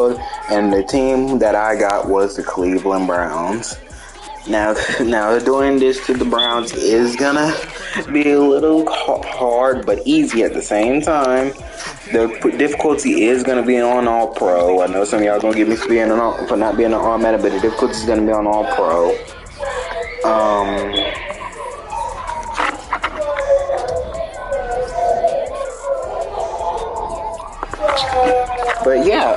and the team that I got was the Cleveland Browns. Now, doing this to the Browns is gonna be a little hard, but easy at the same time. The difficulty is gonna be on All Pro. I know some of y'all gonna get me for not being on All Madden, but the difficulty is gonna be on All Pro. But yeah,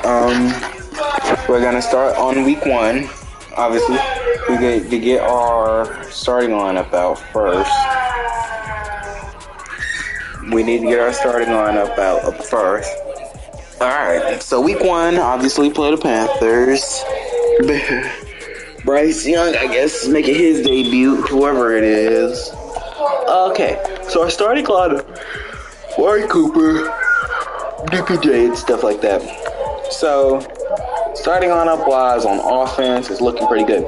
we're gonna start on week 1. Obviously, we get to get our starting lineup out first. We need to get our starting lineup out up first. Alright, so week 1, obviously play the Panthers. Bryce Young, I guess, is making his debut, whoever it is. Okay, so our starting lineup: Warren Cooper, DPJ, and stuff like that. So, starting lineup wise on offense is looking pretty good.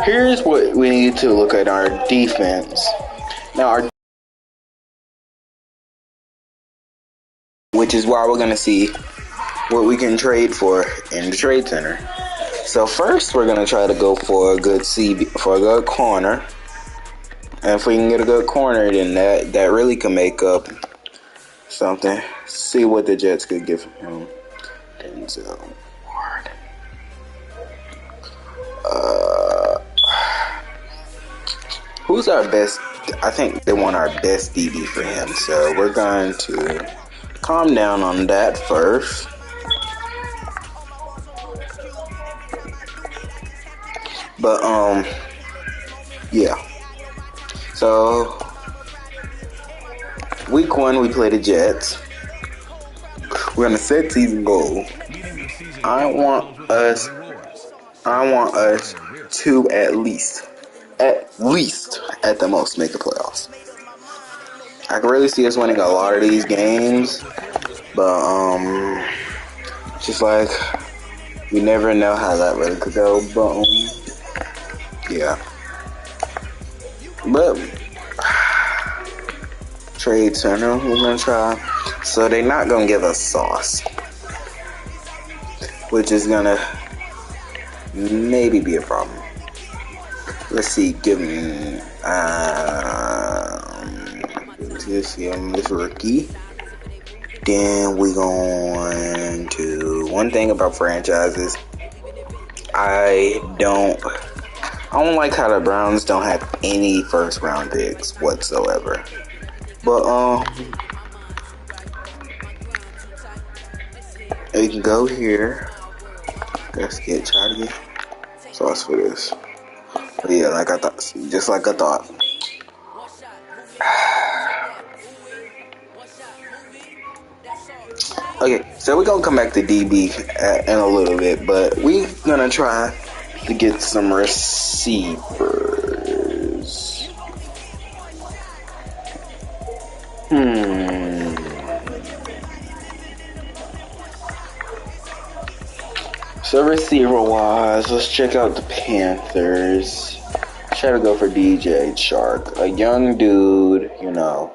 Here's what we need to look at: our defense. Now, which is why we're gonna see what we can trade for in the trade center. So first, we're gonna try to go for a good corner, and if we can get a good corner, then that really can make up something. See what the Jets could give him. Denzel Ward. Who's our best? I think they want our best DB for him, so we're going to calm down on that first. But yeah. So week 1 we play the Jets. We're gonna set season goal. I want us to at least at the most make the playoffs. I can really see us winning a lot of these games, but just like you never know how that really could go. But yeah. But trade center, we're gonna try. So they're not gonna give us sauce, which is gonna maybe be a problem. Let's see. Give me this rookie. Then we going to one thing about franchises. I don't like how the Browns don't have any first round picks whatsoever. But we can go here. Let's try to get sauce for this. But yeah, just like I thought. Okay, so we're gonna come back to DB in a little bit, but we're gonna try to get some receivers. So receiver wise, let's check out the Panthers. Try to go for DJ Shark, a young dude, you know.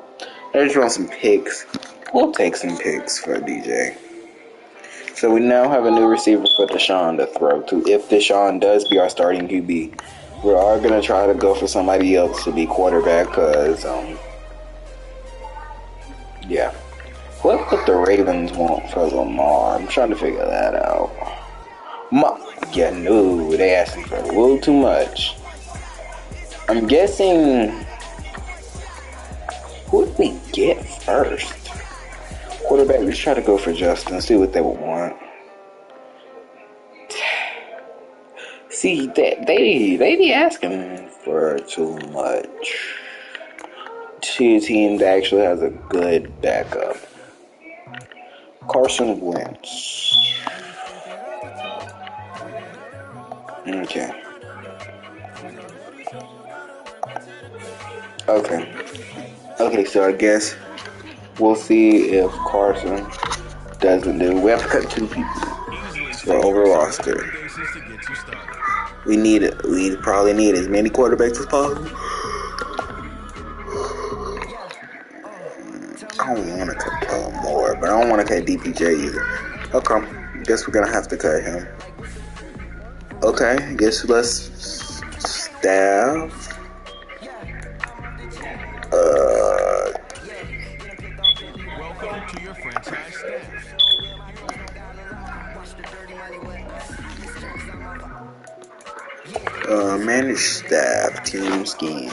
I just want some picks. We'll take some picks for DJ. So we now have a new receiver for Deshaun to throw to. If Deshaun does be our starting QB, we are going to try to go for somebody else to be quarterback because, yeah. What would the Ravens want for Lamar? I'm trying to figure that out. Yeah, no, they asking for a little too much. I'm guessing, who did we get first? Quarterback, let's try to go for Justin, see what they would want. See, they be asking for too much. Two teams that actually has a good backup. Carson Wentz. Okay, so I guess we'll see if Carson doesn't do. We have to cut 2 people for over roster. We probably need as many quarterbacks as possible. I don't want to cut Kellen Moore, but I don't want to cut DPJ either. Okay. Guess we're gonna have to cut him. Okay, guess let's staff. Welcome to your franchise staff. Manage staff, team schemes.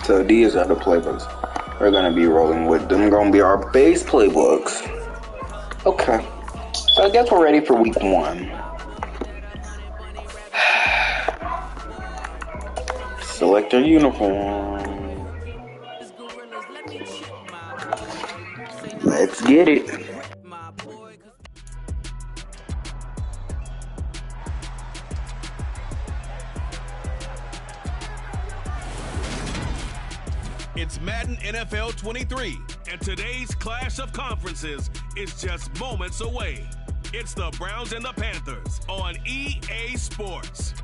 So these are the playbooks we're gonna be rolling with. Them gonna be our base playbooks. Okay, so I guess we're ready for week 1. Select our uniform. Let's get it. It's Madden NFL 23, and today's clash of conferences is just moments away. It's the Browns and the Panthers on EA Sports.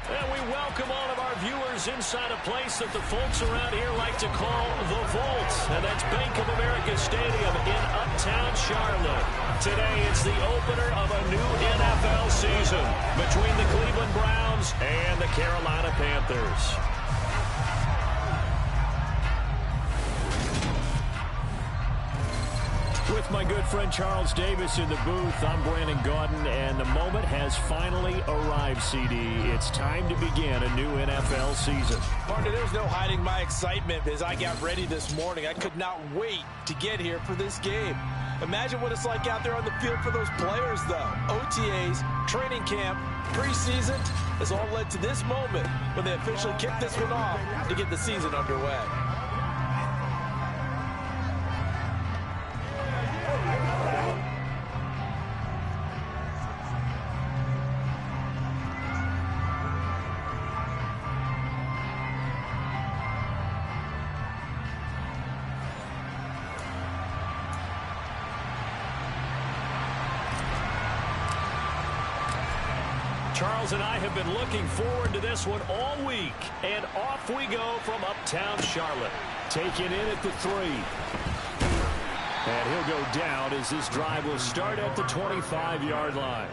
And we welcome all of our viewers inside a place that the folks around here like to call the Vault, and that's Bank of America Stadium in Uptown Charlotte. Today, it's the opener of a new NFL season between the Cleveland Browns and the Carolina Panthers. With my good friend Charles Davis in the booth, I'm Brandon Gaudin, and the moment has finally arrived, CD. It's time to begin a new NFL season. Partner, there's no hiding my excitement as I got ready this morning. I could not wait to get here for this game. Imagine what it's like out there on the field for those players, though. OTAs, training camp, preseason has all led to this moment when they officially kick this one off to get the season underway. Charles and I have been looking forward to this one all week. And off we go from Uptown Charlotte. Taking in at the 3. And he'll go down as this drive will start at the 25-yard line.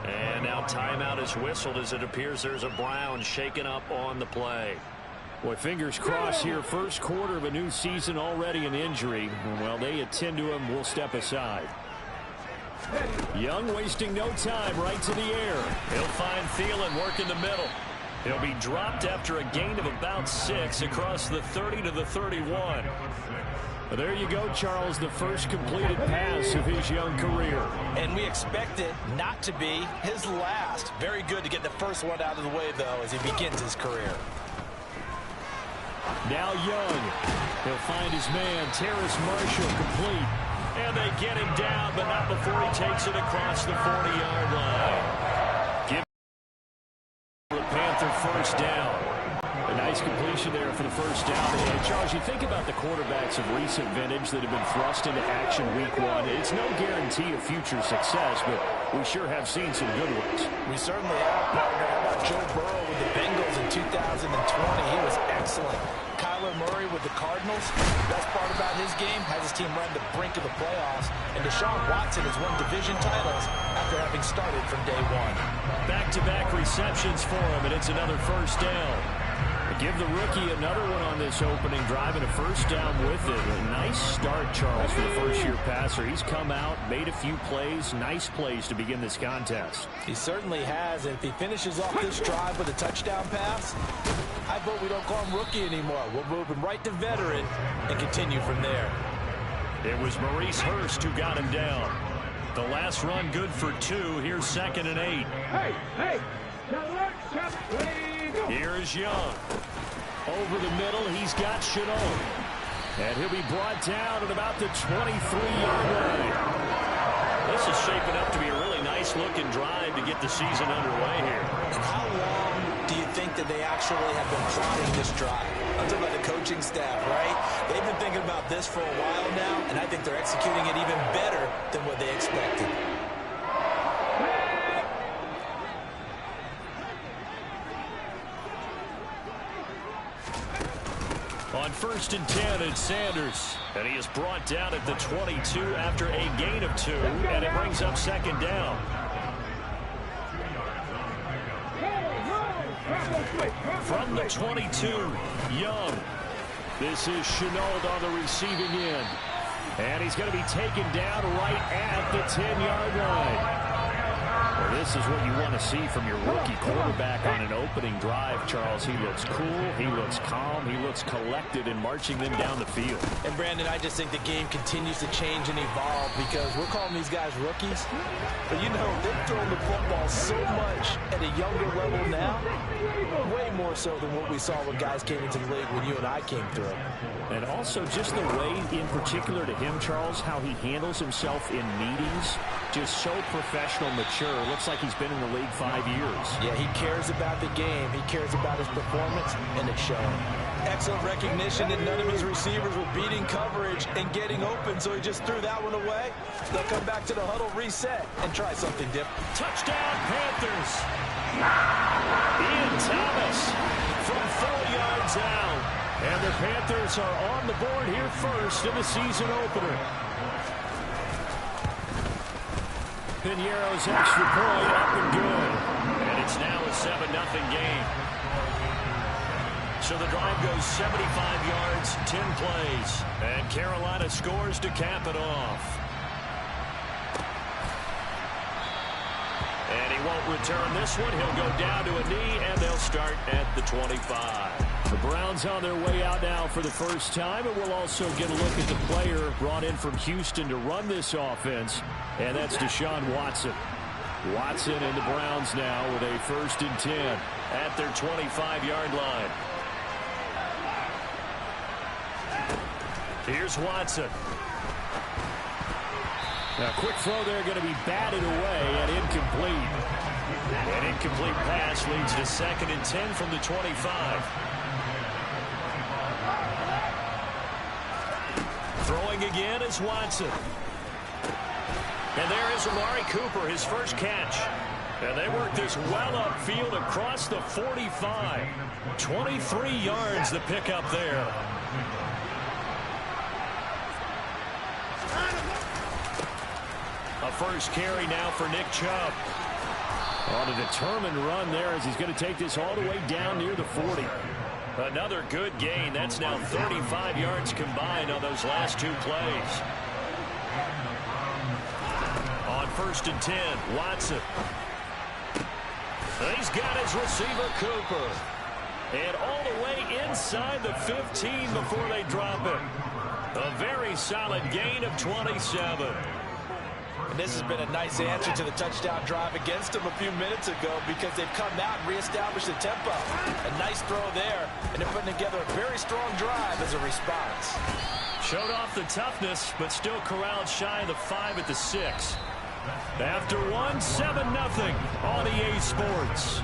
And now timeout is whistled as it appears there's a Brown shaken up on the play. Boy, fingers crossed here. First quarter of a new season, already an injury. Well, they attend to him. We'll step aside. Young wasting no time, right to the air. He'll find Thielen working the middle. He'll be dropped after a gain of about 6 across the 30 to the 31. Well, there you go, Charles, the first completed pass of his young career. And we expect it not to be his last. Very good to get the first one out of the way, though, as he begins his career. Now Young. He'll find his man, Terrace Marshall, complete. And they get him down, but not before he takes it across the 40-yard line. Give the Panther first down. A nice completion there for the first down. And Charles, you think about the quarterbacks of recent vintage that have been thrust into action week 1. It's no guarantee of future success, but we sure have seen some good ones. We certainly have, partner. How about Joe Burrow with the Bengals in 2020? He was excellent. Kyler Murray with the Cardinals. Best part about his game, has his team run to the brink of the playoffs. And Deshaun Watson has won division titles after having started from day 1. Back-to-back receptions for him, and it's another first down. Give the rookie another one on this opening drive and a first down with it. A nice start, Charles, for the first-year passer. He's come out, made a few plays, nice plays to begin this contest. He certainly has, and if he finishes off this drive with a touchdown pass, I vote we don't call him rookie anymore. We'll move him right to veteran and continue from there. It was Maurice Hurst who got him down. The last run good for 2. Here's 2nd and 8. Hey! Here's Young. Over the middle, he's got Chenot. And he'll be brought down at about the 23-yard line. This is shaping up to be a really nice-looking drive to get the season underway here. And how long do you think that they actually have been plotting this drive? I'm talking about the coaching staff, right? They've been thinking about this for a while now, and I think they're executing it even better than what they expected. On 1st and 10, it's Sanders. And he is brought down at the 22 after a gain of 2, and it brings up 2nd down. From the 22, Young. This is Chenault on the receiving end. And he's going to be taken down right at the 10-yard line. Well, this is what you want to see from your rookie quarterback on an opening drive, Charles. He looks cool, he looks calm, he looks collected in marching them down the field. And, Brandon, I just think the game continues to change and evolve because we're calling these guys rookies. But, you know, they've thrown the football so much at a younger level now, way more so than what we saw when guys came into the league when you and I came through. And also just the way, in particular to him, Charles, how he handles himself in meetings, just so professional, mature. Looks like he's been in the league 5 years. Yeah, he cares about the game. He cares about his performance, and it's showing. Excellent recognition that none of his receivers were beating coverage and getting open, so he just threw that one away. They'll come back to the huddle, reset, and try something different. Touchdown, Panthers. Ian Thomas from 4 yards out. And the Panthers are on the board here first in the season opener. Piñeiro's extra point up and good. And it's now a 7-0 game. So the drive goes 75 yards, 10 plays. And Carolina scores to cap it off. And he won't return this one. He'll go down to a knee, and they'll start at the 25. The Browns on their way out now for the first time, and we'll also get a look at the player brought in from Houston to run this offense, and that's Deshaun Watson. Watson and the Browns now with a 1st and 10 at their 25-yard line. Here's Watson. Now, quick throw there going to be batted away and incomplete. An incomplete pass leads to 2nd and 10 from the 25. Throwing again is Watson. And there is Amari Cooper, his first catch. And they work this well upfield across the 45. 23 yards to pick up there. A first carry now for Nick Chubb. On a determined run there as he's going to take this all the way down near the 40. Another good gain. That's now 35 yards combined on those last 2 plays. On 1st and 10, Watson. He's got his receiver, Cooper. And all the way inside the 15 before they drop it. A very solid gain of 27. And this has been a nice answer to the touchdown drive against them a few minutes ago because they've come out and reestablished the tempo. A nice throw there, and they're putting together a very strong drive as a response. Showed off the toughness, but still corralled shy of the 5 at the 6. After 1, 7-0 on EA Sports.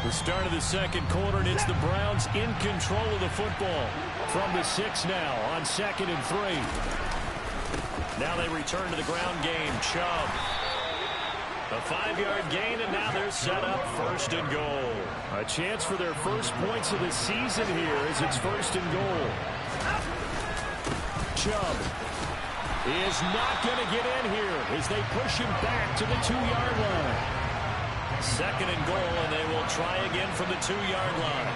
The start of the second quarter, and it's the Browns in control of the football. From the 6 now on 2nd and 3. Now they return to the ground game. Chubb. A 5-yard gain, and now they're set up 1st and goal. A chance for their first points of the season here as it's 1st and goal. Chubb is not going to get in here as they push him back to the 2-yard line. 2nd and goal, and they will try again from the 2-yard line.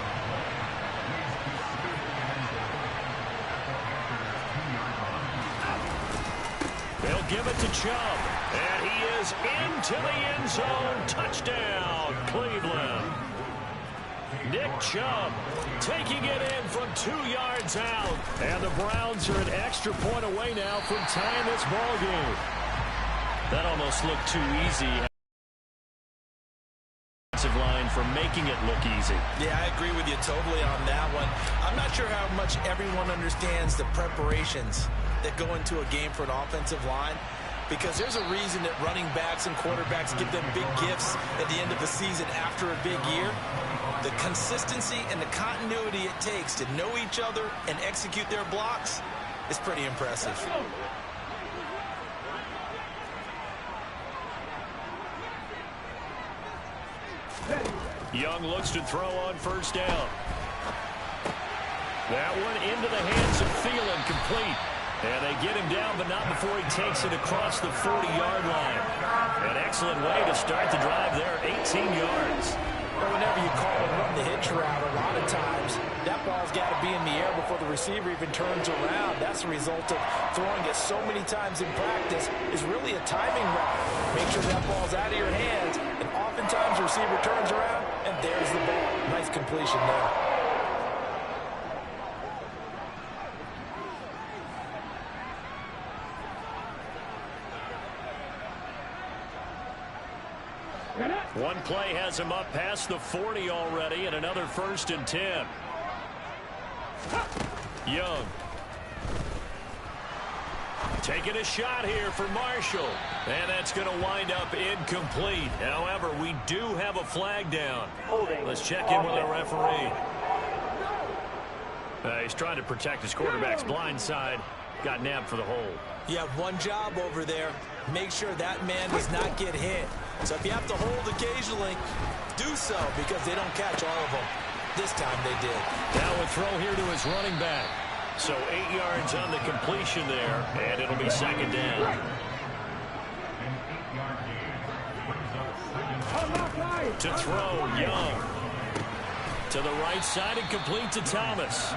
They'll give it to Chubb, and he is into the end zone. Touchdown, Cleveland. Nick Chubb taking it in from 2 yards out, and the Browns are an extra point away now from tying this ball game. That almost looked too easy. Line for making it look easy. Yeah, I agree with you totally on that one. I'm not sure how much everyone understands the preparations that go into a game for an offensive line, because there's a reason that running backs and quarterbacks give them big gifts at the end of the season after a big year. The consistency and the continuity it takes to know each other and execute their blocks is pretty impressive. Young looks to throw on first down. That one into the hands of Thielen, complete. And they get him down, but not before he takes it across the 40-yard line. An excellent way to start the drive there, 18 yards. Well, whenever you call and run the hitch route, a lot of times that ball's got to be in the air before the receiver even turns around. That's the result of throwing it so many times in practice is really a timing route. Make sure that ball's out of your hands, and oftentimes the receiver turns around, and there's the ball. Nice completion there. One play has him up past the 40 already, and another 1st and 10. Young. Taking a shot here for Marshall. And that's going to wind up incomplete. However, we do have a flag down. Let's check in with our referee. He's trying to protect his quarterback's blind side. Got nabbed for the hold. You have one job over there. Make sure that man does not get hit. So if you have to hold occasionally, do so, because they don't catch all of them. This time they did. Now a throw here to his running back. So 8 yards on the completion there, and it'll be 2nd down. To throw, Young. To the right side and complete to Thomas.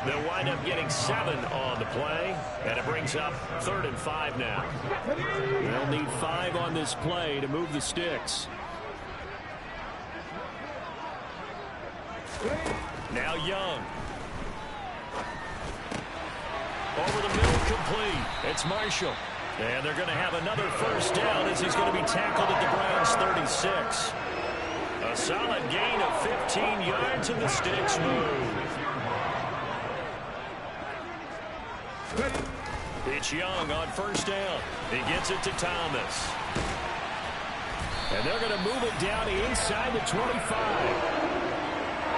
They'll wind up getting 7 on the play, and it brings up 3rd and 5 now. They'll need 5 on this play to move the sticks. Now Young. Over the middle, complete. It's Marshall. And they're going to have another 1st down as he's going to be tackled at the Browns' 36. A solid gain of 15 yards, and the sticks move. It's Young on 1st down. He gets it to Thomas. And they're going to move it down inside the 25.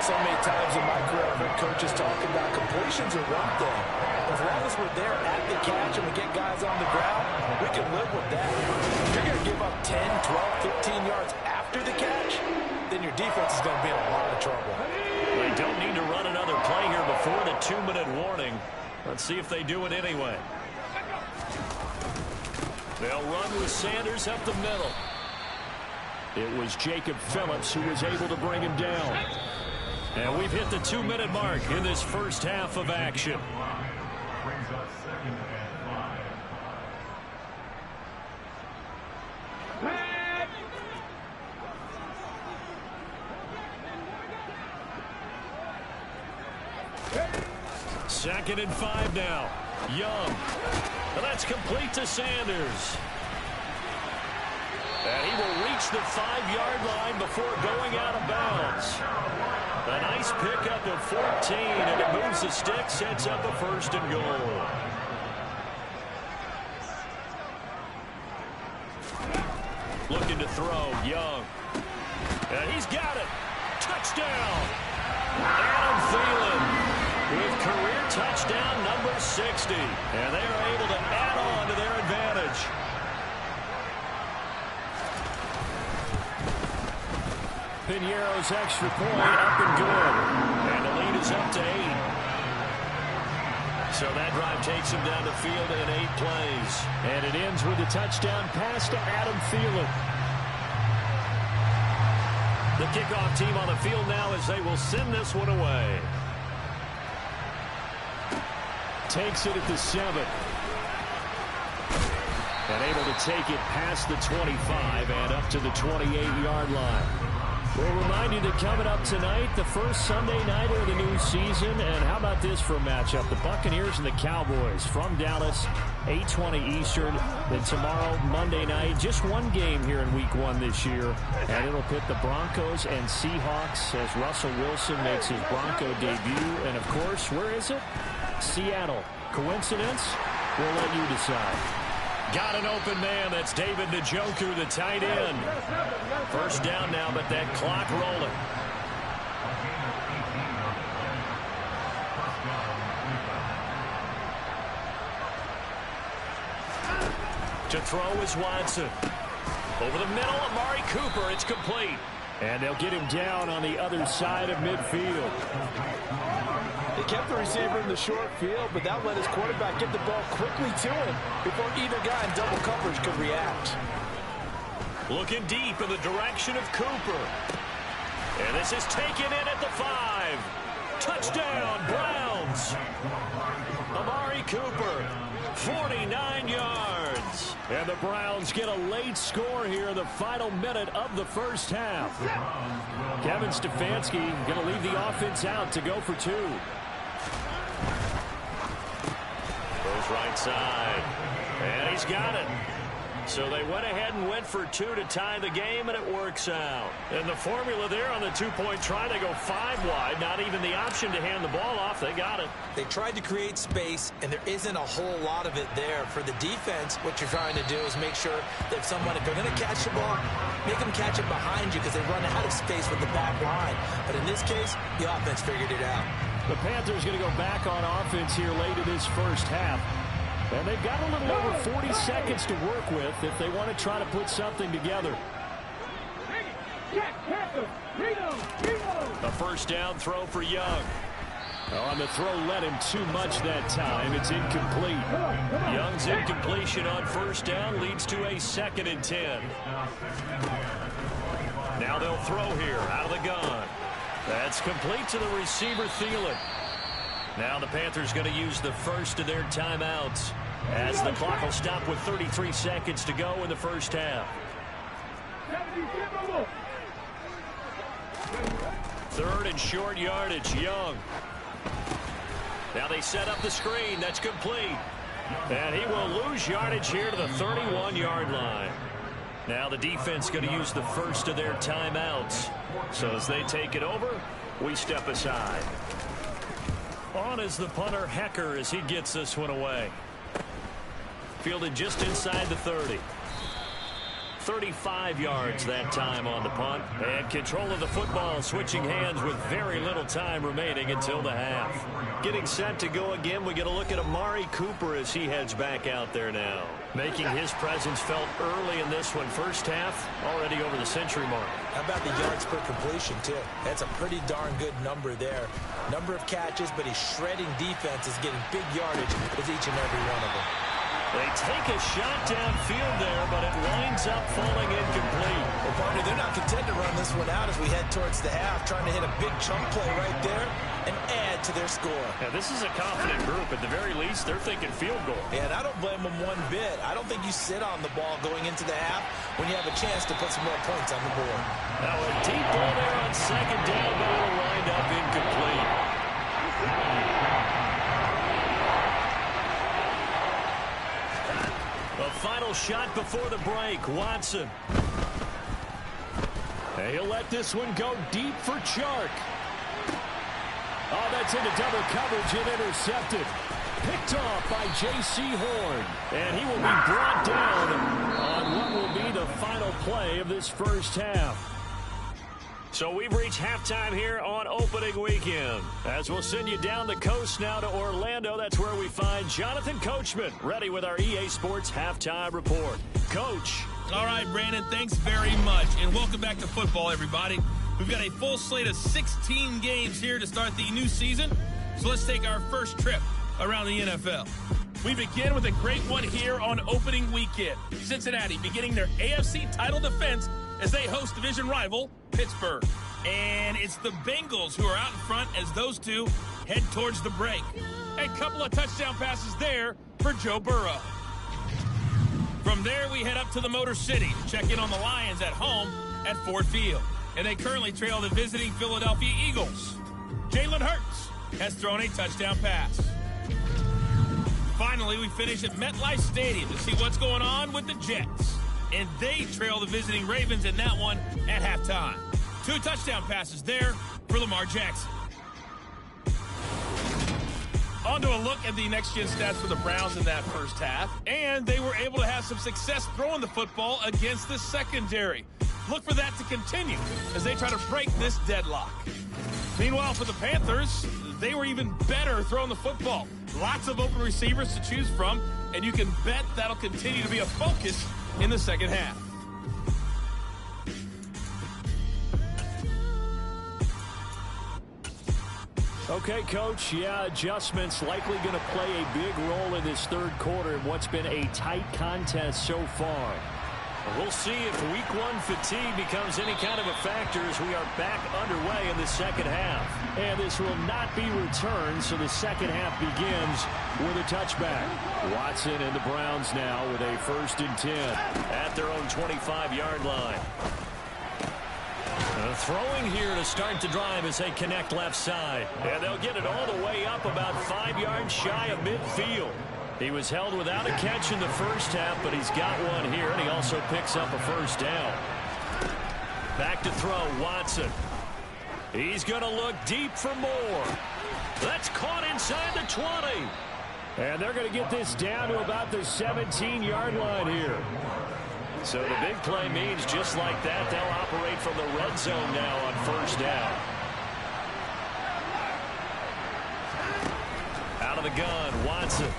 So many times in my career, I've heard coaches talking about completions are one thing. As long as we're there at the catch and we get guys on the ground, we can live with that. If you're going to give up 10, 12, 15 yards after the catch, then your defense is going to be in a lot of trouble. They don't need to run another play here before the 2-minute warning. Let's see if they do it anyway. They'll run with Sanders up the middle. It was Jacob Phillips who was able to bring him down. And we've hit the 2-minute mark in this first half of action. Second and 5 now. Young. And that's complete to Sanders. And he will reach the 5-yard line before going out of bounds. A nice pickup of 14, and it moves the stick, sets up a 1st and goal. Looking to throw, Young. And he's got it. Touchdown. Adam Thielen with career touchdown number 60. And they are able to add on to their advantage. Piñeiro's extra point up and good. And the lead is up to 8. So that drive takes him down the field in 8 plays. And it ends with a touchdown pass to Adam Thielen. The kickoff team on the field now as they will send this one away. Takes it at the 7. And able to take it past the 25 and up to the 28-yard line. We'll remind you that coming up tonight, the first Sunday nighter of the new season. And how about this for a matchup? The Buccaneers and the Cowboys from Dallas, 8:20 Eastern. Then tomorrow, Monday night, just one game here in Week 1 this year. And it'll pit the Broncos and Seahawks as Russell Wilson makes his Bronco debut. And, of course, where is it? Seattle. Coincidence? We'll let you decide. Got an open man. That's David Njoku, the tight end. First down now, but that clock rolling. To throw is Watson. Over the middle, Amari Cooper. It's complete. And they'll get him down on the other side of midfield. They kept the receiver in the short field, but that let his quarterback get the ball quickly to him before either guy in double coverage could react. Looking deep in the direction of Cooper. And this is taken in at the 5. Touchdown, Browns. Amari Cooper, 49 yards. And the Browns get a late score here in the final minute of the first half. Kevin Stefanski going to leave the offense out to go for 2. Goes right side. And he's got it. So they went ahead and went for 2 to tie the game, and it works out. And the formula there on the 2-point try, they go 5 wide. Not even the option to hand the ball off. They got it. They tried to create space, and there isn't a whole lot of it there. For the defense, what you're trying to do is make sure that if they're going to catch the ball, make them catch it behind you because they run out of space with the back line. But in this case, the offense figured it out. The Panthers going to go back on offense here late in this first half. And they've got a little over 40 seconds to work with if they want to try to put something together. A first down throw for Young. On the throw, led him too much that time. It's incomplete. Young's incompletion on first down leads to a 2nd and 10. Now they'll throw here out of the gun. That's complete to the receiver, Thielen. Now the Panthers going to use the first of their timeouts as the clock will stop with 33 seconds to go in the first half. 3rd and short yardage, Young. Now they set up the screen. That's complete. And he will lose yardage here to the 31-yard line. Now the defense going to use the first of their timeouts. So as they take it over, we step aside. On is the punter, Hecker, as he gets this one away. Fielded just inside the 30. 35 yards that time on the punt. And control of the football, switching hands with very little time remaining until the half. Getting set to go again, we get a look at Amari Cooper as he heads back out there now. Making his presence felt early in this one. First half, already over the century mark. How about the yards per completion, too? That's a pretty darn good number there. Number of catches, but he's shredding defenses, getting big yardage with each and every one of them. They take a shot downfield there, but it winds up falling incomplete. Well, partner, they're not content to run this one out as we head towards the half, trying to hit a big chunk play right there and add to their score. Now, this is a confident group. At the very least, they're thinking field goal. Yeah, and I don't blame them one bit. I don't think you sit on the ball going into the half when you have a chance to put some more points on the board. Now, a deep ball there on 2nd down, but it'll wind up incomplete. The final shot before the break, Watson. And he'll let this one go deep for Chark. Oh, that's into double coverage and intercepted. Picked off by J.C. Horn. And he will be brought down on what will be the final play of this first half. So we've reached halftime here on opening weekend. As we'll send you down the coast now to Orlando, that's where we find Jonathan Coachman, ready with our EA Sports Halftime Report. Coach. All right, Brandon, thanks very much. And welcome back to football, everybody. We've got a full slate of 16 games here to start the new season. So let's take our first trip around the NFL. We begin with a great one here on opening weekend. Cincinnati beginning their AFC title defense as they host division rival Pittsburgh. And it's the Bengals who are out in front as those two head towards the break. A couple of touchdown passes there for Joe Burrow. From there, we head up to the Motor City to check in on the Lions at home at Ford Field. and they currently trail the visiting Philadelphia Eagles. Jalen Hurts has thrown a touchdown pass. Finally, we finish at MetLife Stadium to see what's going on with the Jets. And they trail the visiting Ravens in that one at halftime. 2 touchdown passes there for Lamar Jackson. On to a look at the next-gen stats for the Browns in that first half. And they were able to have some success throwing the football against the secondary. Look for that to continue as they try to break this deadlock. Meanwhile, for the Panthers, they were even better throwing the football. Lots of open receivers to choose from, and you can bet that'll continue to be a focus in the second half. Okay, Coach, adjustments likely going to play a big role in this third quarter in what's been a tight contest so far. We'll see if week 1 fatigue becomes any kind of a factor as we are back underway in the second half. And this will not be returned, so the second half begins with a touchback. Watson and the Browns now with a 1st and 10 at their own 25-yard line. Throwing here to start the drive as they connect left side. And they'll get it all the way up about 5 yards shy of midfield. He was held without a catch in the first half, but he's got one here, and he also picks up a 1st down. Back to throw, Watson. He's going to look deep for more. That's caught inside the 20. And they're going to get this down to about the 17-yard line here. So the big play means just like that, they'll operate from the red zone now on 1st down. Out of the gun, Watson.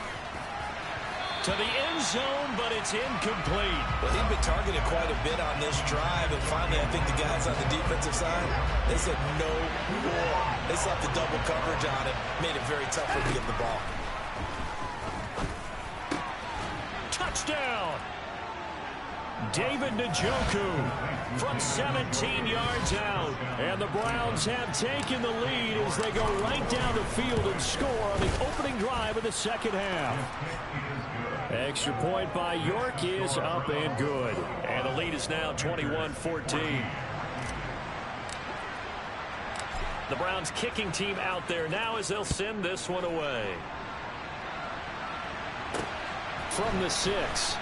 To the end zone, but it's incomplete. Well, he'd been targeted quite a bit on this drive, and finally I think the guys on the defensive side, they said no more. They slapped the double coverage on it, made it very tough for him to get the ball. Touchdown! David Njoku from 17 yards out. And the Browns have taken the lead as they go right down the field and score on the opening drive of the second half. Extra point by York is up and good. And the lead is now 21-14. The Browns kicking team out there now as they'll send this one away. From the 6.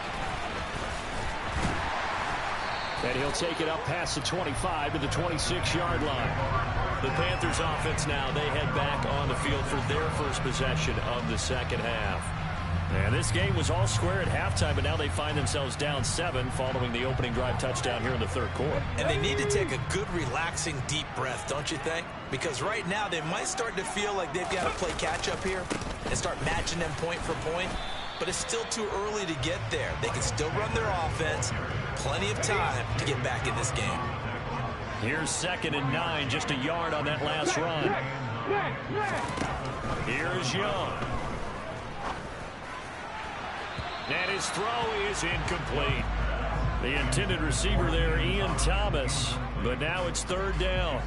And he'll take it up past the 25 to the 26-yard line. The Panthers offense now, they head back on the field for their first possession of the second half. And this game was all square at halftime, but now they find themselves down 7 following the opening drive touchdown here in the third quarter. And they need to take a good, relaxing, deep breath, don't you think? Because right now they might start to feel like they've got to play catch-up here and start matching them point for point. But it's still too early to get there. They can still run their offense. Plenty of time to get back in this game. Here's 2nd and 9, just a yard on that last run. Here's Young. And his throw is incomplete. The intended receiver there, Ian Thomas. But now it's 3rd down.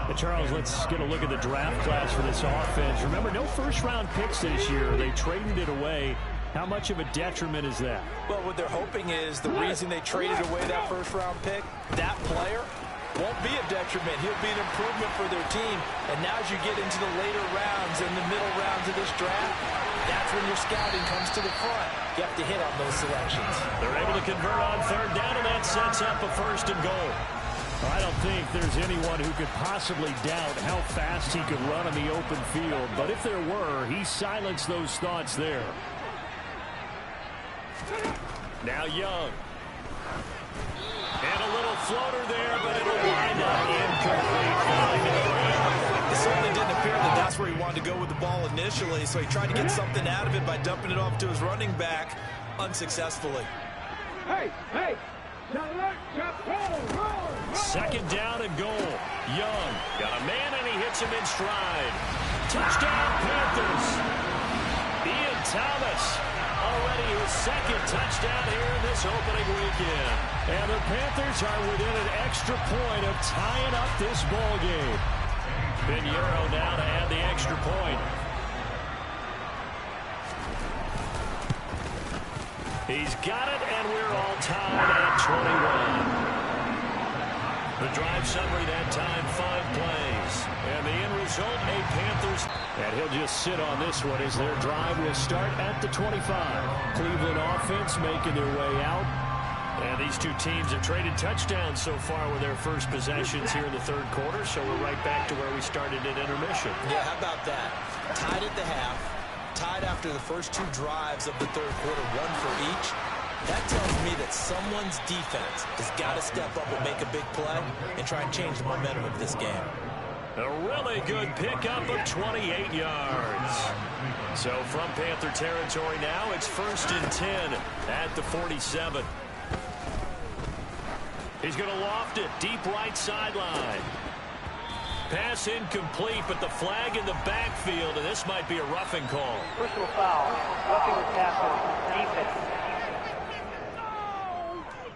But Charles, let's get a look at the draft class for this offense. Remember, no first-round picks this year. They traded it away. How much of a detriment is that? Well, what they're hoping is the reason they traded away that first-round pick, that player won't be a detriment. He'll be an improvement for their team. And now as you get into the later rounds and the middle rounds of this draft, that's when your scouting comes to the front. You have to hit on those selections. They're able to convert on 3rd down, and that sets up a 1st and goal. I don't think there's anyone who could possibly doubt how fast he could run on the open field. But if there were, he silenced those thoughts there. Now Young. And a little floater there, but it'll wind up incomplete. It certainly didn't appear that that's where he wanted to go with the ball initially, so he tried to get something out of it by dumping it off to his running back unsuccessfully. Hey! 2nd down and goal. Young got a man, and he hits him in stride. Touchdown, Panthers. Ian Thomas, already his 2nd touchdown here in this opening weekend. And the Panthers are within an extra point of tying up this ball game. Pinheiro now to add the extra point. He's got it, and we're all tied at 21. The drive summary that time, 5 plays. And the end result, a Panthers. And he'll just sit on this one as their drive will start at the 25. Cleveland offense making their way out. And these two teams have traded touchdowns so far with their first possessions here in the third quarter. So we're right back to where we started at intermission. Yeah, how about that? Tied at the half. Tied after the first 2 drives of the third quarter, 1 for each. That tells me that someone's defense has got to step up and make a big play and try and change the momentum of this game. A really good pickup of 28 yards. So from Panther territory now, it's 1st and 10 at the 47. He's going to loft it deep right sideline. Pass incomplete, but the flag in the backfield, and this might be a roughing call. Personal foul, roughing the passer, defense.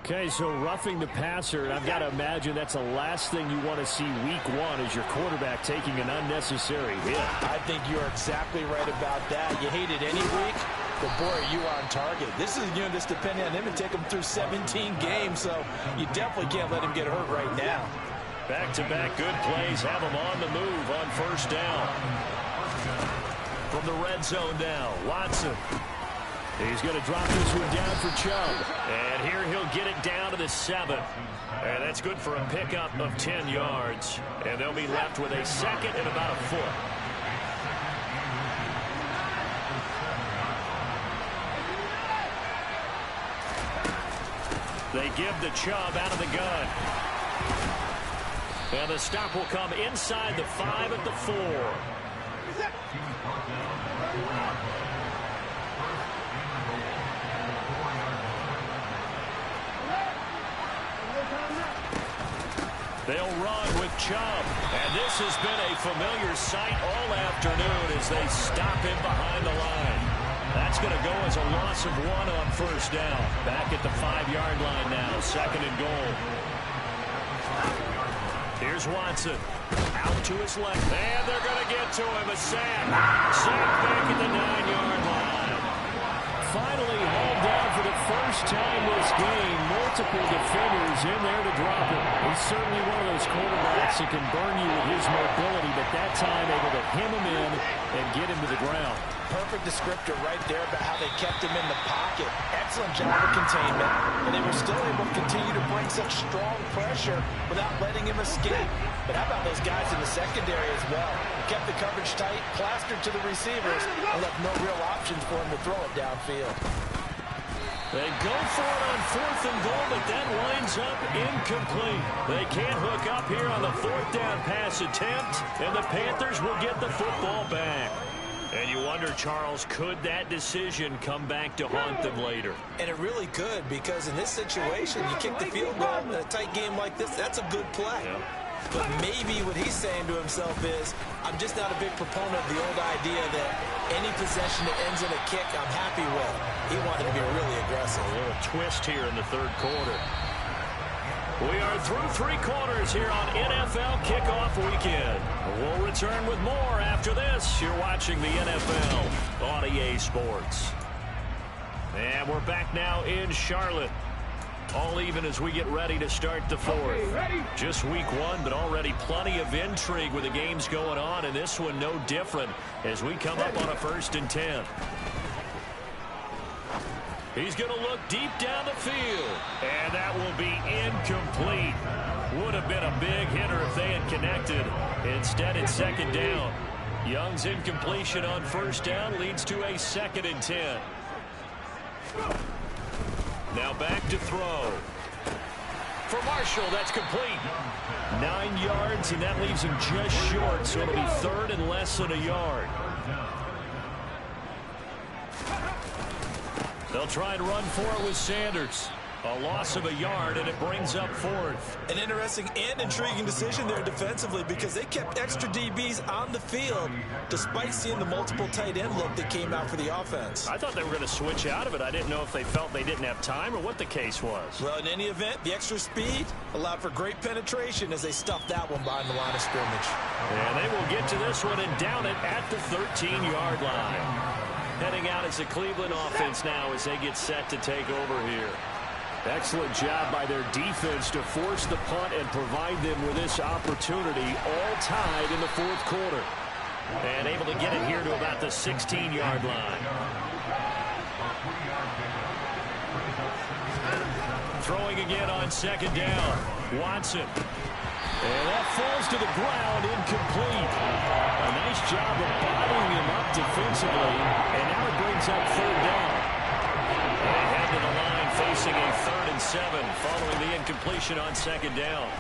Okay, so roughing the passer, and I've got to imagine that's the last thing you want to see week 1 as your quarterback taking an unnecessary hit. I think you're exactly right about that. You hate it any week, but boy, are you on target. This is just depending on him and take him through 17 games, so you definitely can't let him get hurt right now. Back-to-back good plays have him on the move on 1st down. From the red zone now, Watson. He's going to drop this one down for Chubb. And here he'll get it down to the 7. And that's good for a pickup of 10 yards. And they'll be left with a 2nd and about a foot. They give the Chubb out of the gun. And the stop will come inside the 5 at the 4. They'll run with Chubb. And this has been a familiar sight all afternoon as they stop him behind the line. That's going to go as a loss of 1 on 1st down. Back at the 5-yard line now, 2nd and goal. Here's Watson. Out to his left. And they're going to get to him. A sack. Sack back at the 9-yard line. Finally hauled down for the first time this game. Multiple defenders in there to drop him. He's certainly one of those quarterbacks that can burn you with his mobility, but that time able to hem him in and get him to the ground. Perfect descriptor right there about how they kept him in the pocket. Excellent job of containment, and they were still able to continue to bring such strong pressure without letting him escape. But how about those guys in the secondary as well? Kept the coverage tight, plastered to the receivers, and left no real options for him to throw it downfield. They go for it on 4th and goal, but that winds up incomplete. They can't hook up here on the 4th down pass attempt, and the Panthers will get the football back. And you wonder, Charles, could that decision come back to haunt them later? And it really could, because in this situation, you kick the field goal in a tight game like this, that's a good play. Yeah. But maybe what he's saying to himself is, I'm just not a big proponent of the old idea that any possession that ends in a kick, I'm happy with. He wanted to be really aggressive. A little twist here in the third quarter. We are through 3 quarters here on NFL Kickoff Weekend. We'll return with more after this. You're watching the NFL on EA Sports. And we're back now in Charlotte. All even as we get ready to start the 4th. Just week 1, but already plenty of intrigue with the games going on, and this one no different as we come up on a 1st and 10. He's going to look deep down the field, and that will be incomplete. Would have been a big hitter if they had connected. Instead, it's 2nd down. Young's incompletion on 1st down leads to a 2nd and 10. Now back to throw. For Marshall, that's complete. 9 yards, and that leaves him just short, so it'll be 3rd and less than a yard. They'll try and run for it with Sanders. A loss of a yard, and it brings up 4th. An interesting and intriguing decision there defensively, because they kept extra DBs on the field despite seeing the multiple tight end look that came out for the offense. I thought they were going to switch out of it. I didn't know if they felt they didn't have time or what the case was. Well, in any event, the extra speed allowed for great penetration as they stuffed that one behind the line of scrimmage. And they will get to this one and down it at the 13-yard line. Heading out as the Cleveland offense now as they get set to take over here. Excellent job by their defense to force the punt and provide them with this opportunity, all tied in the fourth quarter. And able to get it here to about the 16-yard line. Throwing again on second down. Watson. And that falls to the ground, incomplete. A nice job of bottling him up defensively. And now it brings up third down. They head to the line facing a 3rd and 7 following the incompletion on second down.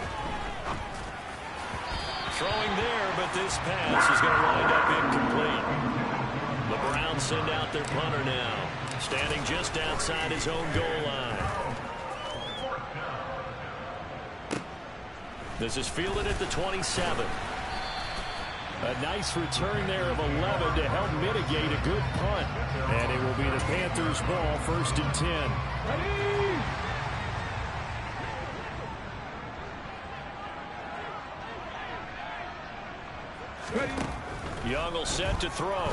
Throwing there, but this pass is going to wind up incomplete. The Browns send out their punter now, standing just outside his own goal line. This is fielded at the 27. A nice return there of 11 to help mitigate a good punt. And it will be the Panthers' ball, 1st and 10. Young will set to throw.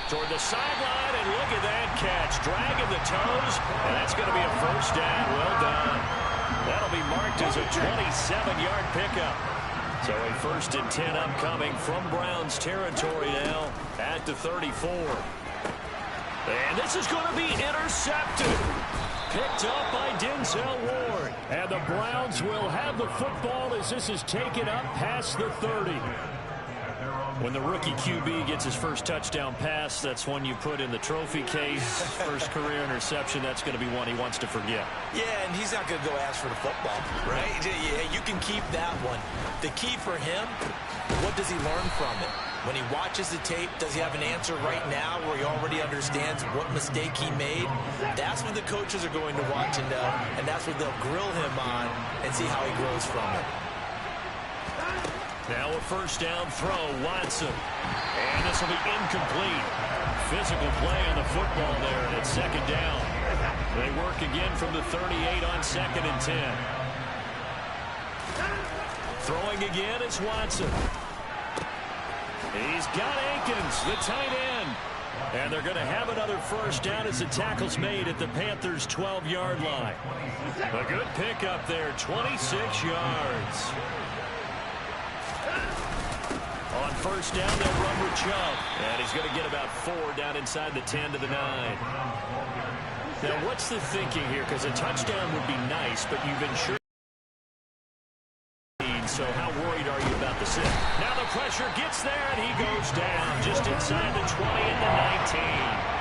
Toward the sideline, and look at that catch. Dragging the toes, and that's going to be a first down. Well done. That'll be marked as a 27-yard pickup. So a 1st and 10 upcoming from Browns territory now at the 34. And this is going to be intercepted. Picked up by Denzel Ward. And the Browns will have the football as this is taken up past the 30. When the rookie QB gets his first touchdown pass, that's one you put in the trophy case. First career interception, that's going to be one he wants to forget. Yeah, and he's not going to go ask for the football, right? Yeah, you can keep that one. The key for him, what does he learn from it? When he watches the tape, does he have an answer right now where he already understands what mistake he made? That's what the coaches are going to watch and know, and that's what they'll grill him on and see how he grows from it. Now a first down throw, Watson. And this will be incomplete. Physical play on the football there, and it's 2nd down. They work again from the 38 on 2nd and 10. Throwing again, it's Watson. He's got Akins, the tight end. And they're going to have another first down as the tackle's made at the Panthers' 12-yard line. A good pickup there, 26 yards. On first down, they'll run with Chubb. And he's going to get about 4 down inside the 10 to the 9. Now, what's the thinking here? Because a touchdown would be nice, but you've ensured. So how worried are you about the sit? Now the pressure gets there, and he goes down just inside the 20 and the 19.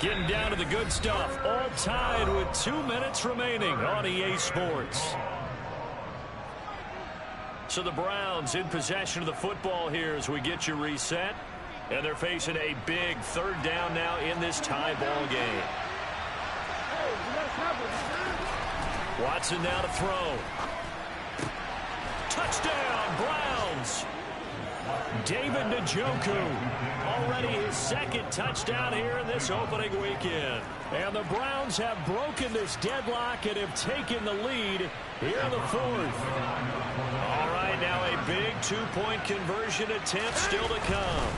Getting down to the good stuff. All tied with 2 minutes remaining on EA Sports. So the Browns in possession of the football here as we get you reset. And they're facing a big 3rd down now in this tie ball game. Watson now to throw. Touchdown, Browns. David Njoku, already his 2nd touchdown here in this opening weekend. And the Browns have broken this deadlock and have taken the lead here in the 4th. All right, now a big 2-point conversion attempt still to come.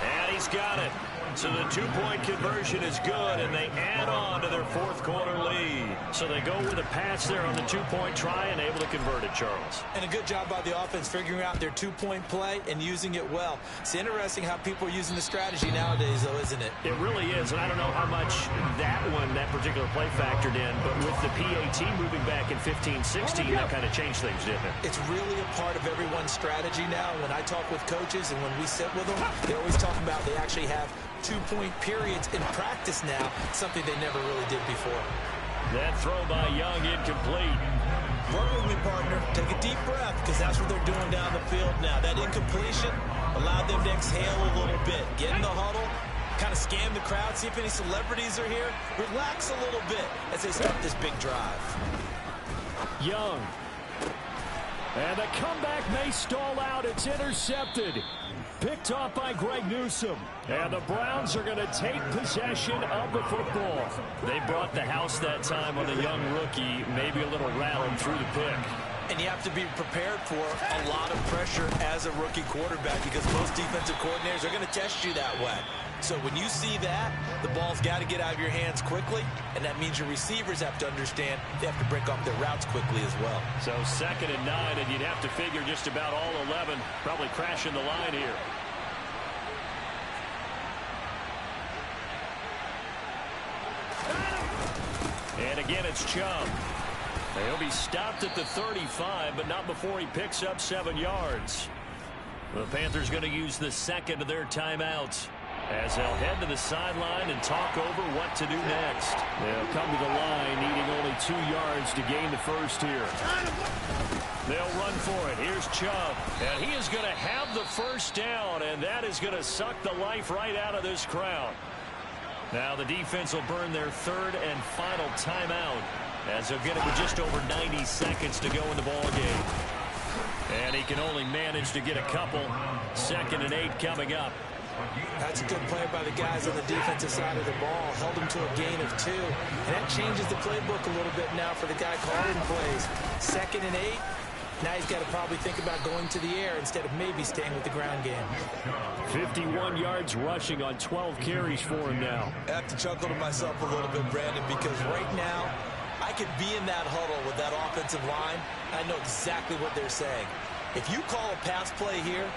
And he's got it. So the 2-point conversion is good, and they add on to their 4th quarter lead. So they go with a pass there on the 2-point try and able to convert it, Charles. And a good job by the offense figuring out their 2-point play and using it well. It's interesting how people are using the strategy nowadays, though, isn't it? It really is, and I don't know how much that particular play factored in, but with the PAT moving back in 15-16, that kind of changed things, didn't it? It's really a part of everyone's strategy now. When I talk with coaches and when we sit with them, they always talk about they actually have 2-point periods in practice now, something they never really did before. That throw by Young incomplete. Work with me, partner. Take a deep breath, because that's what they're doing down the field now. That incompletion allowed them to exhale a little bit. Get in the huddle, kind of scan the crowd, see if any celebrities are here. Relax a little bit as they start this big drive. Young. And the comeback may stall out. It's intercepted. Picked off by Greg Newsome. And the Browns are going to take possession of the football. They brought the house that time on the young rookie. Maybe a little rattled through the pick. And you have to be prepared for a lot of pressure as a rookie quarterback because most defensive coordinators are going to test you that way. So when you see that, the ball's got to get out of your hands quickly, and that means your receivers have to understand they have to break off their routes quickly as well. So 2nd and 9, and you'd have to figure just about all 11 probably crashing the line here. And again, it's Chubb. He'll be stopped at the 35, but not before he picks up 7 yards. The Panthers going to use the second of their timeouts as they'll head to the sideline and talk over what to do next. They'll come to the line needing only 2 yards to gain the first here. They'll run for it. Here's Chubb. And he is going to have the first down, and that is going to suck the life right out of this crowd. Now the defense will burn their 3rd and final timeout as they'll get it with just over 90 seconds to go in the ball game. And he can only manage to get a couple. 2nd and 8 coming up. That's a good play by the guys on the defensive side of the ball. Held him to a gain of 2. And that changes the playbook a little bit now for the guy calling plays. 2nd and 8. Now he's got to probably think about going to the air instead of maybe staying with the ground game. 51 yards rushing on 12 carries for him now. I have to chuckle to myself a little bit, Brandon, because right now I could be in that huddle with that offensive line. I know exactly what they're saying. If you call a pass play here,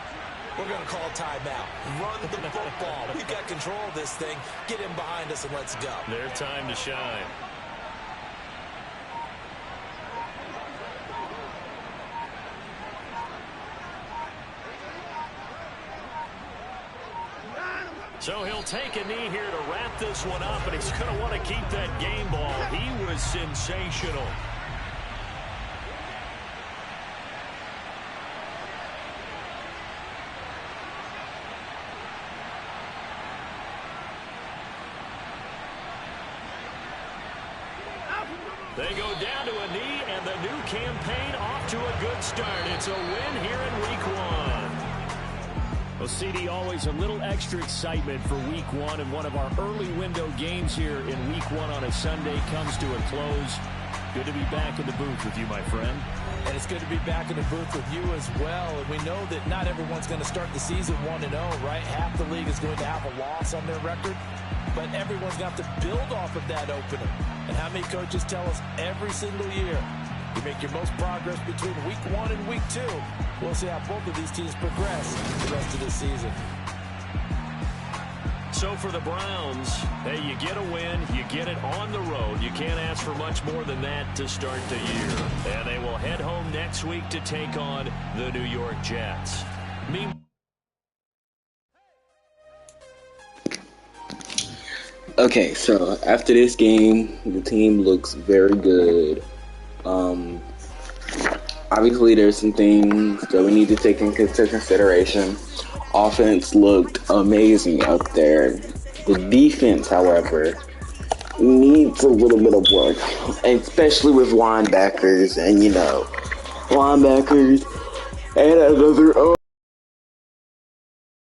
we're going to call a timeout. Run the football. We've got control of this thing. Get in behind us and let's go. Their time to shine. So he'll take a knee here to wrap this one up, and he's going to want to keep that game ball. He was sensational. They go down to a knee, and the new campaign off to a good start. It's a win here in Week 1. Well, CD, always a little extra excitement for Week 1, and one of our early window games here in Week 1 on a Sunday comes to a close. Good to be back in the booth with you, my friend. And it's good to be back in the booth with you as well. And we know that not everyone's going to start the season 1-0, right? Half the league is going to have a loss on their record. But everyone's got to build off of that opener. And how many coaches tell us every single year, you make your most progress between Week 1 and Week 2. We'll see how both of these teams progress the rest of this season. So for the Browns, hey, you get a win, you get it on the road. You can't ask for much more than that to start the year. And they will head home next week to take on the New York Jets. Okay, so after this game, the team looks very good. Obviously, there's some things that we need to take into consideration. Offense looked amazing up there. The defense, however, needs a little bit of work, especially with linebackers and, linebackers and another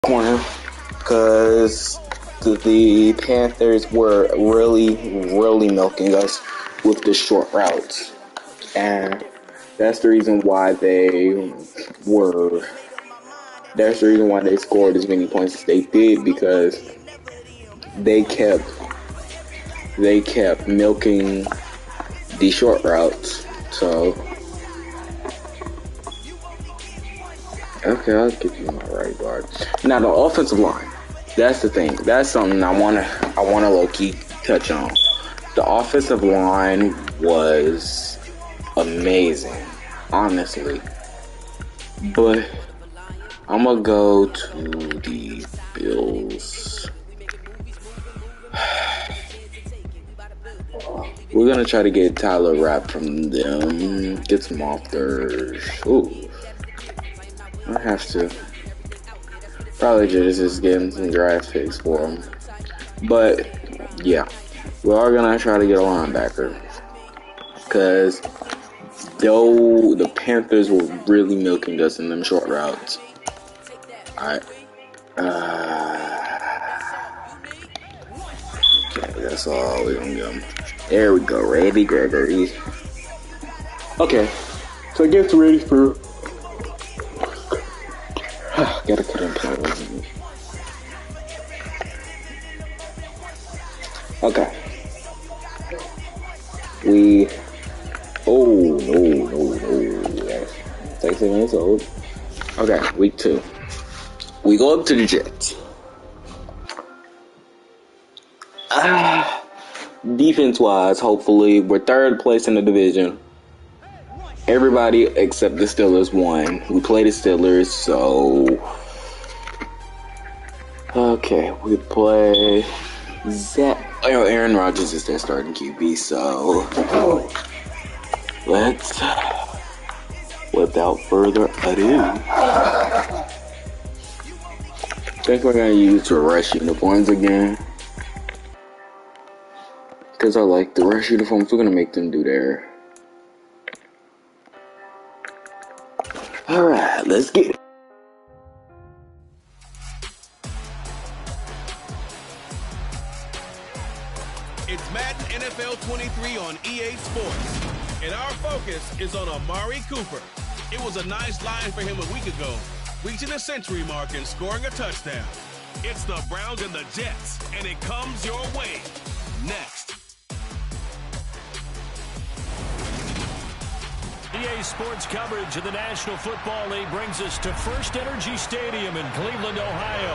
corner, because the Panthers were really milking us with the short routes. And that's the reason why they scored as many points as they did, because they kept milking the short routes. So, okay, I'll give you my right guard. Now the offensive line. That's the thing. That's something I wanna low-key touch on. The offensive line was amazing, honestly. But I'm gonna go to the Bills. We're gonna try to get Tyler Rapp from them. Get some off their. Ooh, I have to. Probably just getting some draft picks for him. But, yeah. We are going to try to get a linebacker. Because, though the Panthers were really milking us in them short routes. Alright. Okay, that's all we're going to get him. There we go. Randy Gregory. Okay. So I get ready for. Gotta cut in play. Okay. No. That's 36 minutes old. Okay, week 2. We go up to the Jets. Defense-wise, hopefully, we're 3rd place in the division. Everybody except the Steelers won. We play the Steelers, so... Okay, we play... Aaron Rodgers is their starting QB, so... Let's... Without further ado... I think we're going to use the rush uniforms again. Because I like the rush uniforms, we're going to make them do their... Alright, let's get it. It's Madden NFL 23 on EA Sports. And our focus is on Amari Cooper. It was a nice line for him a week ago, reaching the century mark and scoring a touchdown. It's the Browns and the Jets, and it comes your way next. EA Sports coverage of the National Football League brings us to First Energy Stadium in Cleveland, Ohio.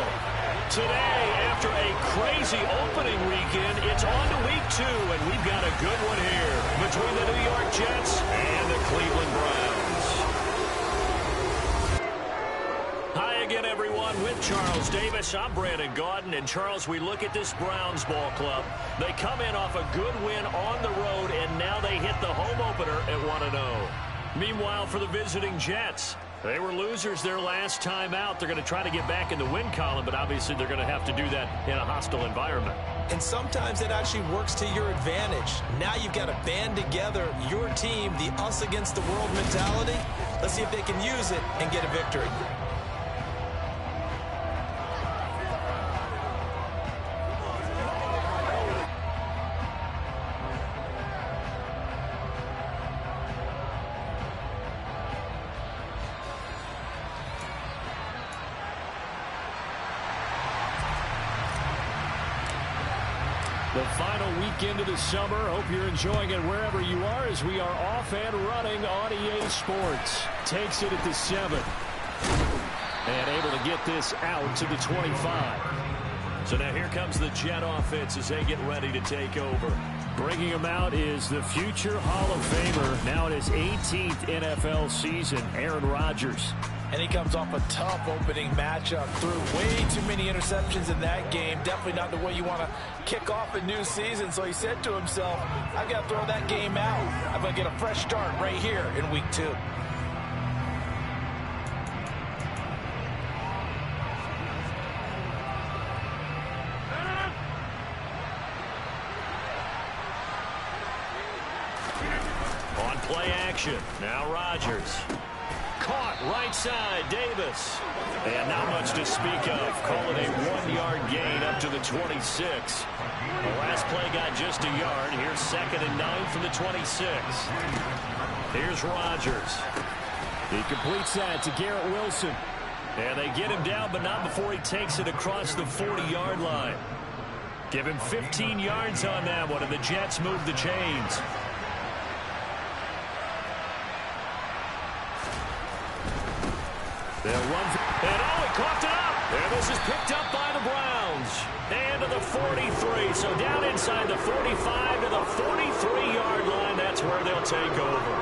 Today, after a crazy opening weekend, it's on to week 2, and we've got a good one here between the New York Jets and the Cleveland Browns. Hi again, everyone, with Charles Davis. I'm Brandon Gaudin, and Charles, we look at this Browns ball club. They come in off a good win on the road, and now they hit the home opener at 1-0. Meanwhile, for the visiting Jets, they were losers their last time out. They're going to try to get back in the win column, but obviously they're going to have to do that in a hostile environment. And sometimes it actually works to your advantage. Now you've got to band together your team, the us against the world mentality. Let's see if they can use it and get a victory. The final weekend of the summer. Hope you're enjoying it wherever you are as we are off and running on EA Sports. Takes it at the 7. And able to get this out to the 25. So now here comes the Jet offense as they get ready to take over. Bringing him out is the future Hall of Famer, now in his 18th NFL season, Aaron Rodgers. And he comes off a tough opening matchup. Threw way too many interceptions in that game. Definitely not the way you want to kick off a new season. So he said to himself, I've got to throw that game out. I'm going to get a fresh start right here in week 2. On play action, now Rodgers. Caught right side, Davis. And not much to speak of. Call it a 1-yard gain up to the 26. The last play got just a yard. Here's 2nd and 9 from the 26. Here's Rodgers. He completes that to Garrett Wilson. And they get him down, but not before he takes it across the 40-yard line. Give him 15 yards on that one, and the Jets move the chains. They'll run, and he coughed it up. And this is picked up by the Browns. And to the 43, so down inside the 45 to the 43-yard line. That's where they'll take over.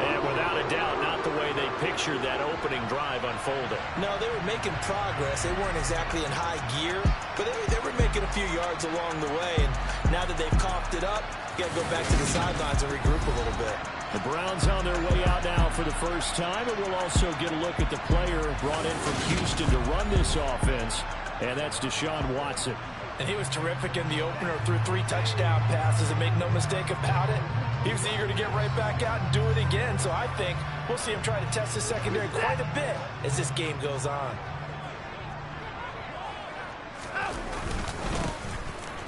And without a doubt, not the way they pictured that opening drive unfolding. No, they were making progress. They weren't exactly in high gear, but they were making a few yards along the way. And now that they've coughed it up, you got to go back to the sidelines and regroup a little bit. The Browns on their way out now for the first time, and we'll also get a look at the player brought in from Houston to run this offense, and that's Deshaun Watson. And he was terrific in the opener, threw 3 touchdown passes, and make no mistake about it, he was eager to get right back out and do it again. So I think we'll see him try to test the secondary quite a bit as this game goes on.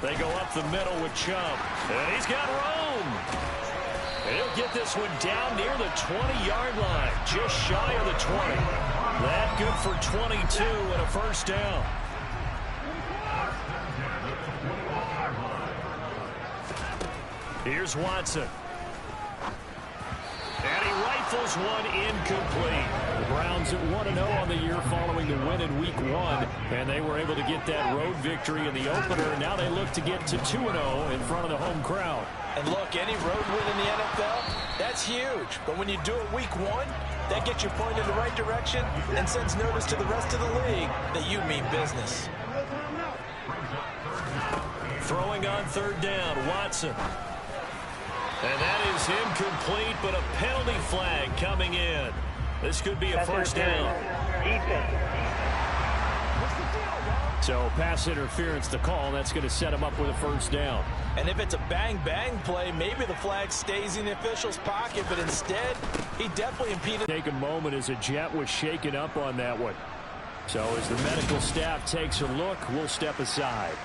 They go up the middle with Chubb, and he's got room. He'll get this one down near the 20-yard line, just shy of the 20. That good for 22 and a first down. Here's Watson. And he rifles one incomplete. The Browns at 1-0 on the year following the win in Week 1. And they were able to get that road victory in the opener. Now they look to get to 2-0 in front of the home crowd. And look, any road win in the NFL, that's huge. But when you do it Week 1, that gets you pointed in the right direction and sends notice to the rest of the league that you mean business. Throwing on third down, Watson. And that is incomplete, but a penalty flag coming in. This could be a first down. So pass interference to call. That's going to set him up with a first down. And if it's a bang-bang play, maybe the flag stays in the official's pocket, but instead, he definitely impeded. Take a moment as a jet was shaken up on that one. So as the medical staff takes a look, we'll step aside.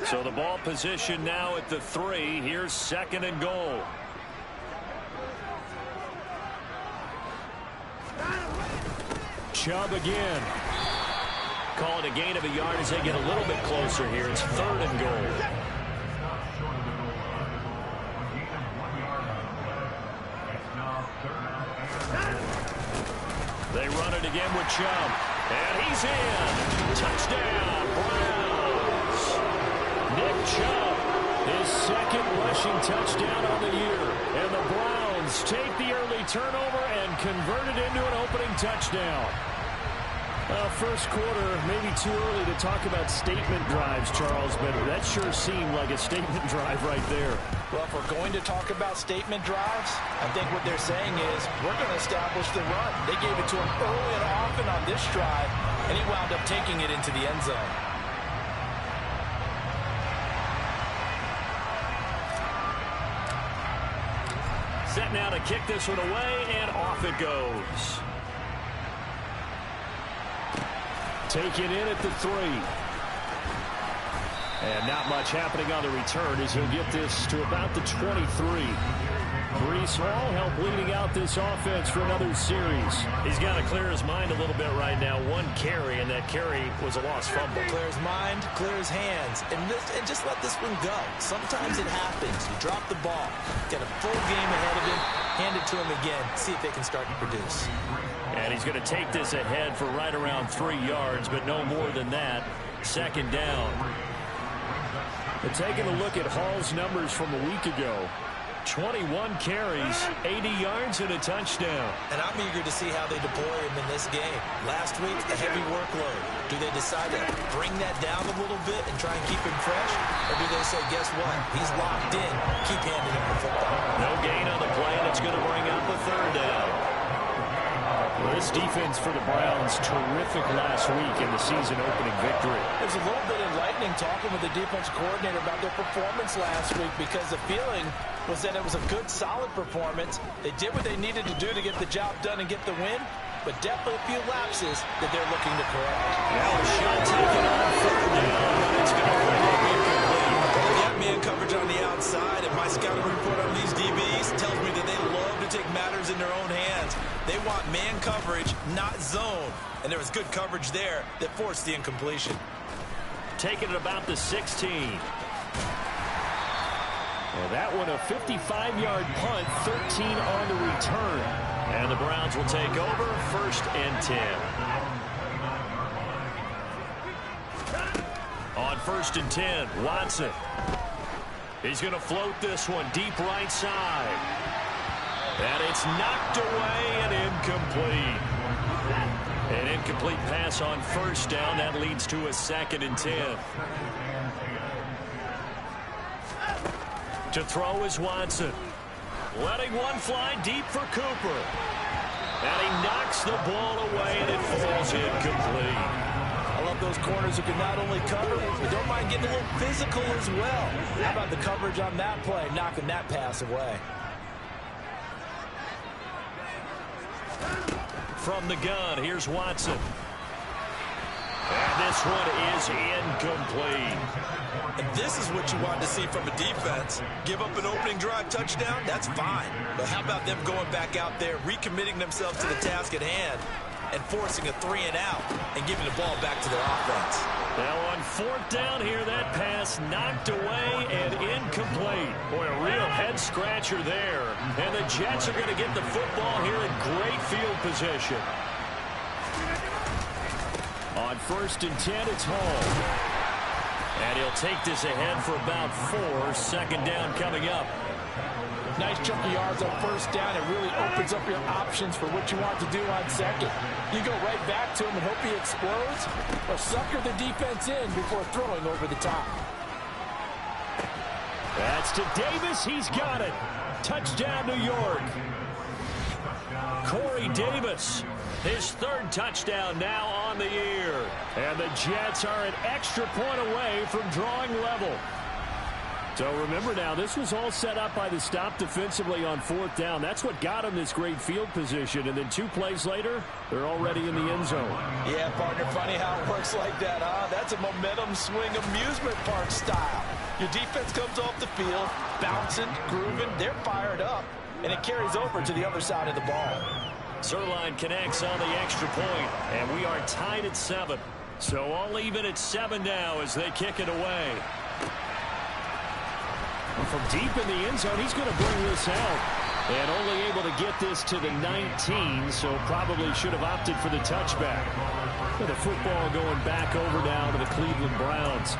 So the ball position now at the 3. Here's second and goal. Chubb again. Call it a gain of a yard as they get a little bit closer here. It's third and goal. They run it again with Chubb. And he's in. Touchdown, Browns. Nick Chubb, his second rushing touchdown on the year. And the Browns take the early turnover and convert it into an opening touchdown. First quarter, maybe too early to talk about statement drives, Charles, but that sure seemed like a statement drive right there. Well, if we're going to talk about statement drives, I think what they're saying is we're going to establish the run. They gave it to him early and often on this drive, and he wound up taking it into the end zone. Set now to kick this one away, and off it goes. Taken in at the 3. And not much happening on the return as he'll get this to about the 23. Breece Hall helped leading out this offense for another series. He's got to clear his mind a little bit right now. One carry, and that carry was a lost fumble. Clear his mind, clear his hands, and just let this one go. Sometimes it happens. You drop the ball, get a full game ahead of him, hand it to him again, see if they can start to produce. And he's going to take this ahead for right around 3 yards, but no more than that. Second down. But taking a look at Hall's numbers from a week ago, 21 carries, 80 yards, and a touchdown. And I'm eager to see how they deploy him in this game. Last week, a heavy workload. Do they decide to bring that down a little bit and try and keep him fresh? Or do they say, guess what? He's locked in. Keep handing him the football. No gain on the play, and it's going to bring up a third down. Well, this defense for the Browns, terrific last week in the season-opening victory. It was a little bit enlightening talking with the defense coordinator about their performance last week because the feeling was that it was a good, solid performance. They did what they needed to do to get the job done and get the win, but definitely a few lapses that they're looking to correct. Now a shot taken on third down, and it's going to bring up incomplete. They got man coverage on the outside, and my scouting report on these DBs tells me that they love to take matters in their own hands. They want man coverage, not zone. And there was good coverage there that forced the incompletion. Taking it about the 16. And that one a 55-yard punt, 13 on the return. And the Browns will take over, 1st and 10. On 1st and 10, Watson. He's going to float this one deep right side. And it's knocked away and incomplete. An incomplete pass on 1st down. That leads to a 2nd and 10. To throw is Watson. Letting one fly deep for Cooper. And he knocks the ball away, and it falls incomplete. I love those corners who can not only cover, but don't mind getting a little physical as well. How about the coverage on that play, knocking that pass away? From the gun, here's Watson. And this one is incomplete. And this is what you want to see from a defense. Give up an opening drive touchdown, that's fine. But how about them going back out there, recommitting themselves to the task at hand, and forcing a 3 and out and giving the ball back to their offense. Now on 4th down here, that pass knocked away and incomplete. Boy, a real head-scratcher there. And the Jets are going to get the football here in great field position. On 1st and 10, it's Hall. And he'll take this ahead for about 4. 2nd down coming up. Nice chunk of yards on 1st down. It really opens up your options for what you want to do on 2nd. You go right back to him and hope he explodes, or sucker the defense in before throwing over the top. That's to Davis. He's got it. Touchdown, New York. Corey Davis, his 3rd touchdown now on the year. And the Jets are an extra point away from drawing level. So remember now, this was all set up by the stop defensively on 4th down. That's what got them this great field position. And then 2 plays later, they're already in the end zone. Yeah, partner, funny how it works like that, huh? That's a momentum swing amusement park style. Your defense comes off the field, bouncing, grooving, they're fired up, and it carries over to the other side of the ball. Zerline connects on the extra point, and we are tied at 7. So all even at 7 now as they kick it away. From deep in the end zone, he's going to bring this out. And only able to get this to the 19, so probably should have opted for the touchback. With the football going back over now to the Cleveland Browns.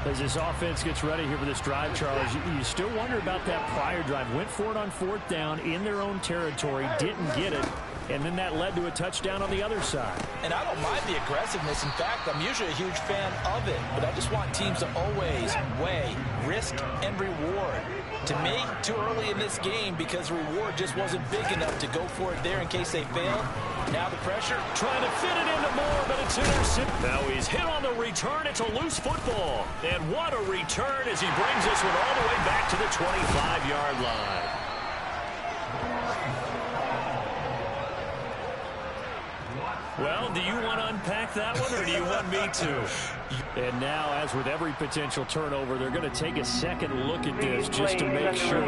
As this offense gets ready here for this drive, Charles, you still wonder about that prior drive. Went for it on 4th down in their own territory, didn't get it, and then that led to a touchdown on the other side. And I don't mind the aggressiveness. In fact, I'm usually a huge fan of it, but I just want teams to always weigh risk and reward. To me, too early in this game because reward just wasn't big enough to go for it there in case they failed. Now the pressure. Trying to fit it into Moore, but it's intercepted. Now he's hit on the return. It's a loose football. And what a return as he brings this one all the way back to the 25-yard line. Well, do you want to unpack that one, or do you want me to? And now, as with every potential turnover, they're going to take a second look at this just to make sure.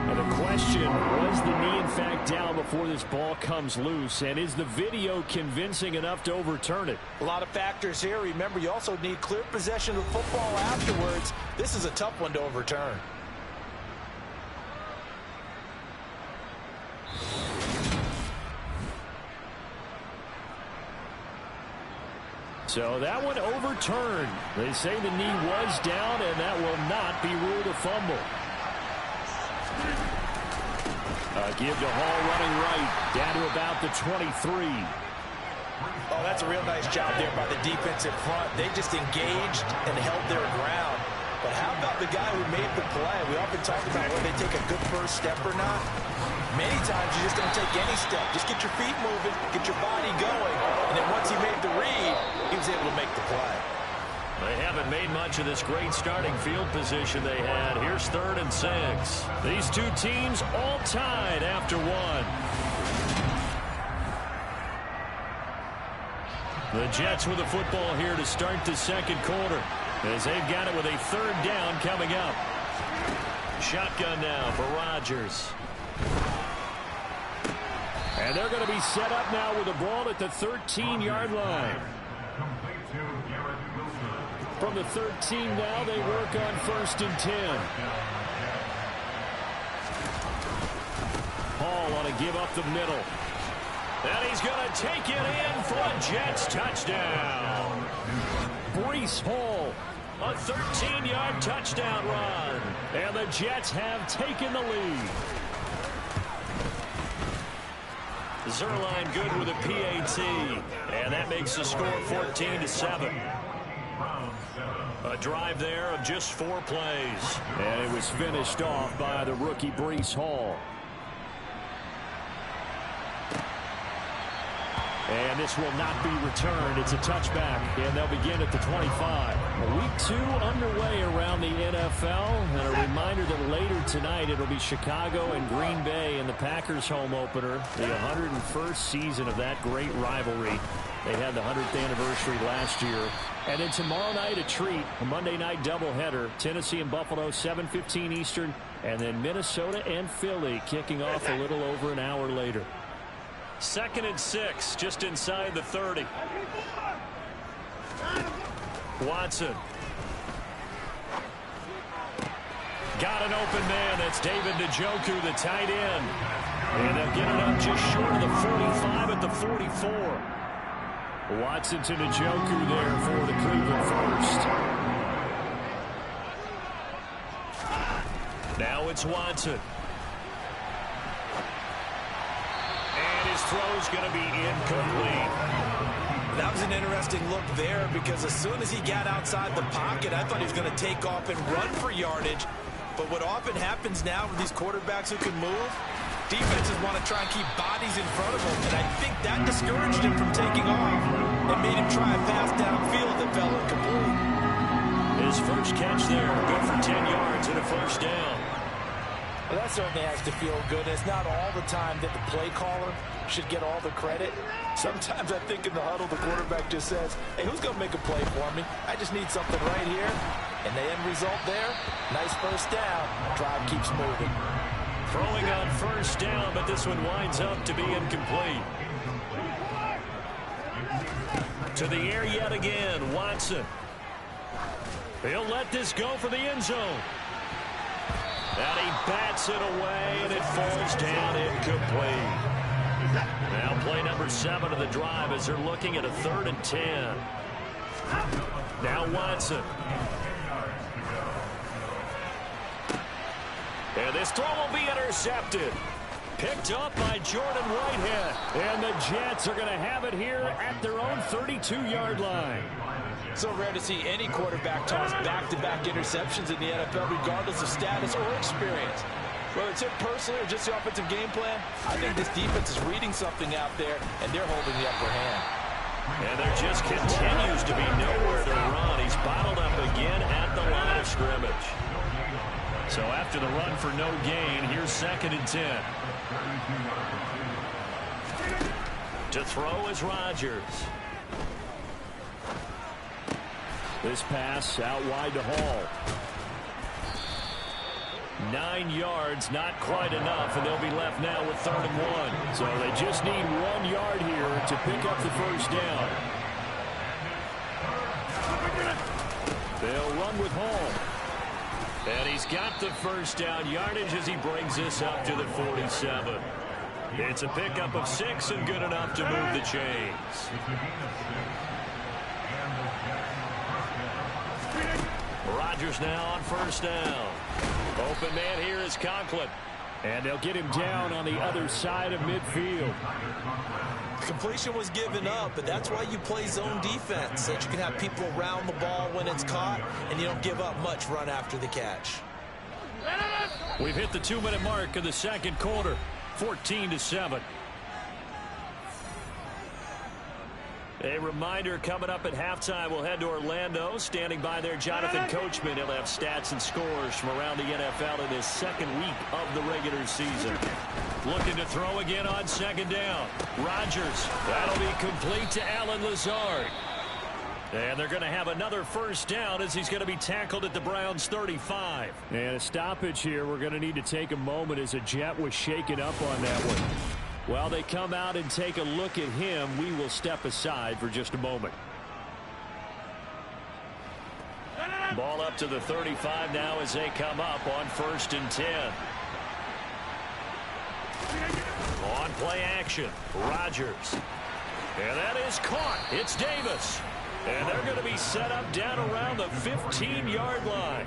And the question, was the knee in fact down before this ball comes loose? And is the video convincing enough to overturn it? A lot of factors here. Remember, you also need clear possession of the football afterwards. This is a tough one to overturn. So that one overturned. They say the knee was down, and that will not be ruled a fumble. Give to Hall running right, down to about the 23. Oh, that's a real nice job there by the defense in front. They just engaged and held their ground. But how about the guy who made the play? We often talk about whether they take a good first step or not. Many times you just don't take any step. Just get your feet moving, get your body going. And then once he made the read, he was able to make the play. They haven't made much of this great starting field position they had. Here's 3rd and 6. These two teams all tied after 1. The Jets with the football here to start the 2nd quarter, as they've got it with a 3rd down coming up. Shotgun now for Rodgers. And they're going to be set up now with the ball at the 13-yard line. From the 13 now, they work on 1st and 10. Hall on a give up the middle. And he's going to take it in for a Jets touchdown. Breece Hall, a 13-yard touchdown run. And the Jets have taken the lead. Zerline good with a PAT. And that makes the score 14-7. A drive there of just 4 plays. And it was finished off by the rookie Breece Hall. And this will not be returned. It's a touchback, and they'll begin at the 25. Week 2 underway around the NFL. And a reminder that later tonight it'll be Chicago and Green Bay in the Packers home opener. The 101st season of that great rivalry. They had the 100th anniversary last year. And then tomorrow night a treat, a Monday night doubleheader. Tennessee and Buffalo, 7:15 Eastern. And then Minnesota and Philly kicking off a little over an hour later. 2nd and 6, just inside the 30. Watson. Got an open man. That's David Njoku, the tight end. And they'll get it up just short of the 45 at the 44. Watson to Njoku there for the Cleveland first. Now it's Watson. His throw's going to be incomplete. That was an interesting look there because as soon as he got outside the pocket, I thought he was going to take off and run for yardage. But what often happens now with these quarterbacks who can move, defenses want to try and keep bodies in front of them. And I think that discouraged him from taking off and made him try a pass downfield that fell incomplete. His first catch there, good for 10 yards and a first down. Well, that certainly has to feel good. It's not all the time that the play caller should get all the credit. Sometimes I think in the huddle, the quarterback just says, hey, who's going to make a play for me? I just need something right here. And the end result there, nice first down. Drive keeps moving. Throwing on first down, but this one winds up to be incomplete. To the air yet again, Watson. He'll let this go for the end zone. And he bats it away, and it falls down incomplete. Now play number 7 of the drive as they're looking at a 3rd and 10. Now Watson. And this throw will be intercepted. Picked up by Jordan Whitehead. And the Jets are going to have it here at their own 32-yard line. So rare to see any quarterback toss back-to-back interceptions in the NFL, regardless of status or experience. Whether it's him personally or just the offensive game plan, I think this defense is reading something out there, and they're holding the upper hand. And there just continues to be nowhere to run. He's bottled up again at the line of scrimmage. So after the run for no gain, here's 2nd and 10. To throw is Rodgers. This pass out wide to Hall. 9 yards, not quite enough, and they'll be left now with 3rd and 1. So they just need 1 yard here to pick up the first down. They'll run with Hall. And he's got the first down yardage as he brings this up to the 47. It's a pickup of 6 and good enough to move the chains. Rodgers now on first down. Open man here is Conklin. And they'll get him down on the other side of midfield. Completion was given up, but that's why you play zone defense, so that you can have people around the ball when it's caught, and you don't give up much run after the catch. We've hit the 2-minute mark in the second quarter, 14-7. A reminder, coming up at halftime, we'll head to Orlando. Standing by there, Jonathan Coachman. He'll have stats and scores from around the NFL in his 2nd week of the regular season. Looking to throw again on 2nd down. Rodgers. That'll be complete to Allen Lazard. And they're going to have another first down as he's going to be tackled at the Browns' 35. And a stoppage here. We're going to need to take a moment as a Jet was shaken up on that one. While they come out and take a look at him, we will step aside for just a moment. Ball up to the 35 now as they come up on 1st and 10. On play action, Rodgers. And that is caught. It's Davis. And they're going to be set up down around the 15-yard line.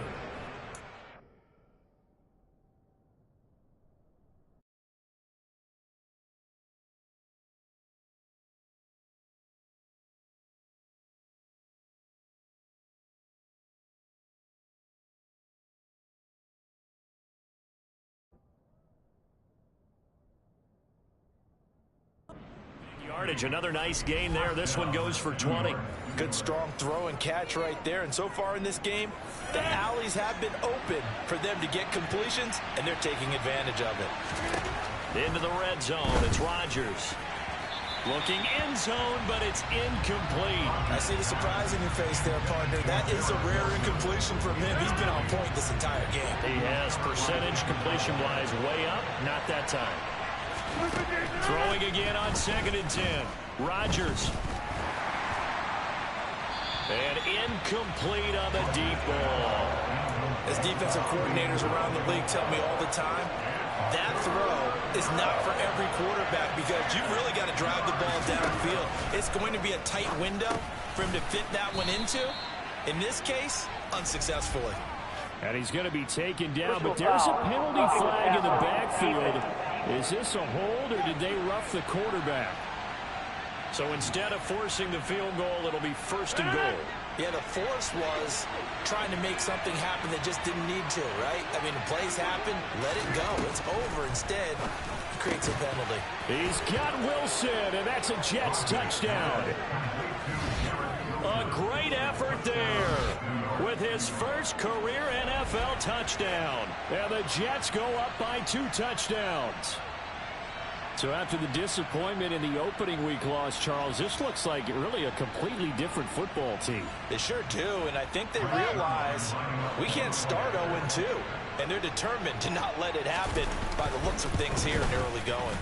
yardage. Another nice gain there. This one goes for 20. Good strong throw and catch right there. And so far in this game, the alleys have been open for them to get completions, and they're taking advantage of it. Into the red zone. It's Rodgers. Looking end zone, but it's incomplete. I see the surprise in your face there, partner. That is a rare incompletion from him. He's been on point this entire game. He has percentage completion-wise way up. Not that time. Throwing again on 2nd and 10. Rodgers. And incomplete on the deep ball. As defensive coordinators around the league tell me all the time, that throw is not for every quarterback because you've really got to drive the ball downfield. It's going to be a tight window for him to fit that one into. In this case, unsuccessfully. And he's going to be taken down, but there's a penalty flag in the backfield. Is this a hold, or did they rough the quarterback? So instead of forcing the field goal, it'll be 1st and goal. Yeah, the force was trying to make something happen that just didn't need to, right? I mean, plays happen, let it go. It's over. Instead, it creates a penalty. He's got Wilson, and that's a Jets touchdown. A great effort there with his first career NFL touchdown. And the Jets go up by 2 touchdowns. So after the disappointment in the opening week loss, Charles, this looks like really a completely different football team. They sure do, and I think they realize we can't start 0-2, and they're determined to not let it happen by the looks of things here in early going.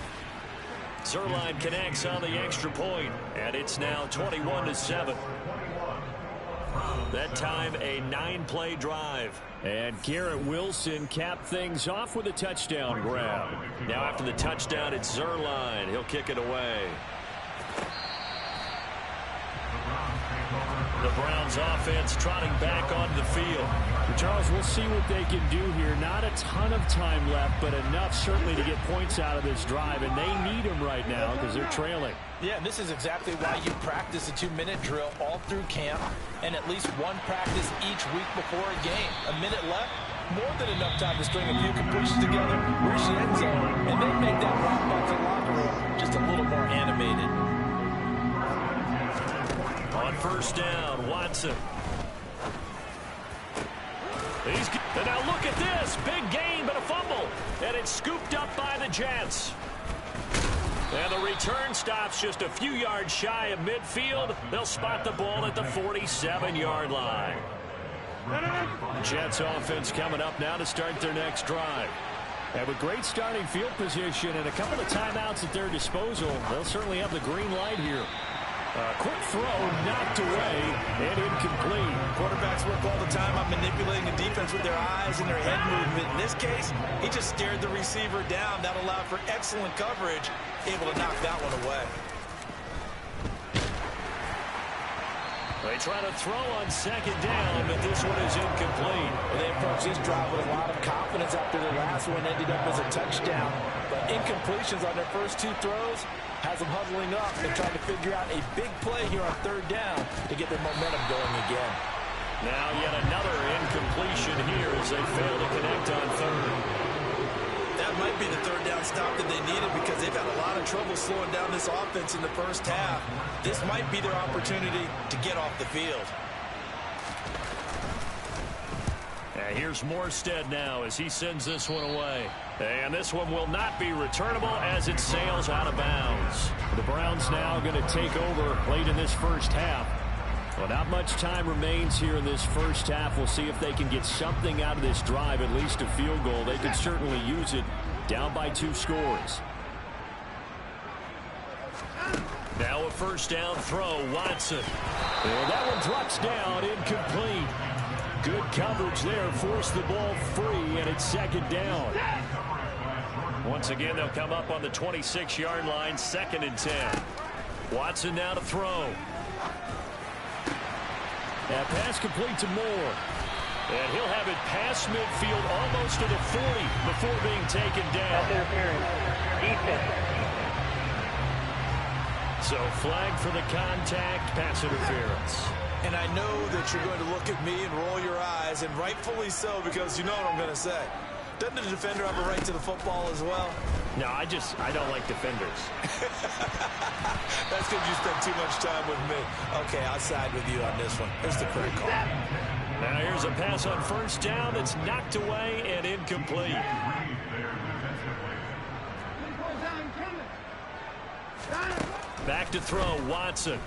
Zerline connects on the extra point, and it's now 21-7. That time, a 9-play drive. And Garrett Wilson capped things off with a touchdown grab. Now after the touchdown, it's Zerline. He'll kick it away. The Browns offense trotting back onto the field. Charles, we'll see what they can do here. Not a ton of time left, but enough certainly to get points out of this drive, and they need them right now because they're trailing. Yeah, and this is exactly why you practice a 2-minute drill all through camp and at least one practice each week before a game. A minute left, more than enough time to string a few completions together, reach the end zone, and then make that walk back to the locker room just a little more animated. On 1st down, Watson. And now look at this. Big gain, but a fumble. And it's scooped up by the Jets. And the return stops just a few yards shy of midfield. They'll spot the ball at the 47-yard line. Jets offense coming up now to start their next drive. And with great starting field position and a couple of timeouts at their disposal, they'll certainly have the green light here. Quick throw, knocked away, and incomplete. Quarterbacks work all the time on manipulating the defense with their eyes and their head movement. In this case, he just stared the receiver down. That allowed for excellent coverage, able to knock that one away. They try to throw on 2nd down, but this one is incomplete. Well, they approach this drive with a lot of confidence after the last one ended up as a touchdown. But incompletions on their first 2 throws has them huddling up and trying to figure out a big play here on 3rd down to get their momentum going again. Now yet another incompletion here as they fail to connect on 3rd. That might be the 3rd down stop that they needed because they've had a lot of trouble slowing down this offense in the first half. This might be their opportunity to get off the field. And here's Morstead now as he sends this one away. And this one will not be returnable as it sails out of bounds. The Browns now going to take over late in this first half. Well, not much time remains here in this first half. We'll see if they can get something out of this drive, at least a field goal. They could certainly use it. Down by 2 scores. Now a 1st down throw, Watson. And that one drops down, incomplete. Good coverage there, forced the ball free, and it's 2nd down. Once again, they'll come up on the 26-yard line, 2nd and 10. Watson now to throw. That pass complete to Moore. And he'll have it past midfield almost to the 40 before being taken down. Pass interference. Defense. So flag for the contact, pass interference. And I know that you're going to look at me and roll your eyes, and rightfully so, because you know what I'm going to say. Doesn't the defender have a right to the football as well? No, I don't like defenders. That's because you spend too much time with me. Okay, I'll side with you on this one. Here's the correct call. Now here's a pass on first down that's knocked away and incomplete. Back to throw, Watson.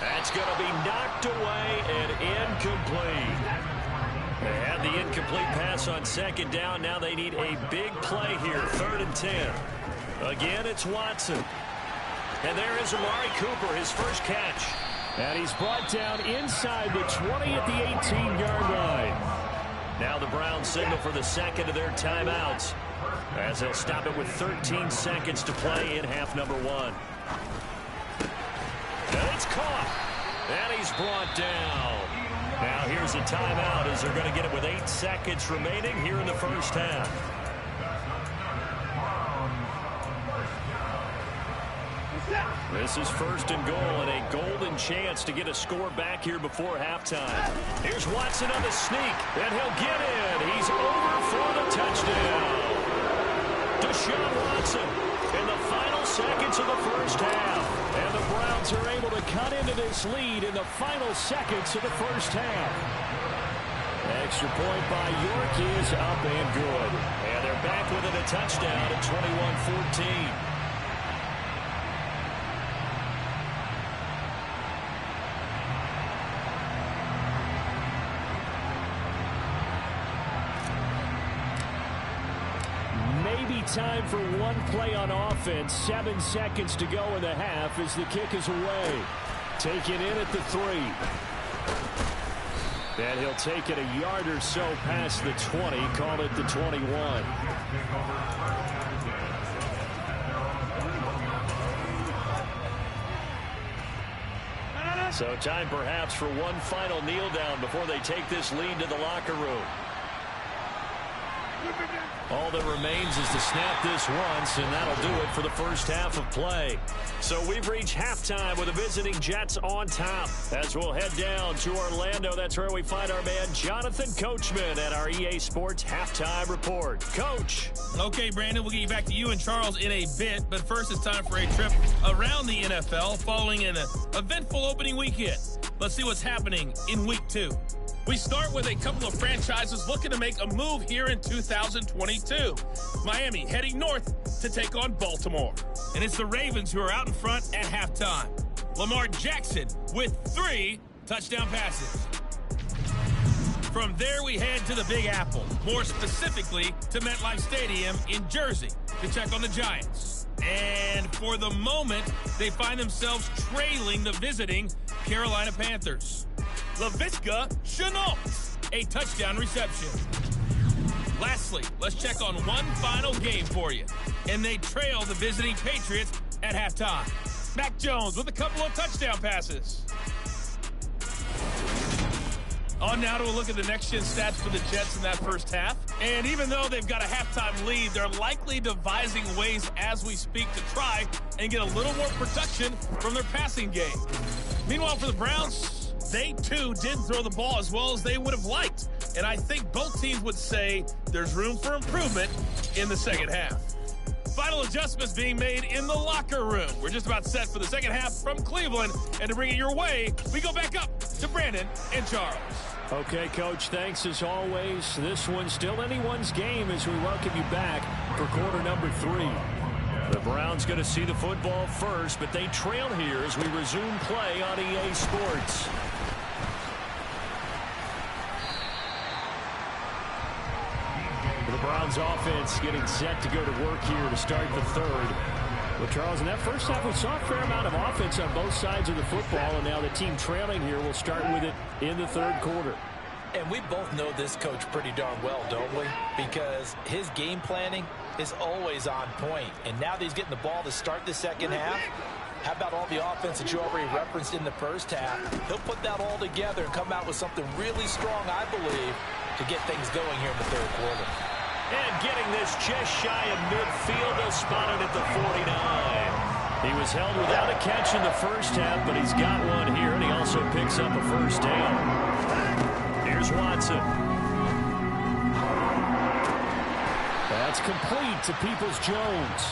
That's going to be knocked away and incomplete. They had the incomplete pass on second down. Now they need a big play here, 3rd and 10. Again, it's Watson. And there is Amari Cooper, his first catch. And he's brought down inside the 20 at the 18-yard line. Now the Browns signal for the second of their timeouts, as they'll stop it with 13 seconds to play in half number 1. And it's caught. And he's brought down. Now here's a timeout as they're going to get it with 8 seconds remaining here in the first half. This is 1st and goal and a golden chance to get a score back here before halftime. Here's Watson on the sneak, and he'll get in. He's over for the touchdown. Deshaun Watson in the final seconds of the first half. And the Browns are able to cut into this lead in the final seconds of the first half. Extra point by York is up and good. And they're back within a touchdown at 21-14. Time for one play on offense. 7 seconds to go in the half as the kick is away. Taken in at the 3. And he'll take it a yard or so past the 20. Call it the 21. So time perhaps for one final kneel down before they take this lead to the locker room. All that remains is to snap this once, and that'll do it for the first half of play. So we've reached halftime with the visiting Jets on top. As we'll head down to Orlando, that's where we find our man Jonathan Coachman at our EA Sports Halftime Report. Coach. Okay, Brandon, we'll get back to you and Charles in a bit, but first it's time for a trip around the NFL following an eventful opening weekend. Let's see what's happening in Week 2. We start with a couple of franchises looking to make a move here in 2022. Miami heading north to take on Baltimore. And it's the Ravens who are out in front at halftime. Lamar Jackson with 3 touchdown passes. From there, we head to the Big Apple, more specifically to MetLife Stadium in Jersey to check on the Giants. And for the moment, they find themselves trailing the visiting Carolina Panthers. Laviska Shenault, a touchdown reception. Lastly, let's check on one final game for you. And they trail the visiting Patriots at halftime. Mac Jones with a couple of touchdown passes. On now to a look at the next-gen stats for the Jets in that first half. And even though they've got a halftime lead, they're likely devising ways as we speak to try and get a little more production from their passing game. Meanwhile, for the Browns, they, too, did throw the ball as well as they would have liked. And I think both teams would say there's room for improvement in the second half. Final adjustments being made in the locker room. We're just about set for the second half from Cleveland. And to bring it your way, we go back up to Brandon and Charles. Okay, Coach, thanks as always. This one's still anyone's game as we welcome you back for quarter number 3. The Browns going to see the football first, but they trail here as we resume play on EA Sports. The Browns offense getting set to go to work here to start the third. Well, Charles, in that first half, we saw a fair amount of offense on both sides of the football, and now the team trailing here will start with it in the third quarter. And we both know this coach pretty darn well, don't we? Because his game planning is always on point. And now that he's getting the ball to start the second half, how about all the offense that you already referenced in the first half? He'll put that all together and come out with something really strong, I believe, to get things going here in the third quarter. And getting this just shy of midfield, they'll spot it at the 49. He was held without a catch in the first half, but he's got one here, and he also picks up a first down. Here's Watson. It's complete to Peoples-Jones.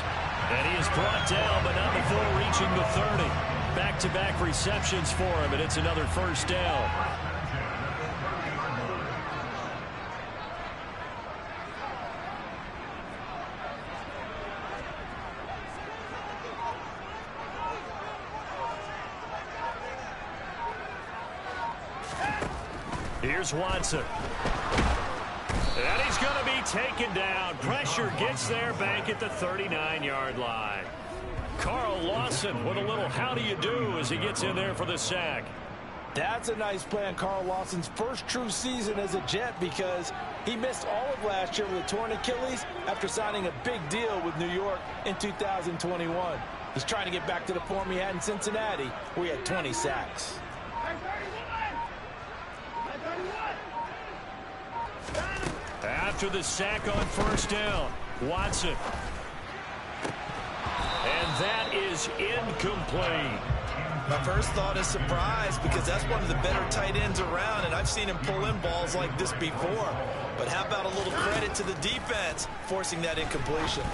And he is brought down, but not before reaching the 30. Back-to-back receptions for him, and it's another first down. Here's Watson. And he's going to be taken down. Pressure gets there back at the 39-yard line. Carl Lawson with a little how do you do as he gets in there for the sack. That's a nice play on Carl Lawson's first true season as a Jet, because he missed all of last year with a torn Achilles after signing a big deal with New York in 2021. He's trying to get back to the form he had in Cincinnati, where he had 20 sacks. After the sack on first down, Watson. And that is incomplete. My first thought is surprise, because that's one of the better tight ends around, and I've seen him pull in balls like this before. But how about a little credit to the defense forcing that incompletion?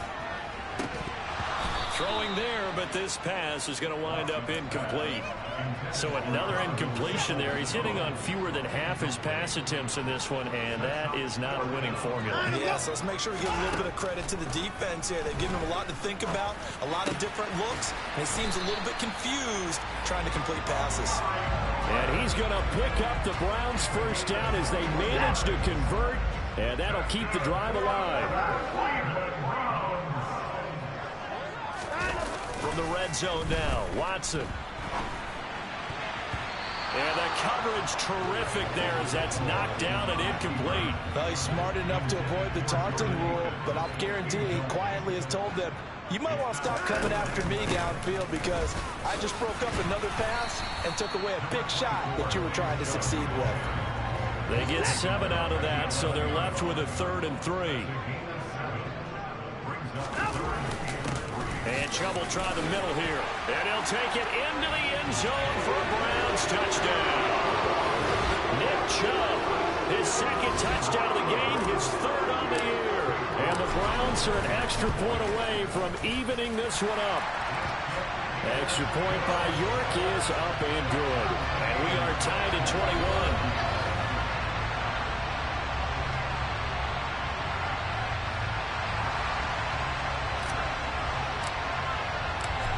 Throwing there, but this pass is going to wind up incomplete. So another incompletion there. He's hitting on fewer than half his pass attempts in this one, and that is not a winning formula. Yeah, so let's make sure we give a little bit of credit to the defense here. They've given him a lot to think about, a lot of different looks, and he seems a little bit confused trying to complete passes. And he's going to pick up the Browns' first down as they manage to convert, and that'll keep the drive alive. From the red zone now, Watson. And the coverage terrific there as that's knocked down and incomplete. Well, he's smart enough to avoid the taunting rule, but I'll guarantee he quietly has told them, you might want to stop coming after me downfield, because I just broke up another pass and took away a big shot that you were trying to succeed with. They get 7 out of that, so they're left with a 3rd and 3. And Chubb will try the middle here. And he'll take it into the end zone for a Browns touchdown. Nick Chubb, his 2nd touchdown of the game, his 3rd on the year. And the Browns are an extra point away from evening this one up. Extra point by York is up and good. And we are tied at 21.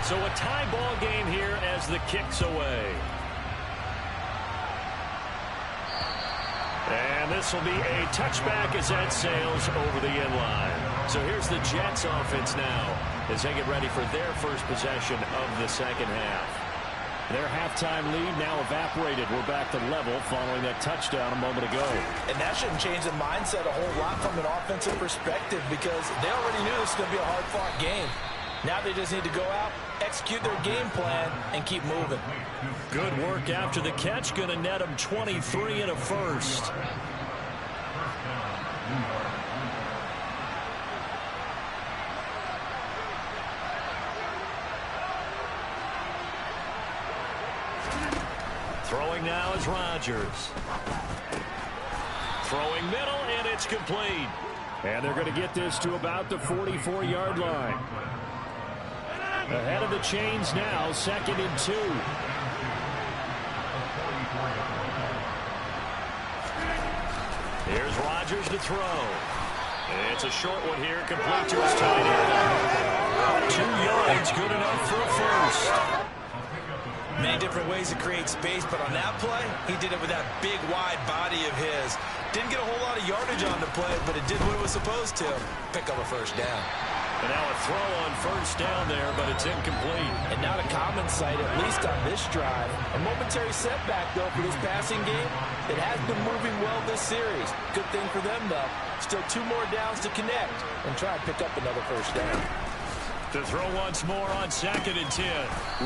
So a tie ball game here as the kick's away. And this will be a touchback as that sails over the end line. So here's the Jets offense now as they get ready for their first possession of the second half. Their halftime lead now evaporated. We're back to level following that touchdown a moment ago. And that shouldn't change the mindset a whole lot from an offensive perspective, because they already knew this was going to be a hard-fought game. Now they just need to go out, execute their game plan, and keep moving. Good work after the catch. Going to net them 23 and a first. Throwing now is Rodgers. Throwing middle, and it's complete. And they're going to get this to about the 44-yard line. Ahead of the chains now, 2nd and 2. Here's Rodgers to throw. It's a short one here, complete to his tight end. 2 yards, good enough for a first. Many different ways to create space, but on that play, he did it with that big, wide body of his. Didn't get a whole lot of yardage on the play, but it did what it was supposed to. Pick up a first down. And now a throw on first down there, but it's incomplete. And not a common sight, at least on this drive. A momentary setback, though, for this passing game. It has been moving well this series. Good thing for them, though. Still 2 more downs to connect and try and pick up another first down. To throw once more on 2nd and 10.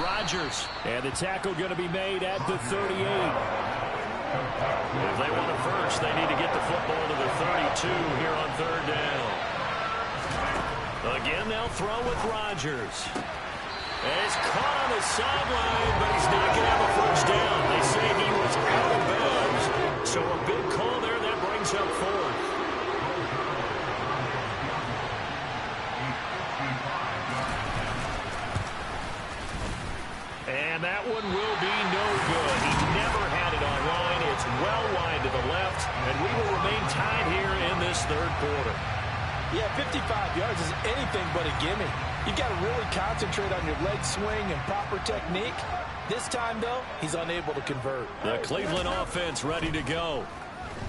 Rodgers. And the tackle going to be made at the 38. If they want a first, they need to get the football to the 32 here on 3rd down. Again, they'll throw with Rodgers. And it's caught on the sideline, but he's not going to have a first down. They say he was out of bounds. So a big call there that brings up 4th. And we will remain tied here in this third quarter. Yeah, 55 yards is anything but a gimme. You've got to really concentrate on your leg swing and proper technique. This time, though, he's unable to convert. The Cleveland offense ready to go.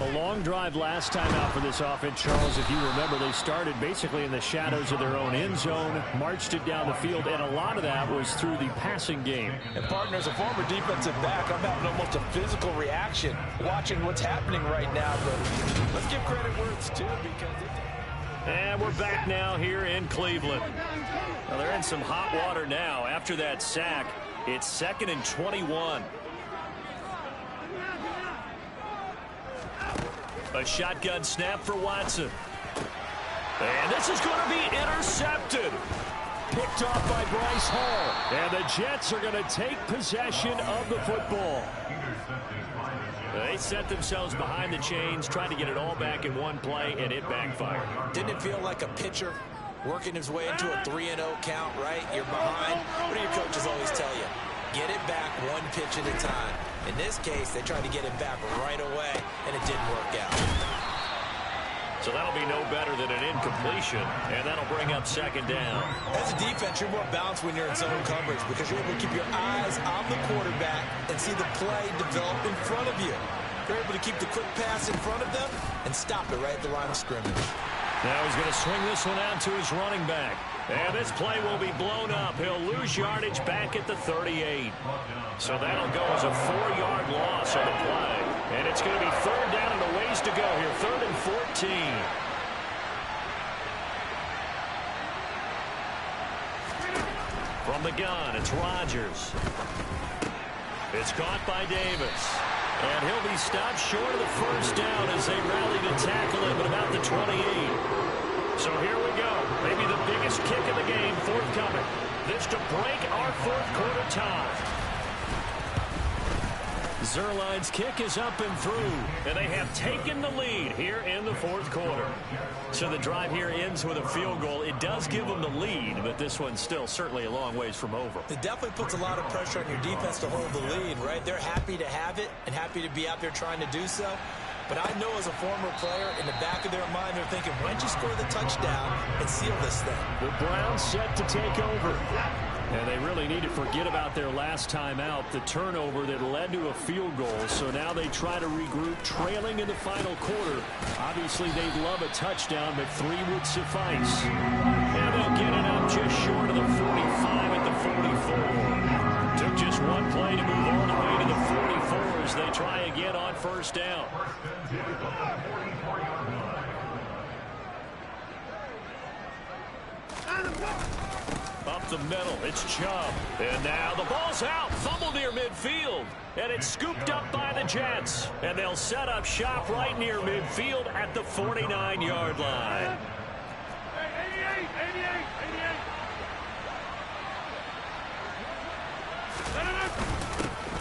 A long drive last time out for this offense, Charles. If you remember, they started basically in the shadows of their own end zone, marched it down the field, and a lot of that was through the passing game. And, partner, as a former defensive back, I'm having almost a physical reaction watching what's happening right now. But let's give credit where it's due because And we're back now here in Cleveland. Now they're in some hot water now. After that sack, it's 2nd and 21. A shotgun snap for Watson. And this is going to be intercepted. Picked off by Bryce Hall. And the Jets are going to take possession of the football. They set themselves behind the chains, trying to get it all back in one play, and it backfired. Didn't it feel like a pitcher working his way into a 3-0 count, right? You're behind. What do your coaches always tell you? Get it back one pitch at a time. In this case, they tried to get it back right away, and it didn't work out. So that'll be no better than an incompletion, and that'll bring up 2nd down. As a defense, you're more balanced when you're in zone coverage because you're able to keep your eyes on the quarterback and see the play develop in front of you. You're able to keep the quick pass in front of them and stop it right at the line of scrimmage. Now he's going to swing this one out to his running back. And this play will be blown up. He'll lose yardage back at the 38. So that'll go as a 4-yard loss on the play. And it's going to be 3rd down and a ways to go here. 3rd and 14. From the gun, it's Rodgers. It's caught by Davis. And he'll be stopped short of the 1st down as they rally to tackle him at about the 28. So here we go. Maybe the biggest kick of the game forthcoming. This to break our 4th quarter tie. Zerline's kick is up and through, and they have taken the lead here in the 4th quarter. So the drive here ends with a field goal. It does give them the lead, but this one's still certainly a long ways from over. It definitely puts a lot of pressure on your defense to hold the lead, right? They're happy to have it and happy to be out there trying to do so. But I know as a former player, in the back of their mind, they're thinking, why don't you score the touchdown and seal this thing? The Browns set to take over. And they really need to forget about their last time out, the turnover that led to a field goal. So now they try to regroup, trailing in the final quarter. Obviously, they'd love a touchdown, but 3 would suffice. And they'll get it up just short of the 45 at the 44. Took just one play to move all the way to the 44 as they try again on 1st down. Up the middle, it's Chubb. And now the ball's out, fumble near midfield. And it's scooped up by the Jets. And they'll set up shop right near midfield at the 49-yard line.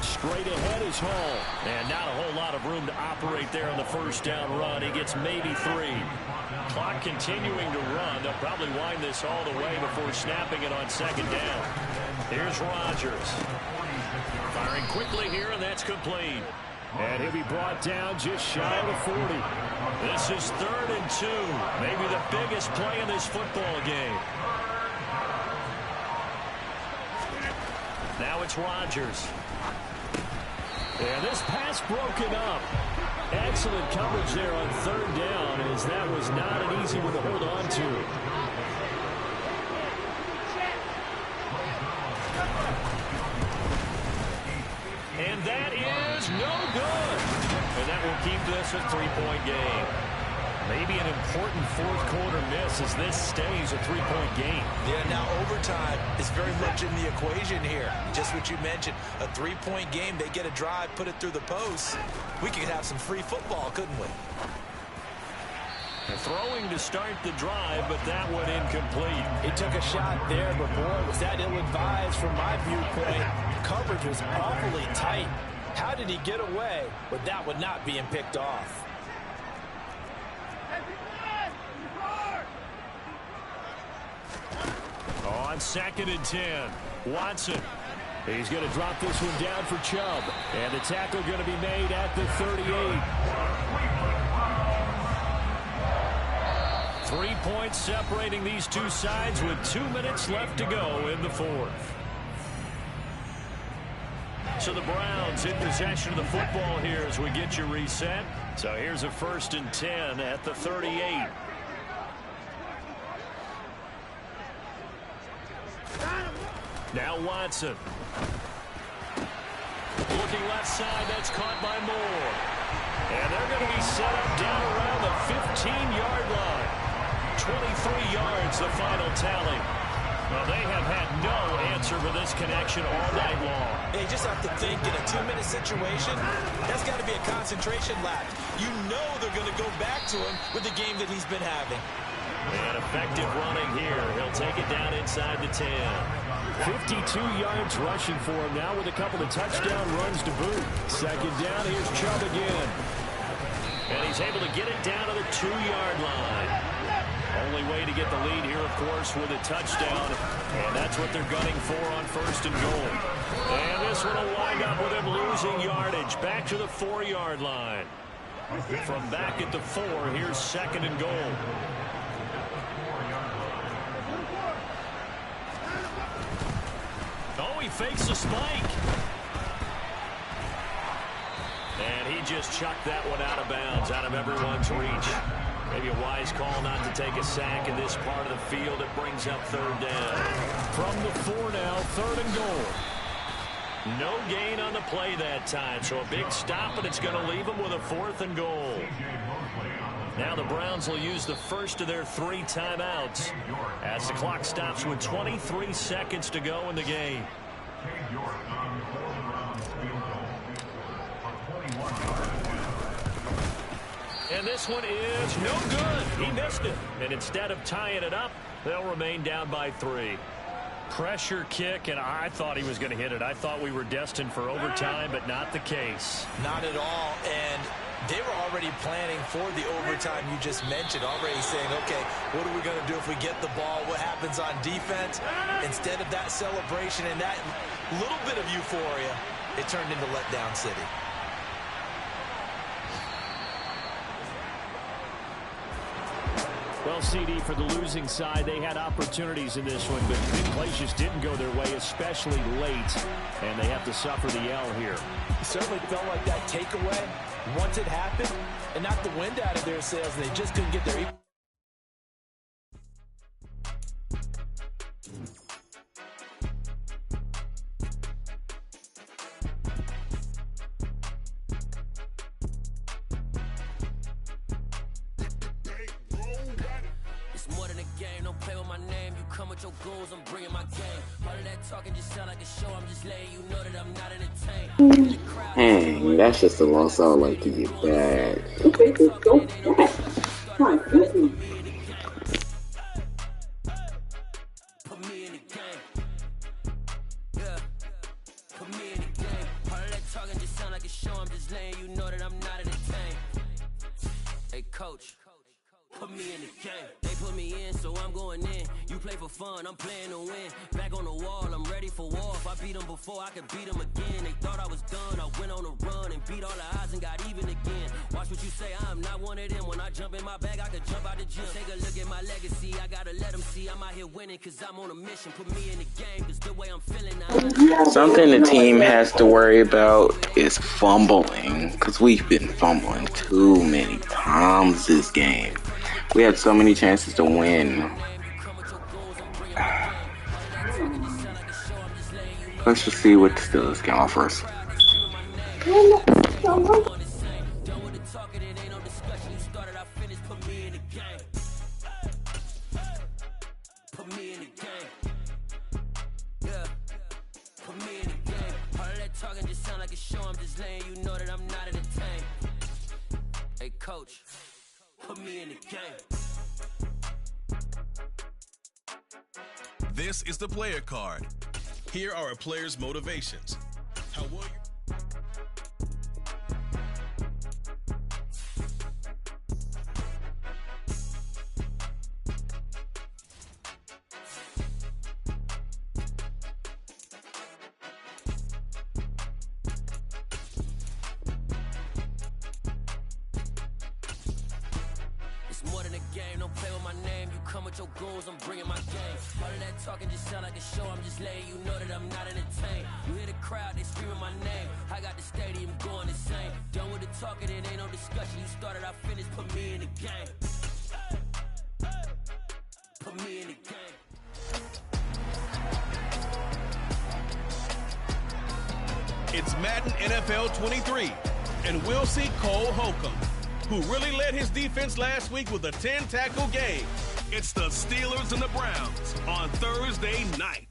Straight ahead is Hall. And not a whole lot of room to operate there on the 1st down run. He gets maybe 3. Clock continuing to run. They'll probably wind this all the way before snapping it on 2nd down. Here's Rodgers. Firing quickly here, and that's complete. And he'll be brought down just shy of the 40. This is 3rd and 2. Maybe the biggest play in this football game. Now it's Rodgers. And this pass broken up. Excellent coverage there on 3rd down, as that was not an easy one to hold on to. And that is no good. And that will keep this a 3-point game. Maybe an important 4th quarter miss as this stays a 3-point game. Yeah, now overtime is very much in the equation here. Just what you mentioned, a 3-point game. They get a drive, put it through the post. We could have some free football, couldn't we? Throwing to start the drive, but that one incomplete. He took a shot there, but boy, was that ill-advised from my viewpoint. Coverage was awfully tight. How did he get away with that one not being picked off? On 2nd and 10, Watson. He's going to drop this one down for Chubb. And the tackle going to be made at the 38. 3 points separating these two sides with 2 minutes left to go in the fourth. So the Browns in possession of the football here as we get you reset. So here's a 1st and 10 at the 38. Now Watson. Looking left side, that's caught by Moore. And they're going to be set up down around the 15-yard line. 23 yards, the final tally. Well, they have had no answer for this connection all night long. They just have to think in a 2-minute situation, that's got to be a concentration lapse. You know they're going to go back to him with the game that he's been having. And effective running here. He'll take it down inside the 10. 52 yards rushing for him now with a couple of touchdown runs to boot. 2nd down, here's Chubb again. And he's able to get it down to the 2-yard line. Only way to get the lead here, of course, with a touchdown. And that's what they're gunning for on 1st and goal. And this one will wind up with him losing yardage. Back to the 4-yard line. From back at the 4, here's 2nd and goal. Oh, he fakes a spike. And he just chucked that one out of bounds, out of everyone's reach. Maybe a wise call not to take a sack in this part of the field. It brings up 3rd down. From the 4 now, 3rd and goal. No gain on the play that time, so a big stop, and it's going to leave them with a 4th and goal. Now the Browns will use the first of their 3 timeouts as the clock stops with 23 seconds to go in the game. And this one is no good. He missed it. And instead of tying it up, they'll remain down by 3. Pressure kick, and I thought he was going to hit it. I thought we were destined for overtime, but not the case. Not at all. And they were already planning for the overtime you just mentioned, already saying, okay, what are we going to do if we get the ball? What happens on defense? Instead of that celebration and that little bit of euphoria, it turned into letdown city. Well, CD, for the losing side, they had opportunities in this one, but big plays just didn't go their way, especially late, and they have to suffer the L here. It certainly felt like that takeaway, once it happened, and knocked the wind out of their sails, and they just couldn't get their... Your goals, I'm bringing my game. All of that talking just sound like a show. I'm just letting you know that I'm not entertained. Dang, that's just a loss I would like to get back. Okay, go back. Come on, Put me in the game. Yeah. Put me in the game. All of that talking just sound like a show. I'm just letting you know that I'm not entertained. Hey, coach. Put me in the game. They put me in, so I'm going in. You play for fun, I'm playing to win. Back on the wall, I'm ready for war. If I beat them before, I could beat them again. They thought I was done, I went on a run and beat all the odds and got even again. Watch what you say, I'm not one of them. When I jump in my bag, I could jump out the gym. Take a look at my legacy, I gotta let them see I'm out here winning, cause I'm on a mission. Put me in the game, cause the way I'm feeling now. Something the team has to worry about is fumbling, because we've been fumbling too many times this game. We had so many chances to win. Let's just see what the Steelers can offer us. Hey, coach. Put me in the game. This is the player card. Here are a player's motivations. How will you? More than a game. Don't play with my name. You come with your goons, I'm bringing my game. All of that talking just sound like a show. I'm just letting you know that I'm not entertained. You hear the crowd, they screaming my name. I got the stadium going insane. Done with the talking, it ain't no discussion. You started, I finished. Put me in the game. Put me in the game. It's Madden NFL 23, and we'll see Cole Holcomb, who really led his defense last week with a 10-tackle game. It's the Steelers and the Browns on Thursday night.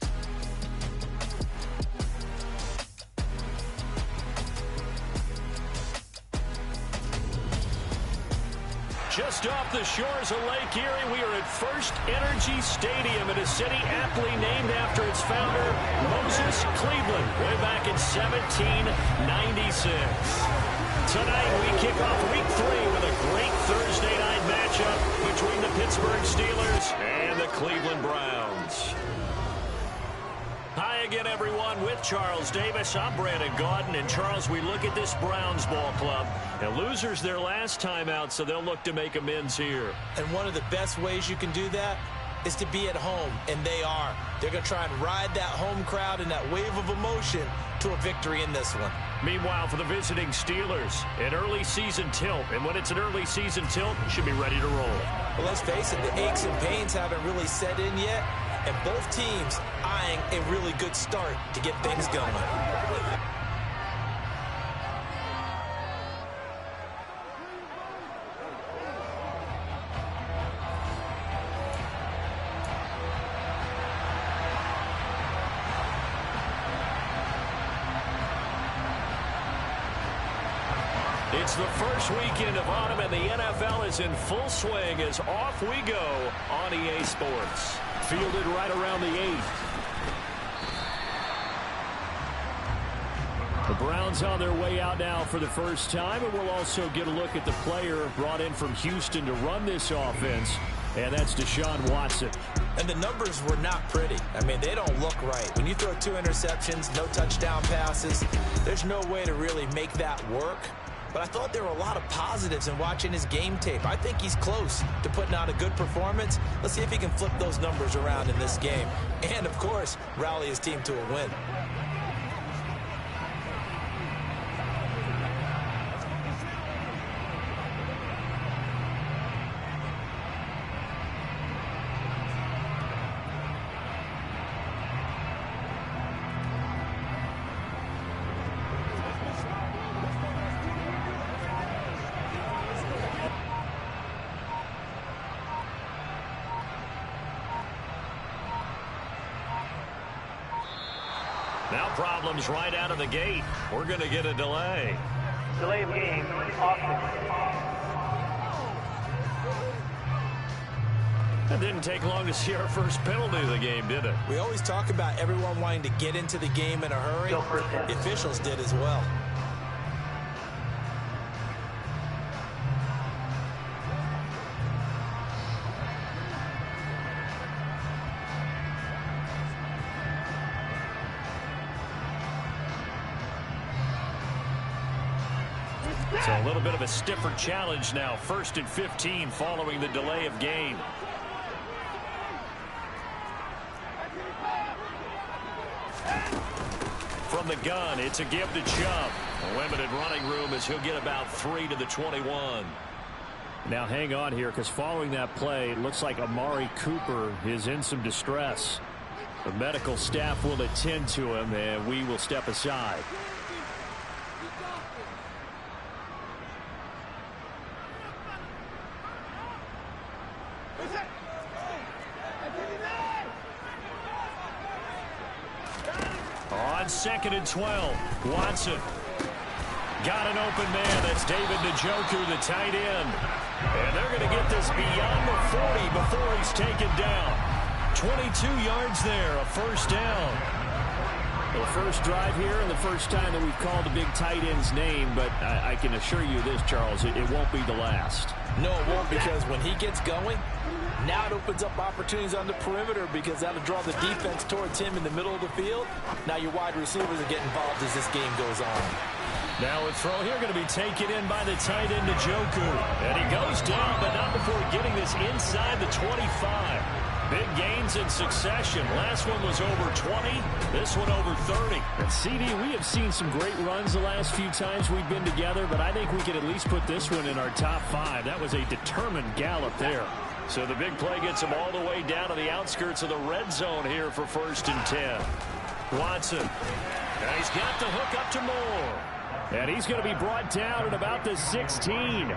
Just off the shores of Lake Erie, we are at First Energy Stadium in a city aptly named after its founder, Moses Cleveland, way back in 1796. Tonight, we kick off Week 3 with a great Thursday night matchup between the Pittsburgh Steelers and the Cleveland Browns. Hi again, everyone. With Charles Davis, I'm Brandon Gaudin. And Charles, we look at this Browns ball club. And losers their last time out, so they'll look to make amends here. And one of the best ways you can do that is to be at home, and they are. They're going to try and ride that home crowd and that wave of emotion to a victory in this one. Meanwhile, for the visiting Steelers, an early season tilt. And when it's an early season tilt, you should be ready to roll. Well, let's face it, the aches and pains haven't really set in yet. And both teams eyeing a really good start to get things going. It's the first weekend of autumn, and the NFL is in full swing as off we go on EA Sports. Fielded right around the 8. The Browns on their way out now for the first time, and we'll also get a look at the player brought in from Houston to run this offense, and that's Deshaun Watson. And the numbers were not pretty. I mean, they don't look right. When you throw 2 interceptions, no touchdown passes, there's no way to really make that work. But I thought there were a lot of positives in watching his game tape. I think he's close to putting out a good performance. Let's see if he can flip those numbers around in this game. And, of course, rally his team to a win. Now problems right out of the gate. We're going to get a delay. Delay of game, offense. It didn't take long to see our first penalty of the game, did it? We always talk about everyone wanting to get into the game in a hurry. The officials did as well. So a little bit of a stiffer challenge now. 1st and 15 following the delay of game. From the gun, it's a give to Chubb. A limited running room as he'll get about 3 to the 21. Now hang on here, because following that play, it looks like Amari Cooper is in some distress. The medical staff will attend to him, and we will step aside. On 2nd and 12, Watson got an open man. That's David Njoku, the tight end. And they're going to get this beyond the 40 before he's taken down. 22 yards there, a first down. The first drive here and the first time that we've called the big tight end's name, but I can assure you this, Charles, it won't be the last. No, it won't, because when he gets going, now it opens up opportunities on the perimeter, because that'll draw the defense towards him in the middle of the field. Now your wide receivers are getting involved as this game goes on. Now a throw here going to be taken in by the tight end Njoku. And he goes down, but not before getting this inside the 25. Big gains in succession. Last one was over 20. This one over 30. And CD, we have seen some great runs the last few times we've been together, but I think we could at least put this one in our top 5. That was a determined gallop there. So the big play gets him all the way down to the outskirts of the red zone here for 1st and 10. Watson. And he's got the hook up to Moore. And he's going to be brought down at about the 16.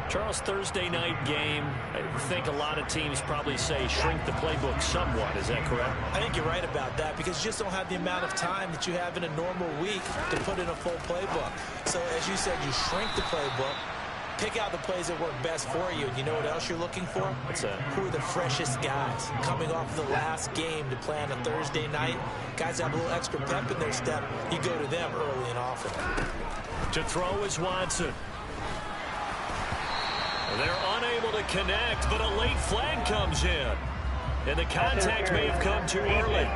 Charles, Thursday night game, I think a lot of teams probably say shrink the playbook somewhat. Is that correct? I think you're right about that because you just don't have the amount of time that you have in a normal week to put in a full playbook. So as you said, you shrink the playbook, pick out the plays that work best for you. And you know what else you're looking for? What's that? Who are the freshest guys coming off the last game to play on a Thursday night? Guys have a little extra pep in their step. You go to them early and often. To throw is Watson. They're unable to connect, but a late flag comes in. And the contact may have come too early.